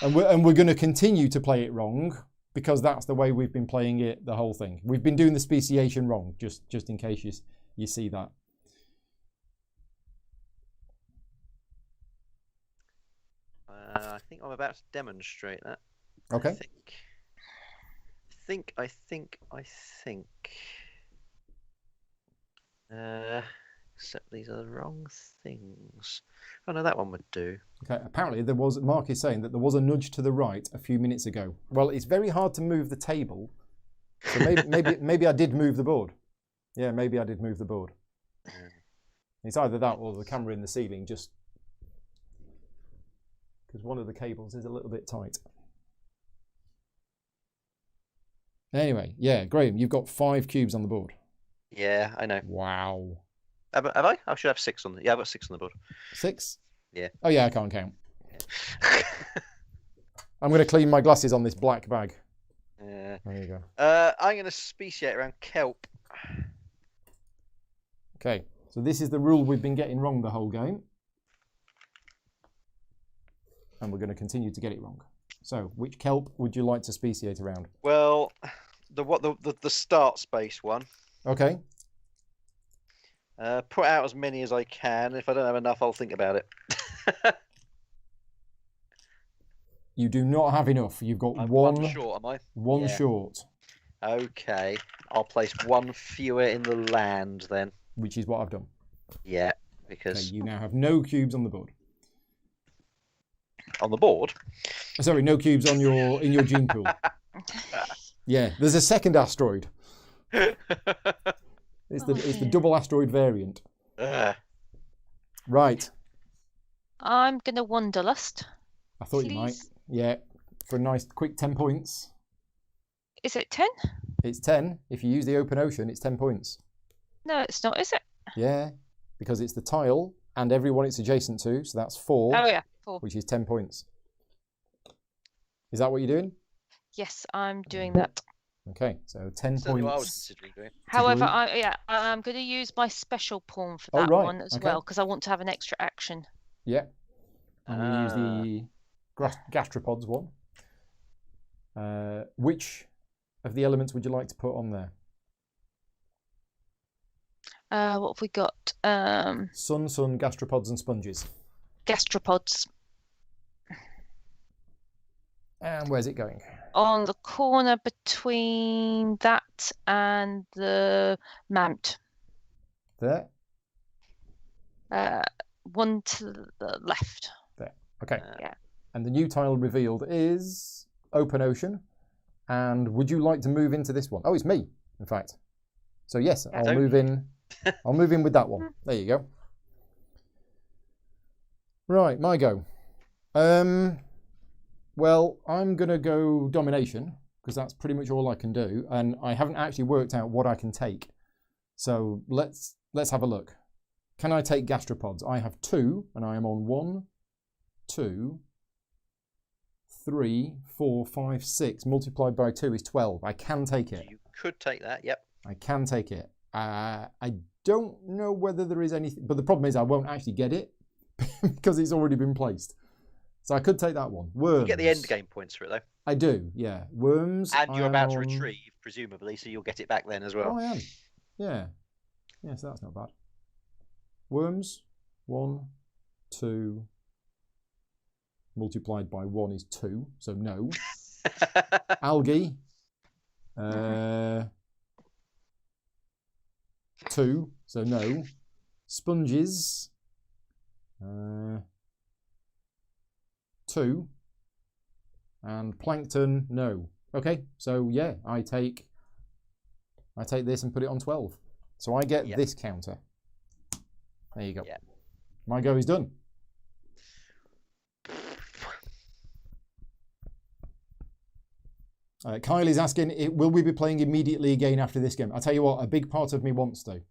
And we're going to continue to play it wrong because that's the way we've been playing it, the whole thing. We've been doing the speciation wrong, just in case you see that. I think I'm about to demonstrate that. Okay. I think. Except these are the wrong things. Oh no, that one would do. Okay, apparently Mark is saying that there was a nudge to the right a few minutes ago. Well, it's very hard to move the table. So maybe I did move the board. Yeah, maybe I did move the board. It's either that or the camera in the ceiling, just because one of the cables is a little bit tight. Anyway, yeah, Graham, you've got 5 cubes on the board. Yeah, I know. Wow. Have I? I should have 6 on the. Yeah, I've got 6 on the board. 6? Yeah. Oh yeah, I can't count. I'm going to clean my glasses on this black bag. Yeah. There you go. I'm going to speciate around kelp. Okay, so this is the rule we've been getting wrong the whole game. And we're going to continue to get it wrong. So, which kelp would you like to speciate around? Well, the start space one. Okay. Put out as many as I can. If I don't have enough, I'll think about it. You do not have enough. You've got I'm one short, am I? One Yeah. short. Okay, I'll place 1 fewer in the land then. Which is what I've done. Yeah, Okay, because you now have no cubes on the board. on the board. Sorry, no cubes on in your gene pool. Yeah, there's a second asteroid. It's the double asteroid variant. Right. I'm gonna Wanderlust. I thought you might. Yeah, for a nice quick 10 points. Is it 10? It's 10. If you use the open ocean, it's 10 points. No, it's not, is it? Yeah, because it's the tile and everyone it's adjacent to, so that's 4. Oh yeah, 4. Which is 10 points. Is that what you're doing? Yes, I'm doing that. Okay, so 10 Certainly what I was points. considering doing. However, I'm going to use my special pawn for that right, one as okay. well because I want to have an extra action. Yeah. I'm going to use the gastropods one. Which of the elements would you like to put on there? What have we got? Sun, gastropods, and sponges. Gastropods. And where's it going? On the corner between that and the mount. There? One to the left. There. Okay. Yeah. And the new tile revealed is open ocean. And would you like to move into this one? Oh, it's me, in fact. So yes, I'll move in. I'll move in with that one. There you go. Right, my go. Well, I'm going to go Domination, because that's pretty much all I can do, and I haven't actually worked out what I can take. So let's have a look. Can I take gastropods? I have 2, and I am on 1, 2, 3, 4, 5, 6. Multiplied by 2 is 12. I can take it. You could take that, yep. I can take it. I don't know whether there is anything, but the problem is I won't actually get it because it's already been placed. So I could take that one. Worms. You get the end game points for it, though. I do, yeah. Worms. And you're about to retrieve, presumably, so you'll get it back then as well. Oh, I am. Yeah. Yeah, so that's not bad. Worms. 1, 2. Multiplied by 1 is 2, so no. Algae. 2, so no. Sponges. 2. And plankton, no. Okay, so yeah, I take this and put it on 12. So I get this counter. There you go. Yeah. My go is done. Kyle is asking, will we be playing immediately again after this game? I'll tell you what, a big part of me wants to.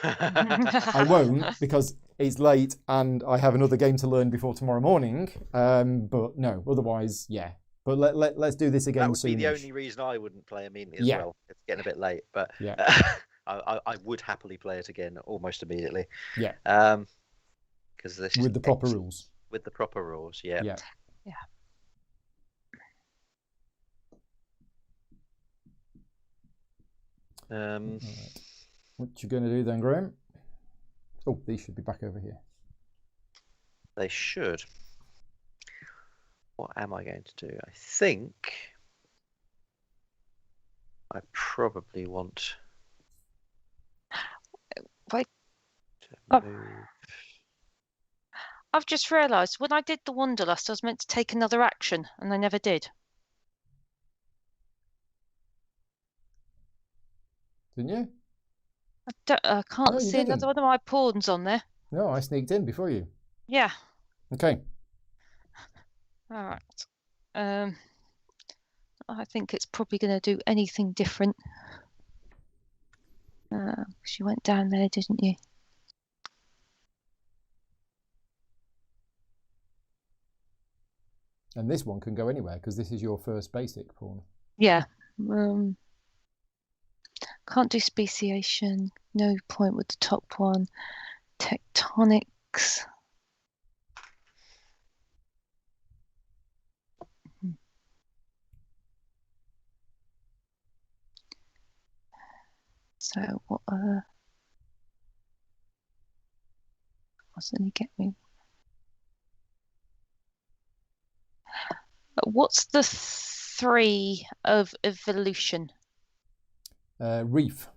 I won't because it's late and I have another game to learn before tomorrow morning. But no, otherwise, yeah. But let's do this again soon. That would be the only reason I wouldn't play immediately as well. It's getting a bit late, but I would happily play it again almost immediately. Yeah. Because this with the proper rules. With the proper rules, yeah. Yeah. Right. What you going to do then, Graham? Oh, these should be back over here. They should. What am I going to do? I think I probably want Wait. Oh. Move. I've just realised when I did the Wanderlust, I was meant to take another action, and I never did. Didn't you? I can't No, you see didn't. another one of my pawns on there. No, I sneaked in before you. Yeah. Okay. All right. I think it's probably going to do anything different. You went down there, didn't you? And this one can go anywhere because this is your first basic pawn. Yeah. Can't do speciation. No point with the top one. Tectonics. So what what's going to get me? What's the 3 of evolution? Reef.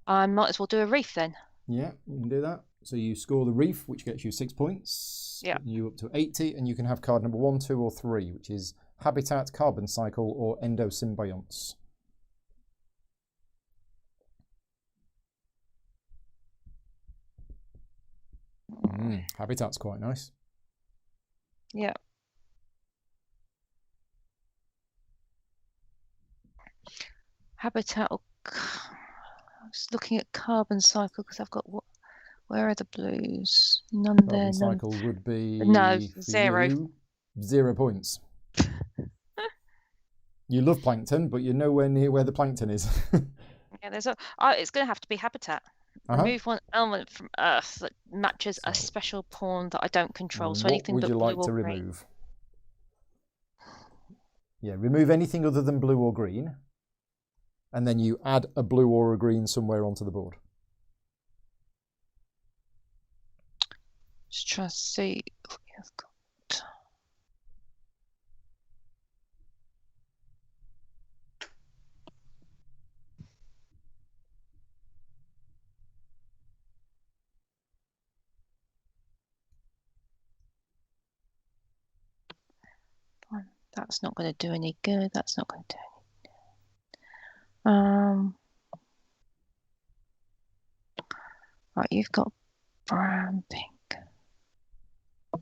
I might as well do a reef then. Yeah, you can do that. So you score the reef, which gets you 6 points. Yeah. You up to 80, and you can have card number 1, 2, or 3, which is habitat, carbon cycle, or endosymbionts. Habitat's quite nice. Yeah. Habitat. I was looking at carbon cycle because I've got what? Where are the blues? None Carbon there. None. cycle would be No, for 0. you, 0 points. You love plankton, but you're nowhere near where the plankton is. Yeah, there's it's going to have to be habitat. Remove one element from Earth that matches a special pawn that I don't control. So anything what would but you blue like to or green. remove? Yeah, remove anything other than blue or green, and then you add a blue or a green somewhere onto the board. Just trying to see. I've got. That's not going to do any good. That's not going to do any. Right, you've got brown, pink. I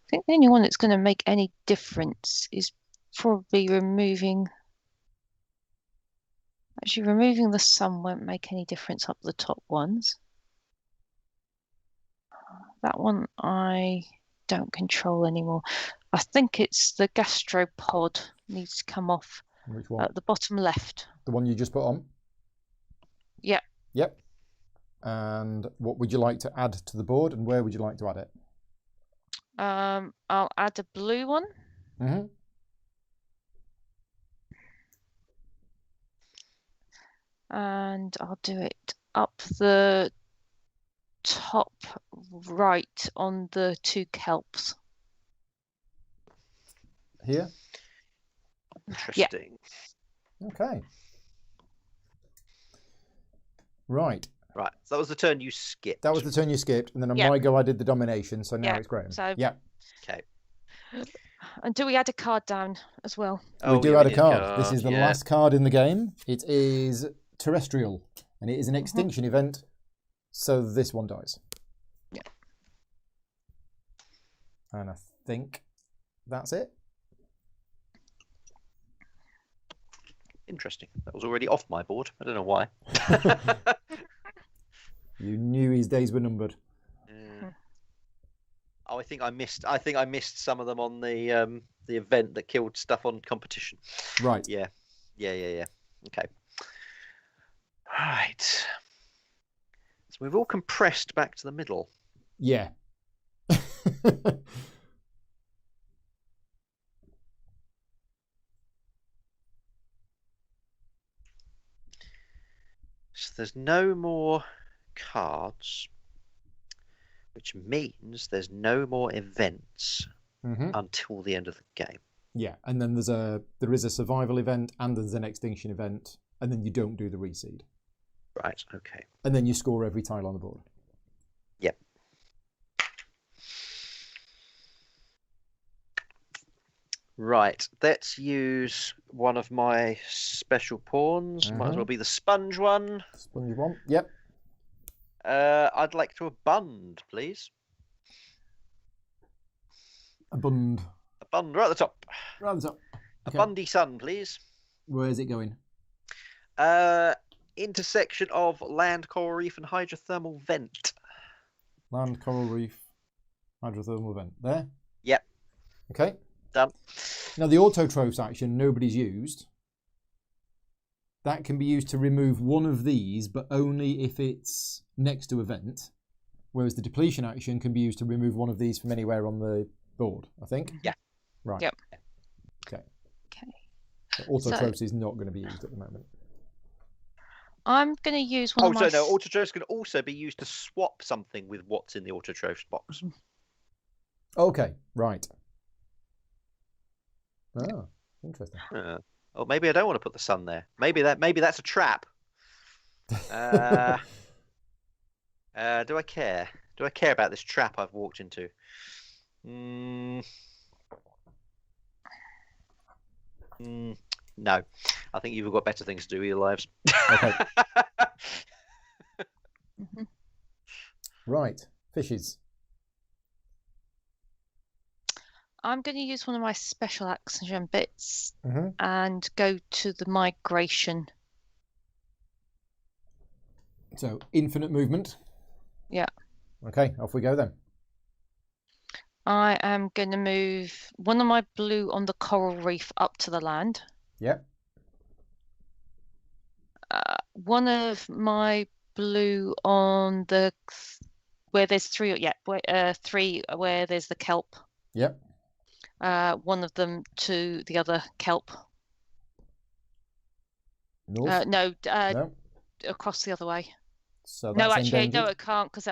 think the only one that's going to make any difference is probably removing. Actually, removing the sun won't make any difference up the top ones. That one I don't control anymore. I think it's the gastropod needs to come off. Which one? At the bottom left. The one you just put on? Yep. Yep. And what would you like to add to the board, and where would you like to add it? I'll add a blue one. And I'll do it up the top right on the 2 kelps. Here? Interesting. Yeah. Okay. Right. Right. So that was the turn you skipped. That was the turn you skipped, and then on my go I did the domination, so now it's Graham. So, yeah. Okay. And do we add a card down as well? We do add a card. This is the last card in the game. It is terrestrial, and it is an extinction event, so this one dies. Yeah. And I think that's it. Interesting. That was already off my board. I don't know why. You knew his days were numbered. Oh, I think I missed some of them on the event that killed stuff on competition. Right. Yeah. Okay. Right. So we've all compressed back to the middle. Yeah. So there's no more cards, which means there's no more events until the end of the game. Yeah, and then there is a survival event and there's an extinction event, and then you don't do the reseed. Right. Okay. And then you score every tile on the board. Yep. Right. Let's use one of my special pawns. Might as well be the sponge one. Sponge one. Yep. I'd like to abund, please. Abund. Abund right at the top. Right at the top. Okay. Abundy sun, please. Where's it going? Intersection of land, coral reef, and hydrothermal vent. Land, coral reef, hydrothermal vent. There? Yep. Okay. Done. Now the autotrophs action nobody's used. That can be used to remove one of these, but only if it's next to a vent. Whereas the depletion action can be used to remove one of these from anywhere on the board, I think. Yeah. Right. Yep. Okay. Okay. So autotrophs is not going to be used at the moment. I'm going to use one of my... no, autotrophs can also be used to swap something with what's in the autotrophs box. Okay, right. Ah, interesting. Oh, maybe I don't want to put the sun there. Maybe that's a trap. Do I care? Do I care about this trap I've walked into? No. I think you've got better things to do with your lives. Okay. Right. Fishes. I'm going to use one of my special action bits and go to the migration. So, infinite movement. Yeah. Okay, off we go then. I am going to move one of my blue on the coral reef up to the land. Yep. One of my blue on the where there's three. Yeah, three where there's the kelp. Yep. One of them to the other kelp. North? No, No. across the other way. So that's No, actually, endangered? no, it can't because I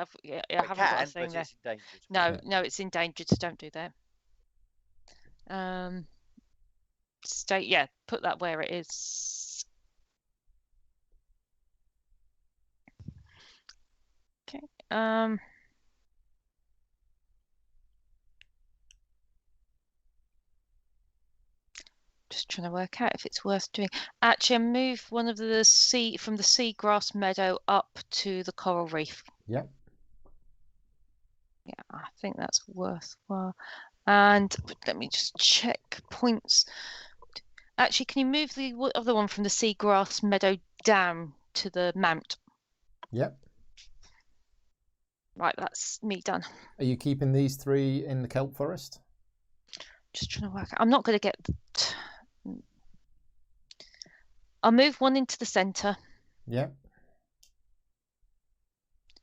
haven't got a thing there. It's endangered. No, no, it's endangered, so don't do that. Put that where it is. Okay. Just trying to work out if it's worth doing. Actually, I move one of the from the seagrass meadow up to the coral reef. Yep. Yeah, I think that's worthwhile. And let me just check points. Actually, can you move the other one from the seagrass meadow down to the mount? Yep. Right, that's me done. Are you keeping these three in the kelp forest? Just trying to work out. I'm not going to get... I'll move one into the centre. Yeah.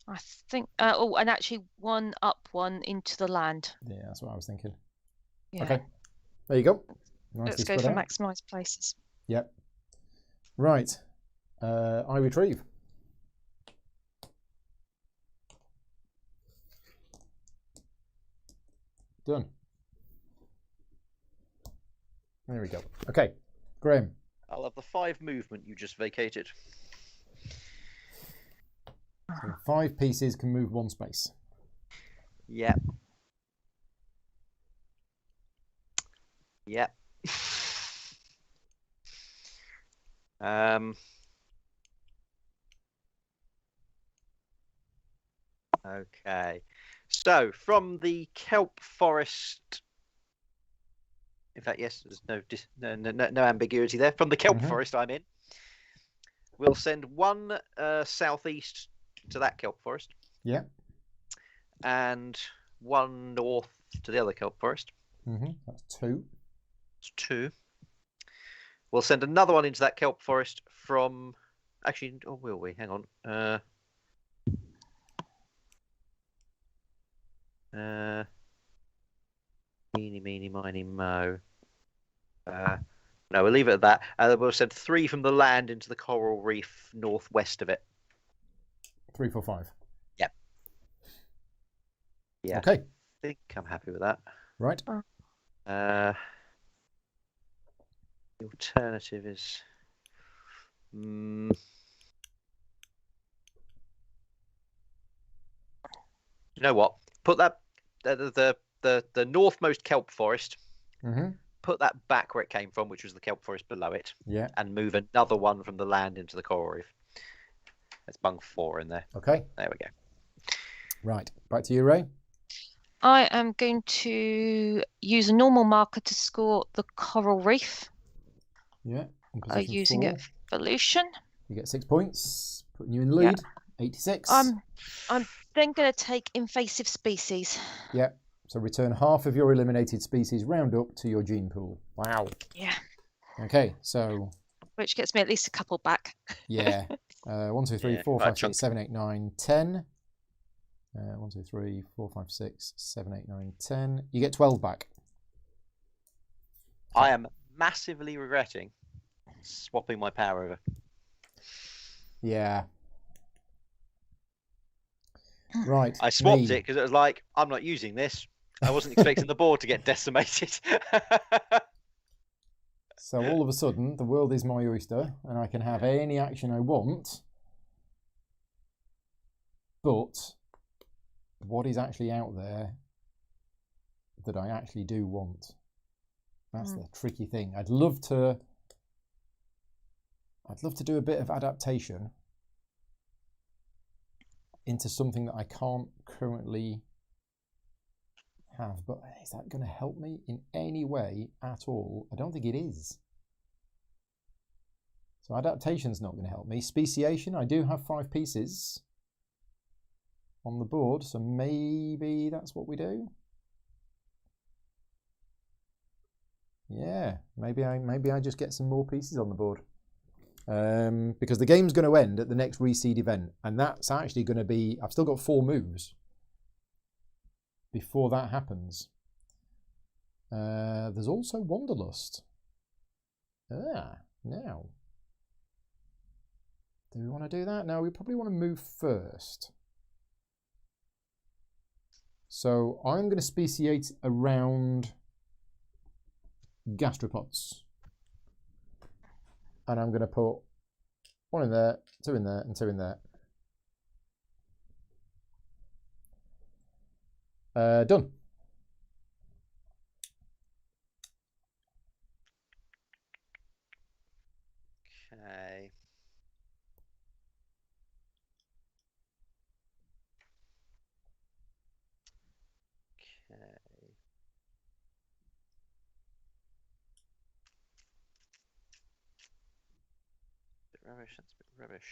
I think... and actually one into the land. Yeah, that's what I was thinking. Yeah. Okay. There you go. Let's go for maximise places. Yep. Right. I retrieve. Done. There we go. Okay. Graham. I'll have the 5 movement you just vacated. So 5 pieces can move 1 space. Yep. Yep. Okay. So from the kelp forest. In fact, yes, there's no ambiguity there. From the kelp forest I'm in, we'll send one southeast to that kelp forest. Yeah. And one north to the other kelp forest. That's 2. It's 2. We'll send another one into that kelp forest from. Actually, or will we? Hang on. Meeny, meeny, miny, mo. No, we'll leave it at that. We'll send 3 from the land into the coral reef northwest of it. 3, 4, 5. Yep. Yeah. Okay. I think I'm happy with that. Right. The alternative is. You know what? Put that the northmost kelp forest. Put that back where it came from, which was the kelp forest below it. Yeah. And move another one from the land into the coral reef. Let's bung 4 in there. Okay. There we go. Right. Back to you, Ray. I am going to use a normal marker to score the coral reef. Yeah. Using 4. it for Lucian. You get 6 points, putting you in the lead. 86. I'm then going to take invasive species. Yeah. So return half of your eliminated species round up to your gene pool. Wow. Yeah. Okay, so... Which gets me at least a couple back. Yeah. 1, 2, 3, 4, 5, 6, 7, 8, 9, 10. 1, 2, 3, 4, 5, 6, 7, 8, 9, 10. You get 12 back. I am massively regretting swapping my power over. Yeah. Right. I swapped it because it was like, I'm not using this. I wasn't expecting the board to get decimated. So all of a sudden, the world is my oyster, and I can have any action I want. But what is actually out there that I actually do want? That's the tricky thing. I'd love to do a bit of adaptation into something that I can't currently have, but is that going to help me in any way at all? I don't think it is. So adaptation's not going to help me. Speciation, I do have 5 pieces on the board, so maybe that's what we do. Yeah, maybe I just get some more pieces on the board. Because the game's going to end at the next Reseed event, and that's actually going to be, I've still got 4 moves before that happens. There's also Wanderlust. Now. Do we want to do that? No, we probably want to move first. So I'm going to speciate around gastropods. And I'm going to put 1 in there, 2 in there, and 2 in there. Done. Okay. Rubbish, that's a bit rubbish.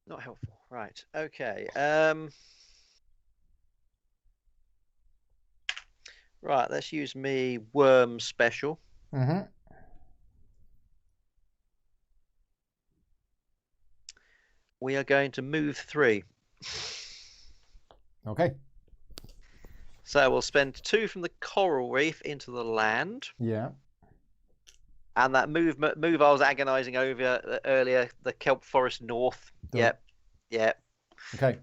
Not helpful. Right. Okay. Right. Let's use me worm special. We are going to move 3. Okay. So we'll spend 2 from the coral reef into the land. Yeah. And that move I was agonising over earlier, the kelp forest north. Done. Yep. Okay.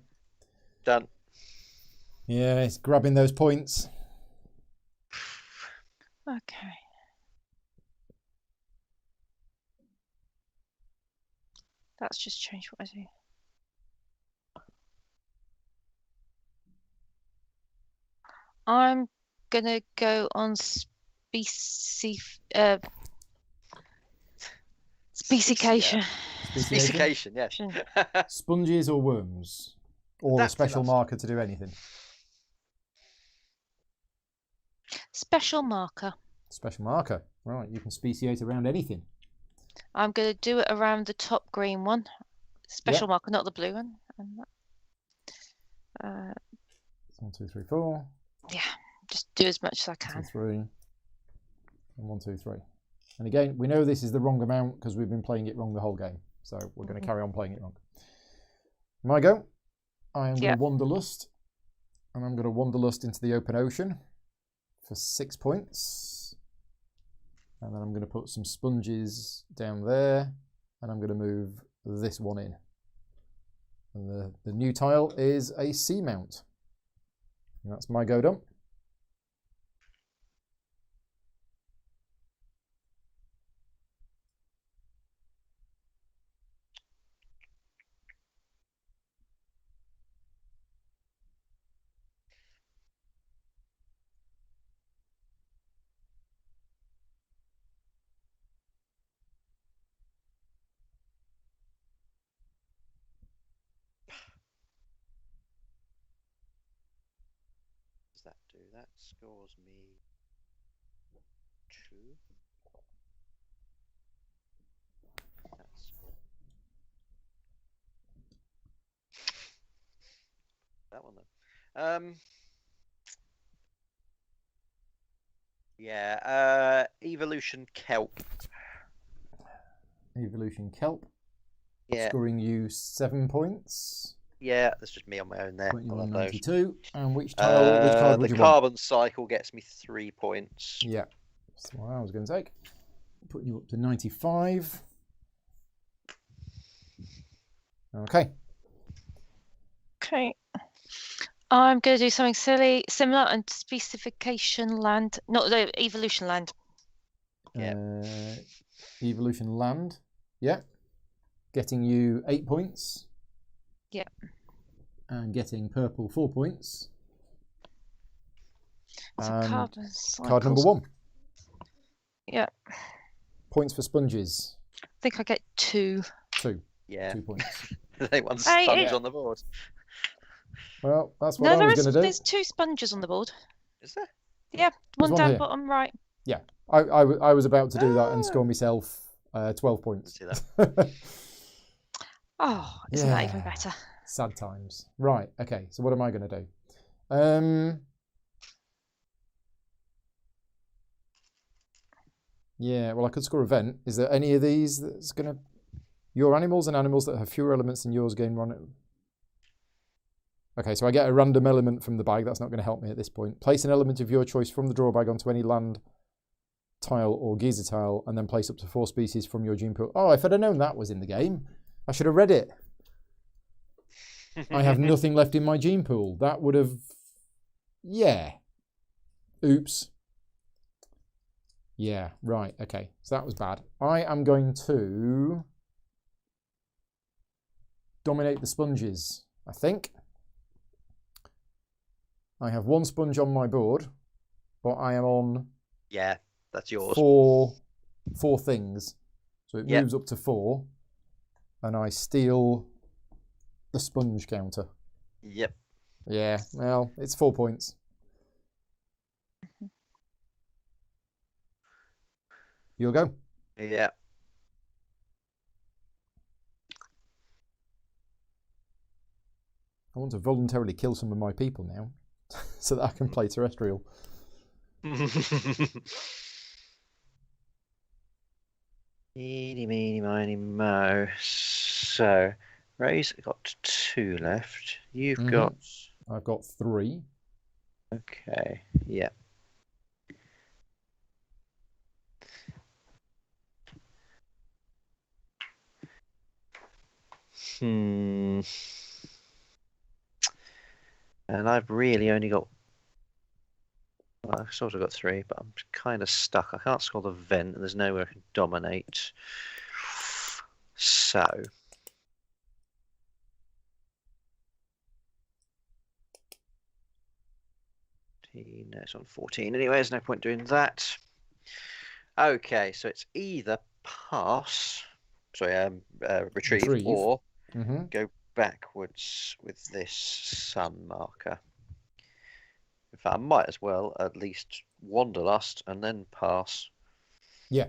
Done. Yeah, it's grabbing those points. Okay. That's just changed what I do. I'm gonna go on speciation. Speciation, yes. Sponges or worms? Or That's a special enough. marker to do anything? Special marker. Special marker. Right, you can speciate around anything. I'm going to do it around the top green one. Special marker, not the blue one. 1, 2, 3, 4. Yeah, just do as much as I can. 2, 3. And 1, 2, 3. And again, we know this is the wrong amount because we've been playing it wrong the whole game. So we're going to carry on playing it wrong. My go. I am going to Wanderlust. And I'm going to Wanderlust into the open ocean for 6 points. And then I'm going to put some sponges down there. And I'm going to move this one in. And the new tile is a seamount. And that's my go done. that do? That scores me 2. That's that one then. Yeah. Evolution kelp. Evolution kelp. Yeah. Scoring you 7 points. Yeah, that's just me on my own there. Putting you I'll on have those. 92. And which tile? Which card would The you want? carbon cycle gets me 3 points. Yeah, that's what I was going to take. Putting you up to 95. Okay. Okay. I'm going to do something similar and specification land, not the evolution land. Yeah. Evolution land. Yeah. Getting you 8 points. Yeah. And getting purple 4 points. So And carbon card number cycles. 1. Yeah. Points for sponges. I think I get 2. 2. Yeah. 2 points. They want Hey, sponge yeah. on the board. Well, that's what No, I was going to do. there's 2 sponges on the board. Is there? Yeah, There's one one down here. bottom right. Yeah. I was about to do that and Ah. score myself 12 points. See that? Oh, isn't that even Yeah. better? Sad times. Right. Okay. So what am I going to do? Yeah. Well, I could score a vent. Is there any of these that's going to... Your animals and animals that have fewer elements than yours gain run... Okay, so I get a random element from the bag. That's not going to help me at this point. Place an element of your choice from the draw bag onto any land tile or geyser tile, and then place up to 4 species from your gene pool. Oh, if I'd have known that was in the game, I should have read it. I have nothing left in my gene pool. That would have... Yeah. Oops. Yeah, right, okay. So that was bad. I am going to dominate the sponges, I think. I have 1 sponge on my board, but I am on... Yeah, that's yours. Four things. So it Yep. moves up to 4, and I steal the sponge counter. Yep. Yeah, well, it's 4 points. You'll go. Yeah. I want to voluntarily kill some of my people now, so that I can play terrestrial. Eeny, meeny, miny, mo. So, Ray's got 2 left. You've Mhm. got... I've got 3. Okay, yeah. And I've really only got... Well, I've sort of got 3, but I'm kind of stuck. I can't score the vent, and there's nowhere I can dominate. So... No, it's on 14 anyway. There's no point doing that. Okay, so it's either pass, sorry, retrieve, or Mm-hmm. go backwards with this sun marker. In fact, I might as well at least wanderlust and then pass. Yeah,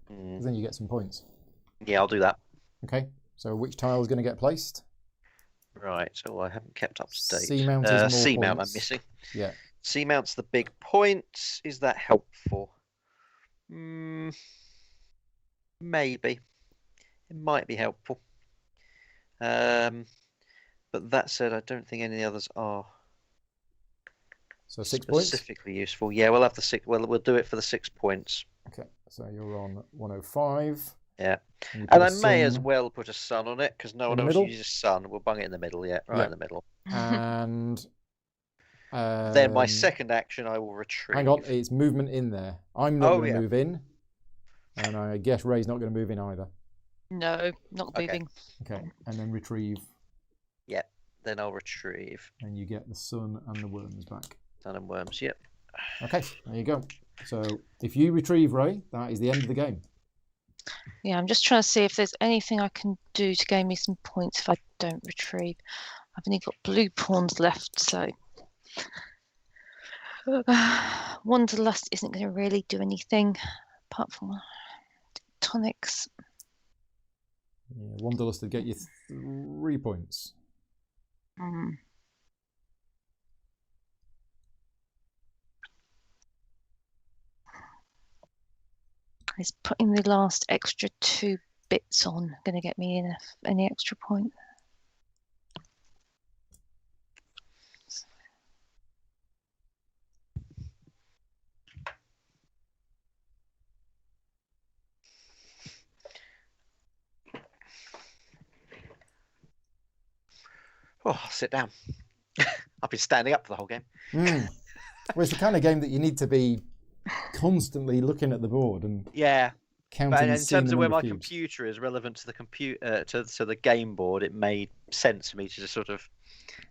Mm, 'cause then you get some points. yeah, I'll do that. Okay, so which tile is going to get placed? Right, so I haven't kept up to date. Seamount is more Seamount, I'm points. missing. Yeah. Seamount's the big point. Is that helpful? Maybe. It might be helpful. But that said, I don't think any of the others are So 6 points? specifically useful. Yeah, we'll have the 6. Well, we'll do it for the 6 points. Okay, so you're on 105. Yeah. And, you And put I a may as sun well put a sun on it because no in one the else middle? uses sun. We'll bung it in the middle. Yeah, right Yeah. in the middle. And Then my second action, I will retrieve. hang on, it's movement in there. I'm not Oh, going to yeah. move in, and I guess Ray's not going to move in either. No, not Okay. moving. Okay, and then retrieve, Then I'll retrieve. and you get the sun and the worms back. Sun and worms. Yep. Okay, there you go. So if you retrieve Ray, that is the end of the game. Yeah, I'm just trying to see if there's anything I can do to gain me some points if I don't retrieve. I've only got blue pawns left, so Wanderlust isn't going to really do anything apart from tonics. Yeah, Wanderlust to get you 3 points. Mm. Is putting the last extra 2 bits on going to get me any extra point? Oh, I'll sit down. I've been standing up for the whole game. Well, it's the kind of game that you need to be constantly looking at the board and Yeah. counting. But in seeing terms the of where number my of cubes. computer is relevant to the computer to the game board, it made sense for me to just sort of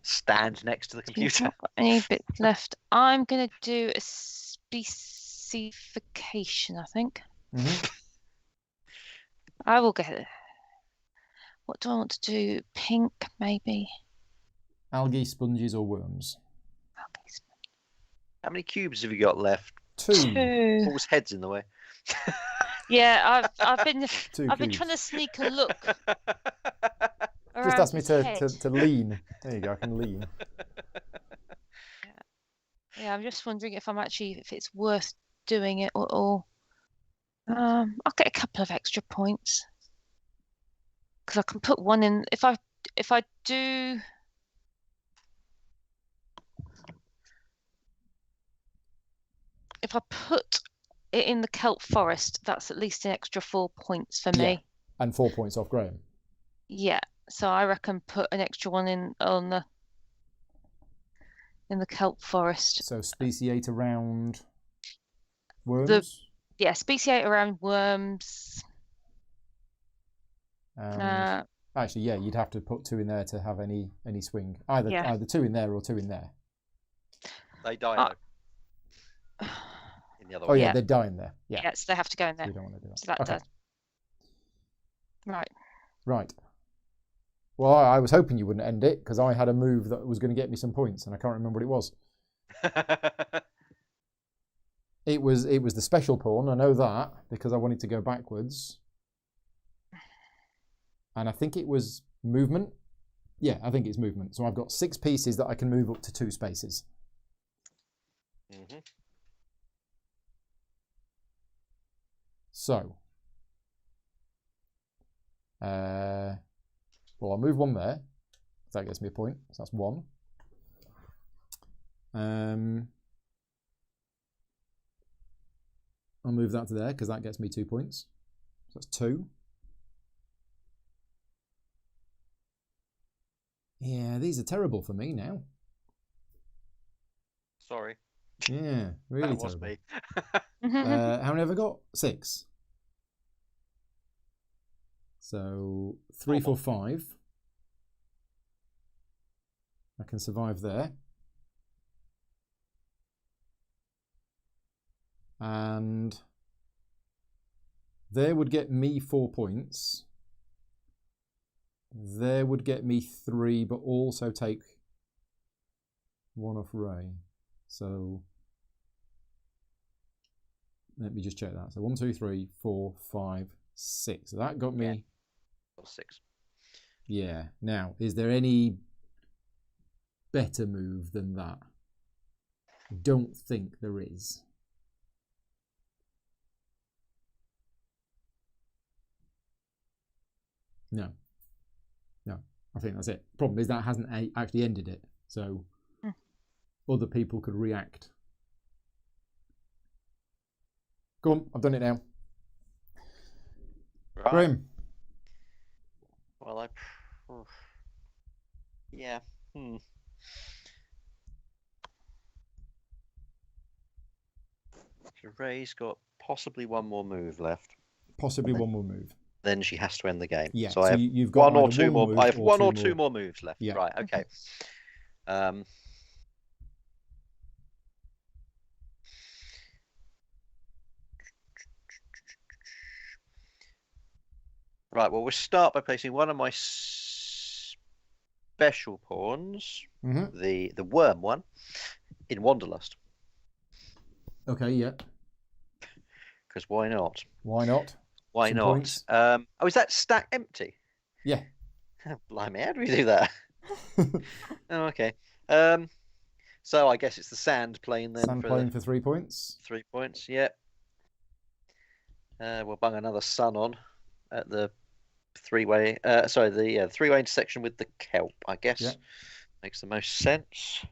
stand next to the You've computer. not got any bits left. I'm going to do a specification, I think. I will get it. What do I want to do? Pink, maybe. Algae, sponges, or worms? Algae. How many cubes have you got left? 2. Paul's head's in the way. Yeah, I've been cubes. trying to sneak a look. Just ask me his to head. lean. There you go, I can lean. Yeah, I'm just wondering if it's worth doing it or I'll get a couple of extra points because I can put one in if I do. If I put it in the kelp forest, that's at least an extra 4 points for me. And 4 points off Graham. Yeah, so I reckon put an extra one in the kelp forest. So speciate around worms? Speciate around worms. Actually, yeah, you'd have to put 2 in there to have any swing. Either 2 in there or 2 in there. They die though. In the other Oh one. yeah, they're dying there. Yeah. Yes, they have to go in there. You don't want to do that. So that Okay. does. Right. Right. Well, I was hoping you wouldn't end it because I had a move that was going to get me some points, and I can't remember what it was. It was the special pawn. I know that because I wanted to go backwards, and I think it was movement. Yeah, I think it's movement. So I've got 6 pieces that I can move up to 2 spaces. So, well, I'll move 1 there. That gets me a point. So that's 1. I'll move that to there because that gets me 2 points. So that's 2. Yeah, these are terrible for me now. Sorry. Yeah, really that was terrible. Me. How many have I got? 6. So 3, 4, 5. I can survive there. And there would get me 4 points. There would get me 3, but also take 1 off Ray. So let me just check that. So 1, 2, 3, 4, 5, 6. So that got me 6. Yeah. Now, is there any better move than that? I don't think there is. No. I think that's it. Problem is that hasn't actually ended it. So other people could react. Go on, I've done it now. Right. Graham. Well, yeah. Ray's got possibly 1 more move left. Possibly 1 more move. Then she has to end the game. Yeah. So I have you've got 1 or 2 more. I have 1 or 2 more. more moves left. Yeah. Right. Okay. Right. Well, we'll start by placing one of my special pawns, the worm one, in Wanderlust. Okay, yeah. Because why not? Why not? Why Some not? points. Oh, is that stack empty? Yeah. Blimey, how do we do that? Oh, okay. So I guess it's the sand plane then. Sand plane for 3 points. 3 points, yeah. We'll bung another sun on at the three-way. The three-way intersection with the kelp, I guess. Yeah. Makes the most sense.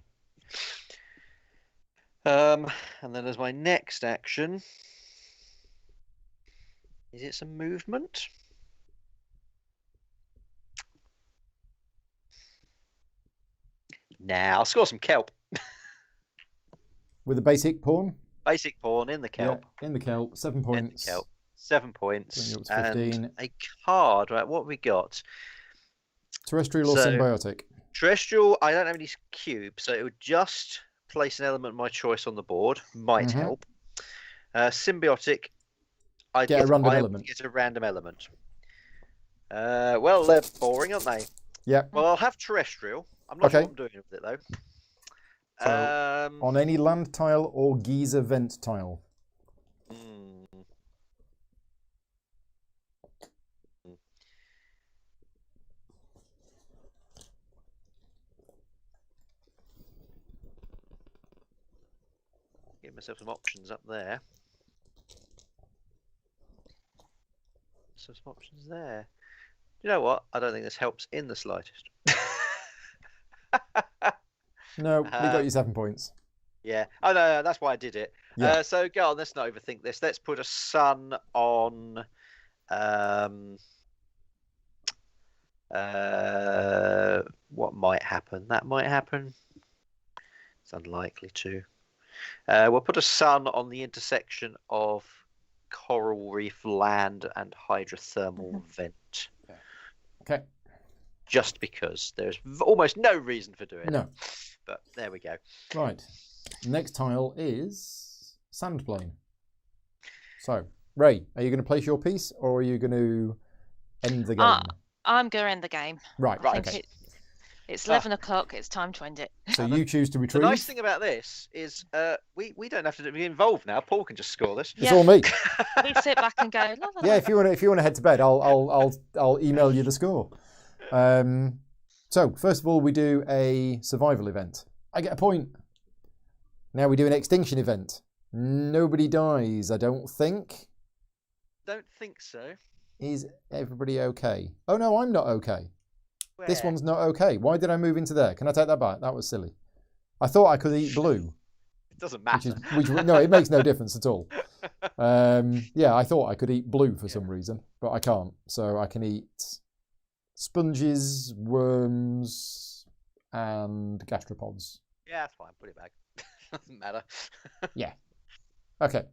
And then as my next action, is it some movement? Nah, I'll score some kelp. With a basic pawn? Basic pawn in the kelp. Yeah, in the kelp. 7 points. In the kelp. 7 points. Bring you up to 15. And a card. Right, what have we got? Terrestrial or symbiotic? Terrestrial, I don't have any cubes, so it would just place an element of my choice on the board. Might help. Symbiotic, I get a random element. Get a random element. Well, they're boring, aren't they? Yeah. Well, I'll have terrestrial. I'm not sure what I'm doing with it, though. So, on any land tile or geyser vent tile. Give myself some options up there. So some options there. You know what? I don't think this helps in the slightest. No, we got you 7 points. Yeah. Oh no, that's why I did it. Yeah. So go on. Let's not overthink this. Let's put a sun on. What might happen? That might happen. It's unlikely to. We'll put a sun on the intersection of coral reef land and hydrothermal vent. Okay. Just because there's almost no reason for doing it. No. But there we go. Right. Next tile is sand plane. So, Ray, are you going to place your piece or are you going to end the game? I'm going to end the game. Right. Okay. It's 11 o'clock. It's time to end it. So you choose to retrieve. The nice thing about this is we don't have to be involved now. Paul can just score this. It's all me. We sit back and go. La, la, yeah, if you want to head to bed, I'll email you the score. So first of all, we do a survival event. I get a point. Now we do an extinction event. Nobody dies, I don't think. Don't think so. Is everybody okay? Oh no, I'm not okay. Where? This one's not okay. Why did I move into there? Can I take that back? That was silly. I thought I could eat blue. It doesn't matter. No, it makes no difference at all. Yeah, I thought I could eat blue for some reason, but I can't. So I can eat sponges, worms, and gastropods. Yeah, that's fine. Put it back. Doesn't matter. Yeah. Okay.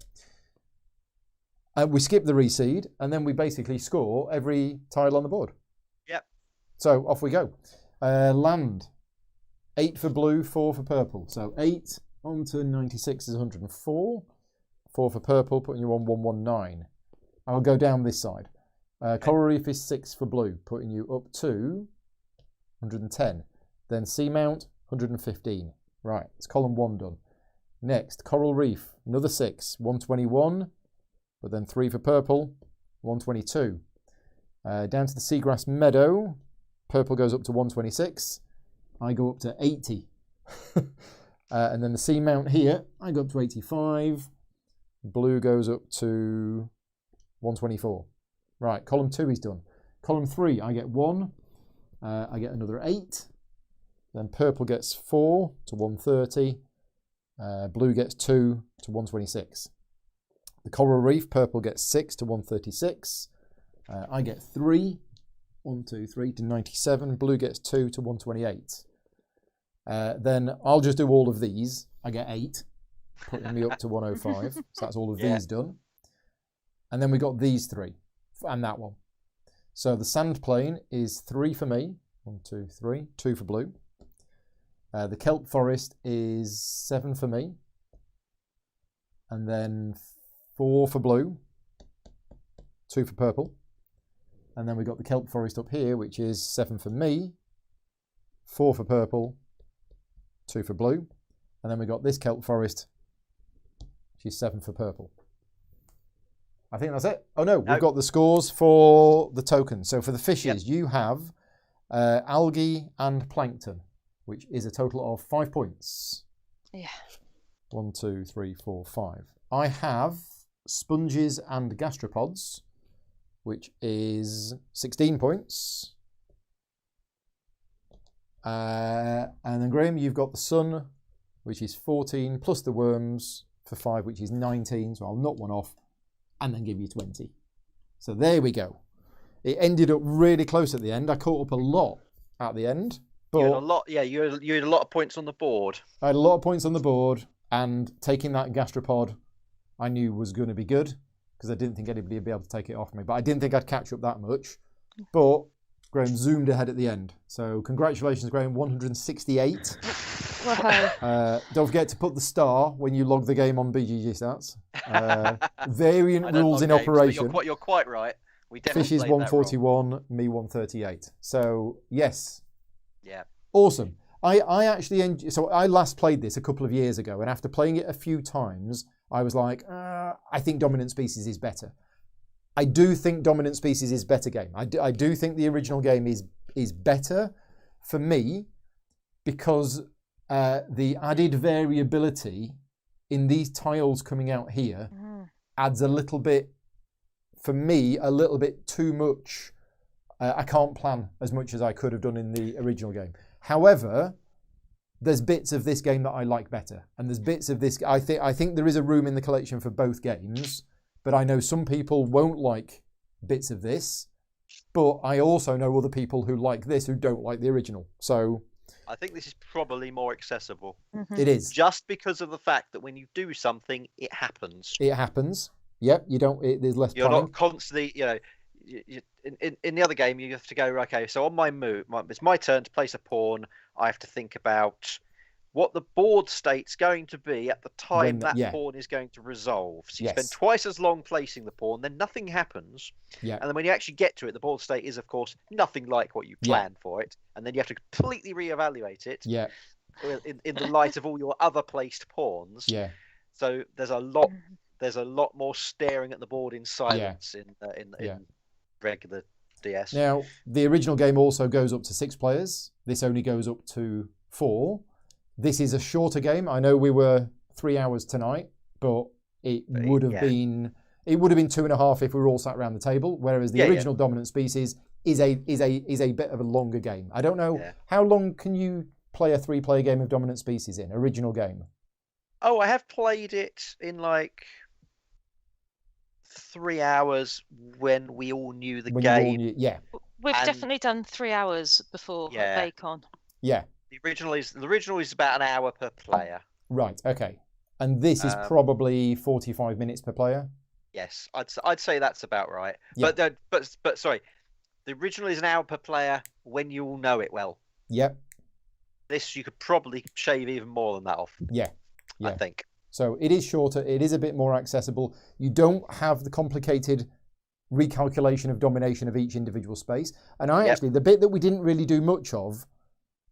We skip the reseed, and then we basically score every tile on the board. Yep. So off we go. Land. 8 for blue, 4 for purple. So 8 onto 96 is 104. 4 for purple, putting you on 119. I'll go down this side. Coral reef is 6 for blue, putting you up to 110. Then seamount, 115. Right, it's column 1 done. Next, coral reef, another 6, 121. But then 3 for purple, 122. Down to the seagrass meadow, purple goes up to 126. I go up to 80. And then the seamount here, I go up to 85. Blue goes up to 124. Right, column 2 is done. Column 3, I get 1. I get another 8. Then purple gets 4 to 130. Blue gets 2 to 126. The coral reef, purple gets 6 to 136. I get 3, 1, 2, 3 to 97. Blue gets 2 to 128. Then I'll just do all of these. I get 8, putting me up to 105. So that's all of these done. And then we got these 3 and that one. So the sand plane is 3 for me. 1, 2, 3. 2 for blue. The kelp forest is 7 for me. And then 4 for blue. 2 for purple. And then we got the kelp forest up here, which is 7 for me. 4 for purple. 2 for blue. And then we got this kelp forest, which is 7 for purple. I think that's it. Oh no, we've got the scores for the tokens. So for the fishes, you have algae and plankton, which is a total of 5 points. Yeah. 1, 2, 3, 4, 5. I have sponges and gastropods, which is 16 points. And then Graham, you've got the sun, which is 14, plus the worms for 5, which is 19. So I'll knock one off and then give you 20. So there we go. It ended up really close at the end. I caught up a lot at the end. But you had a lot, yeah, you had a lot of points on the board. I had a lot of points on the board, and taking that gastropod I knew was going to be good because I didn't think anybody would be able to take it off me. But I didn't think I'd catch up that much. But Graham zoomed ahead at the end. So congratulations, Graham, 168. Wow. Don't forget to put the star when you log the game on BGG Stats. Variant rules in operation. You're quite right. We definitely Fishes played 141, me 138. So yes. Yeah. Awesome. I actually so I last played this a couple of years ago, and after playing it a few times, I was like, I think Dominant Species is better. I do think Dominant Species is a better game. I do think the original game is better for me because the added variability in these tiles coming out here adds a little bit, for me, a little bit too much. I can't plan as much as I could have done in the original game. However, there's bits of this game that I like better, and there's bits of this. I think there is a room in the collection for both games, but I know some people won't like bits of this. But I also know other people who like this who don't like the original. So I think this is probably more accessible. It is just because of the fact that when you do something, it happens. It happens. Yep. You don't. There's less. You're planning. not constantly, in the other game, you have to go, okay, so on my move, it's my turn to place a pawn. I have to think about what the board state's going to be at the time that pawn is going to resolve. So you spend twice as long placing the pawn, then nothing happens. Yeah. And then when you actually get to it, the board state is, of course, nothing like what you planned for it. And then you have to completely reevaluate it in the light of all your other placed pawns. Yeah. So there's a lot more staring at the board in silence in regular DS. Now, the original game also goes up to 6 players. This only goes up to 4. This is a shorter game. I know we were 3 hours tonight, but it would have been 2.5 if we were all sat around the table. Whereas the original Dominant Species is a bit of a longer game. I don't know how long can you play a 3-player game of Dominant Species in original game. Oh, I have played it in like 3 hours when we all knew the game. We've definitely done 3 hours before at Bacon. Yeah. The original is about an hour per player. Right. Okay. And this is probably 45 minutes per player. Yes, I'd say that's about right. Yeah. But sorry, the original is an hour per player when you all know it well. Yep. This you could probably shave even more than that off. Yeah. I think. So it is shorter. It is a bit more accessible. You don't have the complicated recalculation of domination of each individual space. And actually, the bit that we didn't really do much of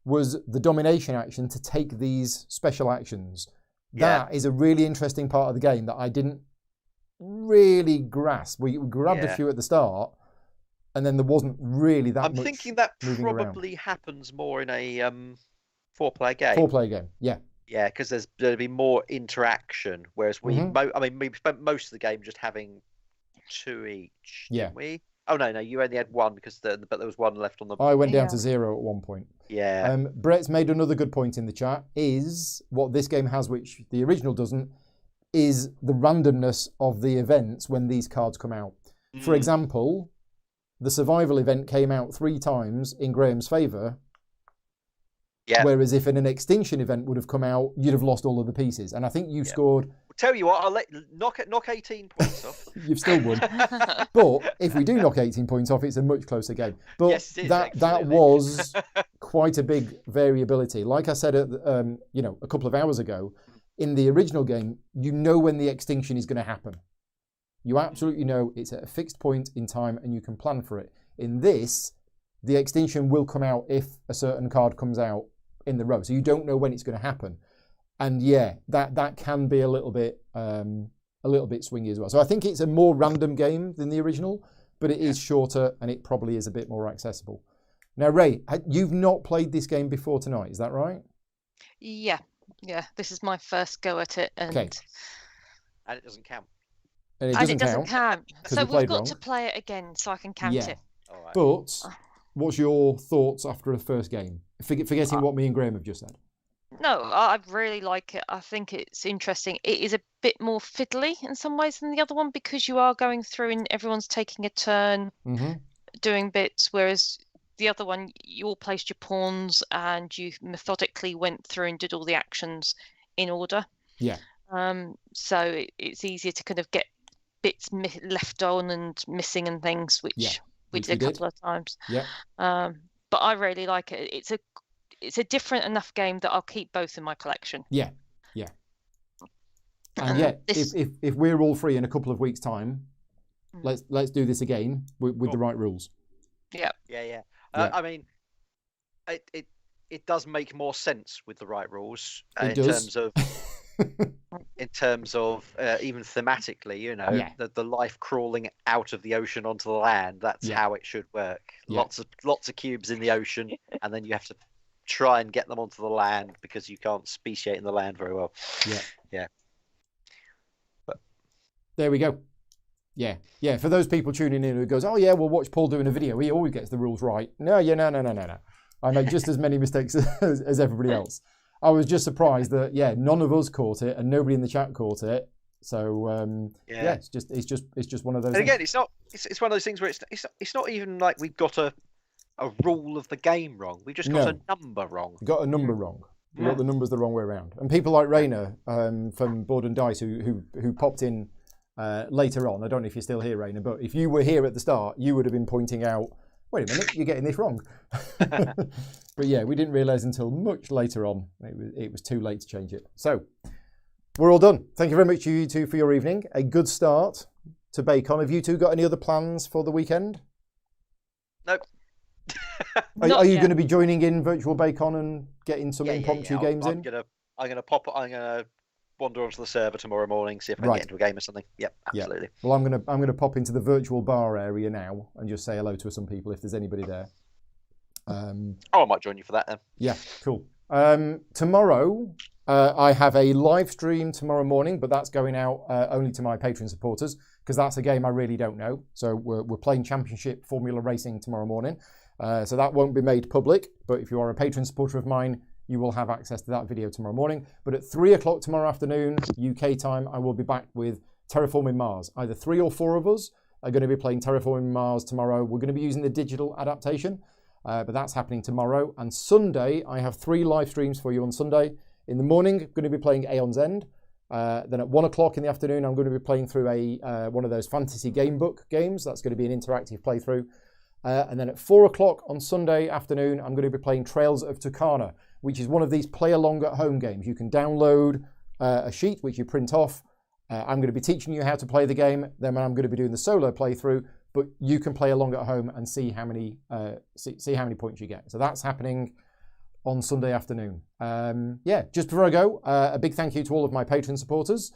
was the domination action to take these special actions. That is a really interesting part of the game that I didn't really grasp. We grabbed a few at the start, and then there wasn't really that much. I'm thinking that probably happens more in a 4-player game. 4-player game, yeah. Yeah, because there'll be more interaction, whereas we spent most of the game just having 2 each, didn't we? Oh no, you only had 1 but there was 1 left on the. I went down to 0 at one point. Yeah. Brett's made another good point in the chat. Is what this game has, which the original doesn't, is the randomness of the events when these cards come out. For example, the survival event came out 3 times in Graham's favour. Yeah. Whereas if an extinction event would have come out, you'd have lost all of the pieces. And I think you scored. I'll tell you what, I'll knock 18 points off. You've still won. But if we do knock 18 points off, it's a much closer game. But yes, it is, that was quite a big variability. Like I said, a couple of hours ago, in the original game, you know when the extinction is going to happen. You absolutely know it's at a fixed point in time, and you can plan for it. In this, the extinction will come out if a certain card comes out in the row. So you don't know when it's going to happen. And yeah, that can be a little bit swingy as well. So I think it's a more random game than the original, but it is shorter and it probably is a bit more accessible. Now, Ray, you've not played this game before tonight, is that right? Yeah. This is my first go at it, and it doesn't count. And it doesn't count. So we've got to play it again so I can count it. All right. But what's your thoughts after the first game? Forgetting what me and Graham have just said. No, I really like it. I think it's interesting. It is a bit more fiddly in some ways than the other one because you are going through and everyone's taking a turn doing bits, whereas the other one, you all placed your pawns and you methodically went through and did all the actions in order. Yeah. So it's easier to kind of get bits left on and missing and things, which we did a couple of times. Yeah. But I really like it. It's a different enough game that I'll keep both in my collection. Yeah. And if we're all free in a couple of weeks' time, let's do this again with the right rules. Yeah. I mean, it does make more sense with the right rules in terms of even thematically, the life crawling out of the ocean onto the land. That's how it should work. Lots of cubes in the ocean, and then you have to try and get them onto the land because you can't speciate in the land very well. Yeah. But there we go. Yeah. For those people tuning in who goes, oh yeah, we'll watch Paul doing a video. He always gets the rules right. No. I make just as many mistakes as everybody else. I was just surprised that none of us caught it and nobody in the chat caught it. So it's just one of those. And again, it's one of those things where it's not even like we've got a rule of the game wrong. We just got a number wrong. Got a number wrong. We got the numbers the wrong way around. And people like Rainer from Board and Dice who popped in later on. I don't know if you're still here, Rainer, but if you were here at the start, you would have been pointing out, wait a minute, you're getting this wrong. But yeah, we didn't realise until much later on it was too late to change it. So we're all done. Thank you very much, you two, for your evening. A good start to Bacon. Have you two got any other plans for the weekend? Nope. Are you going to be joining in Virtual Bacon and getting some impromptu games in? I'm gonna wander onto the server tomorrow morning, see if I can get into a game or something. Yep, absolutely. Yeah. Well, I'm gonna pop into the virtual bar area now and just say hello to some people if there's anybody there. I might join you for that then. Yeah, cool. Tomorrow, I have a live stream tomorrow morning, but that's going out only to my Patreon supporters because that's a game I really don't know. So we're playing Championship Formula Racing tomorrow morning. So that won't be made public, but if you are a Patreon supporter of mine, you will have access to that video tomorrow morning. But at 3 o'clock tomorrow afternoon, UK time, I will be back with Terraforming Mars. Either 3 or 4 of us are going to be playing Terraforming Mars tomorrow. We're going to be using the digital adaptation, but that's happening tomorrow. And Sunday, I have 3 live streams for you on Sunday. In the morning, I'm going to be playing Aeon's End. Then at 1 o'clock in the afternoon, I'm going to be playing through one of those fantasy game book games. That's going to be an interactive playthrough. And then at 4 o'clock on Sunday afternoon, I'm going to be playing Trails of Tucana, which is one of these play along at home games. You can download a sheet which you print off. I'm going to be teaching you how to play the game. Then I'm going to be doing the solo playthrough, but you can play along at home and see how many points you get. So that's happening on Sunday afternoon. Just before I go, a big thank you to all of my Patreon supporters.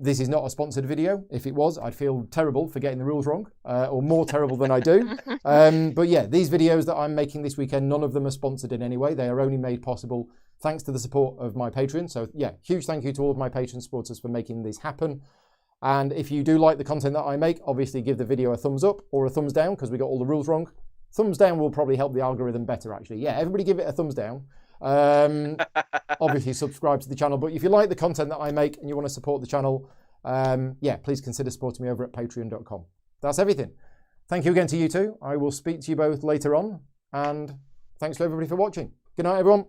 This is not a sponsored video. If it was, I'd feel terrible for getting the rules wrong, or more terrible than I do. But yeah, these videos that I'm making this weekend, none of them are sponsored in any way. They are only made possible thanks to the support of my Patreon. So yeah, huge thank you to all of my Patreon supporters for making this happen. And if you do like the content that I make, obviously give the video a thumbs up or a thumbs down because we got all the rules wrong. Thumbs down will probably help the algorithm better, actually. Yeah, everybody give it a thumbs down. Obviously subscribe to the channel, but if you like the content that I make and you want to support the channel, please consider supporting me over at patreon.com. That's everything. Thank you again to you two. I will speak to you both later on, and thanks to everybody for watching. Good night, everyone.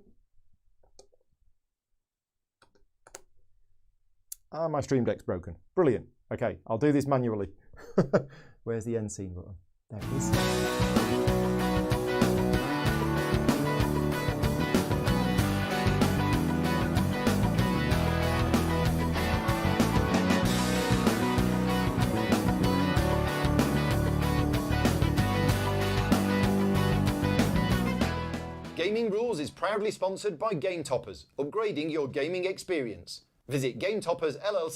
My stream deck's broken. Brilliant. Okay, I'll do this manually. Where's the end scene button? There it is. Gaming Rules is proudly sponsored by Game Toppers, upgrading your gaming experience. Visit GameToppers LLC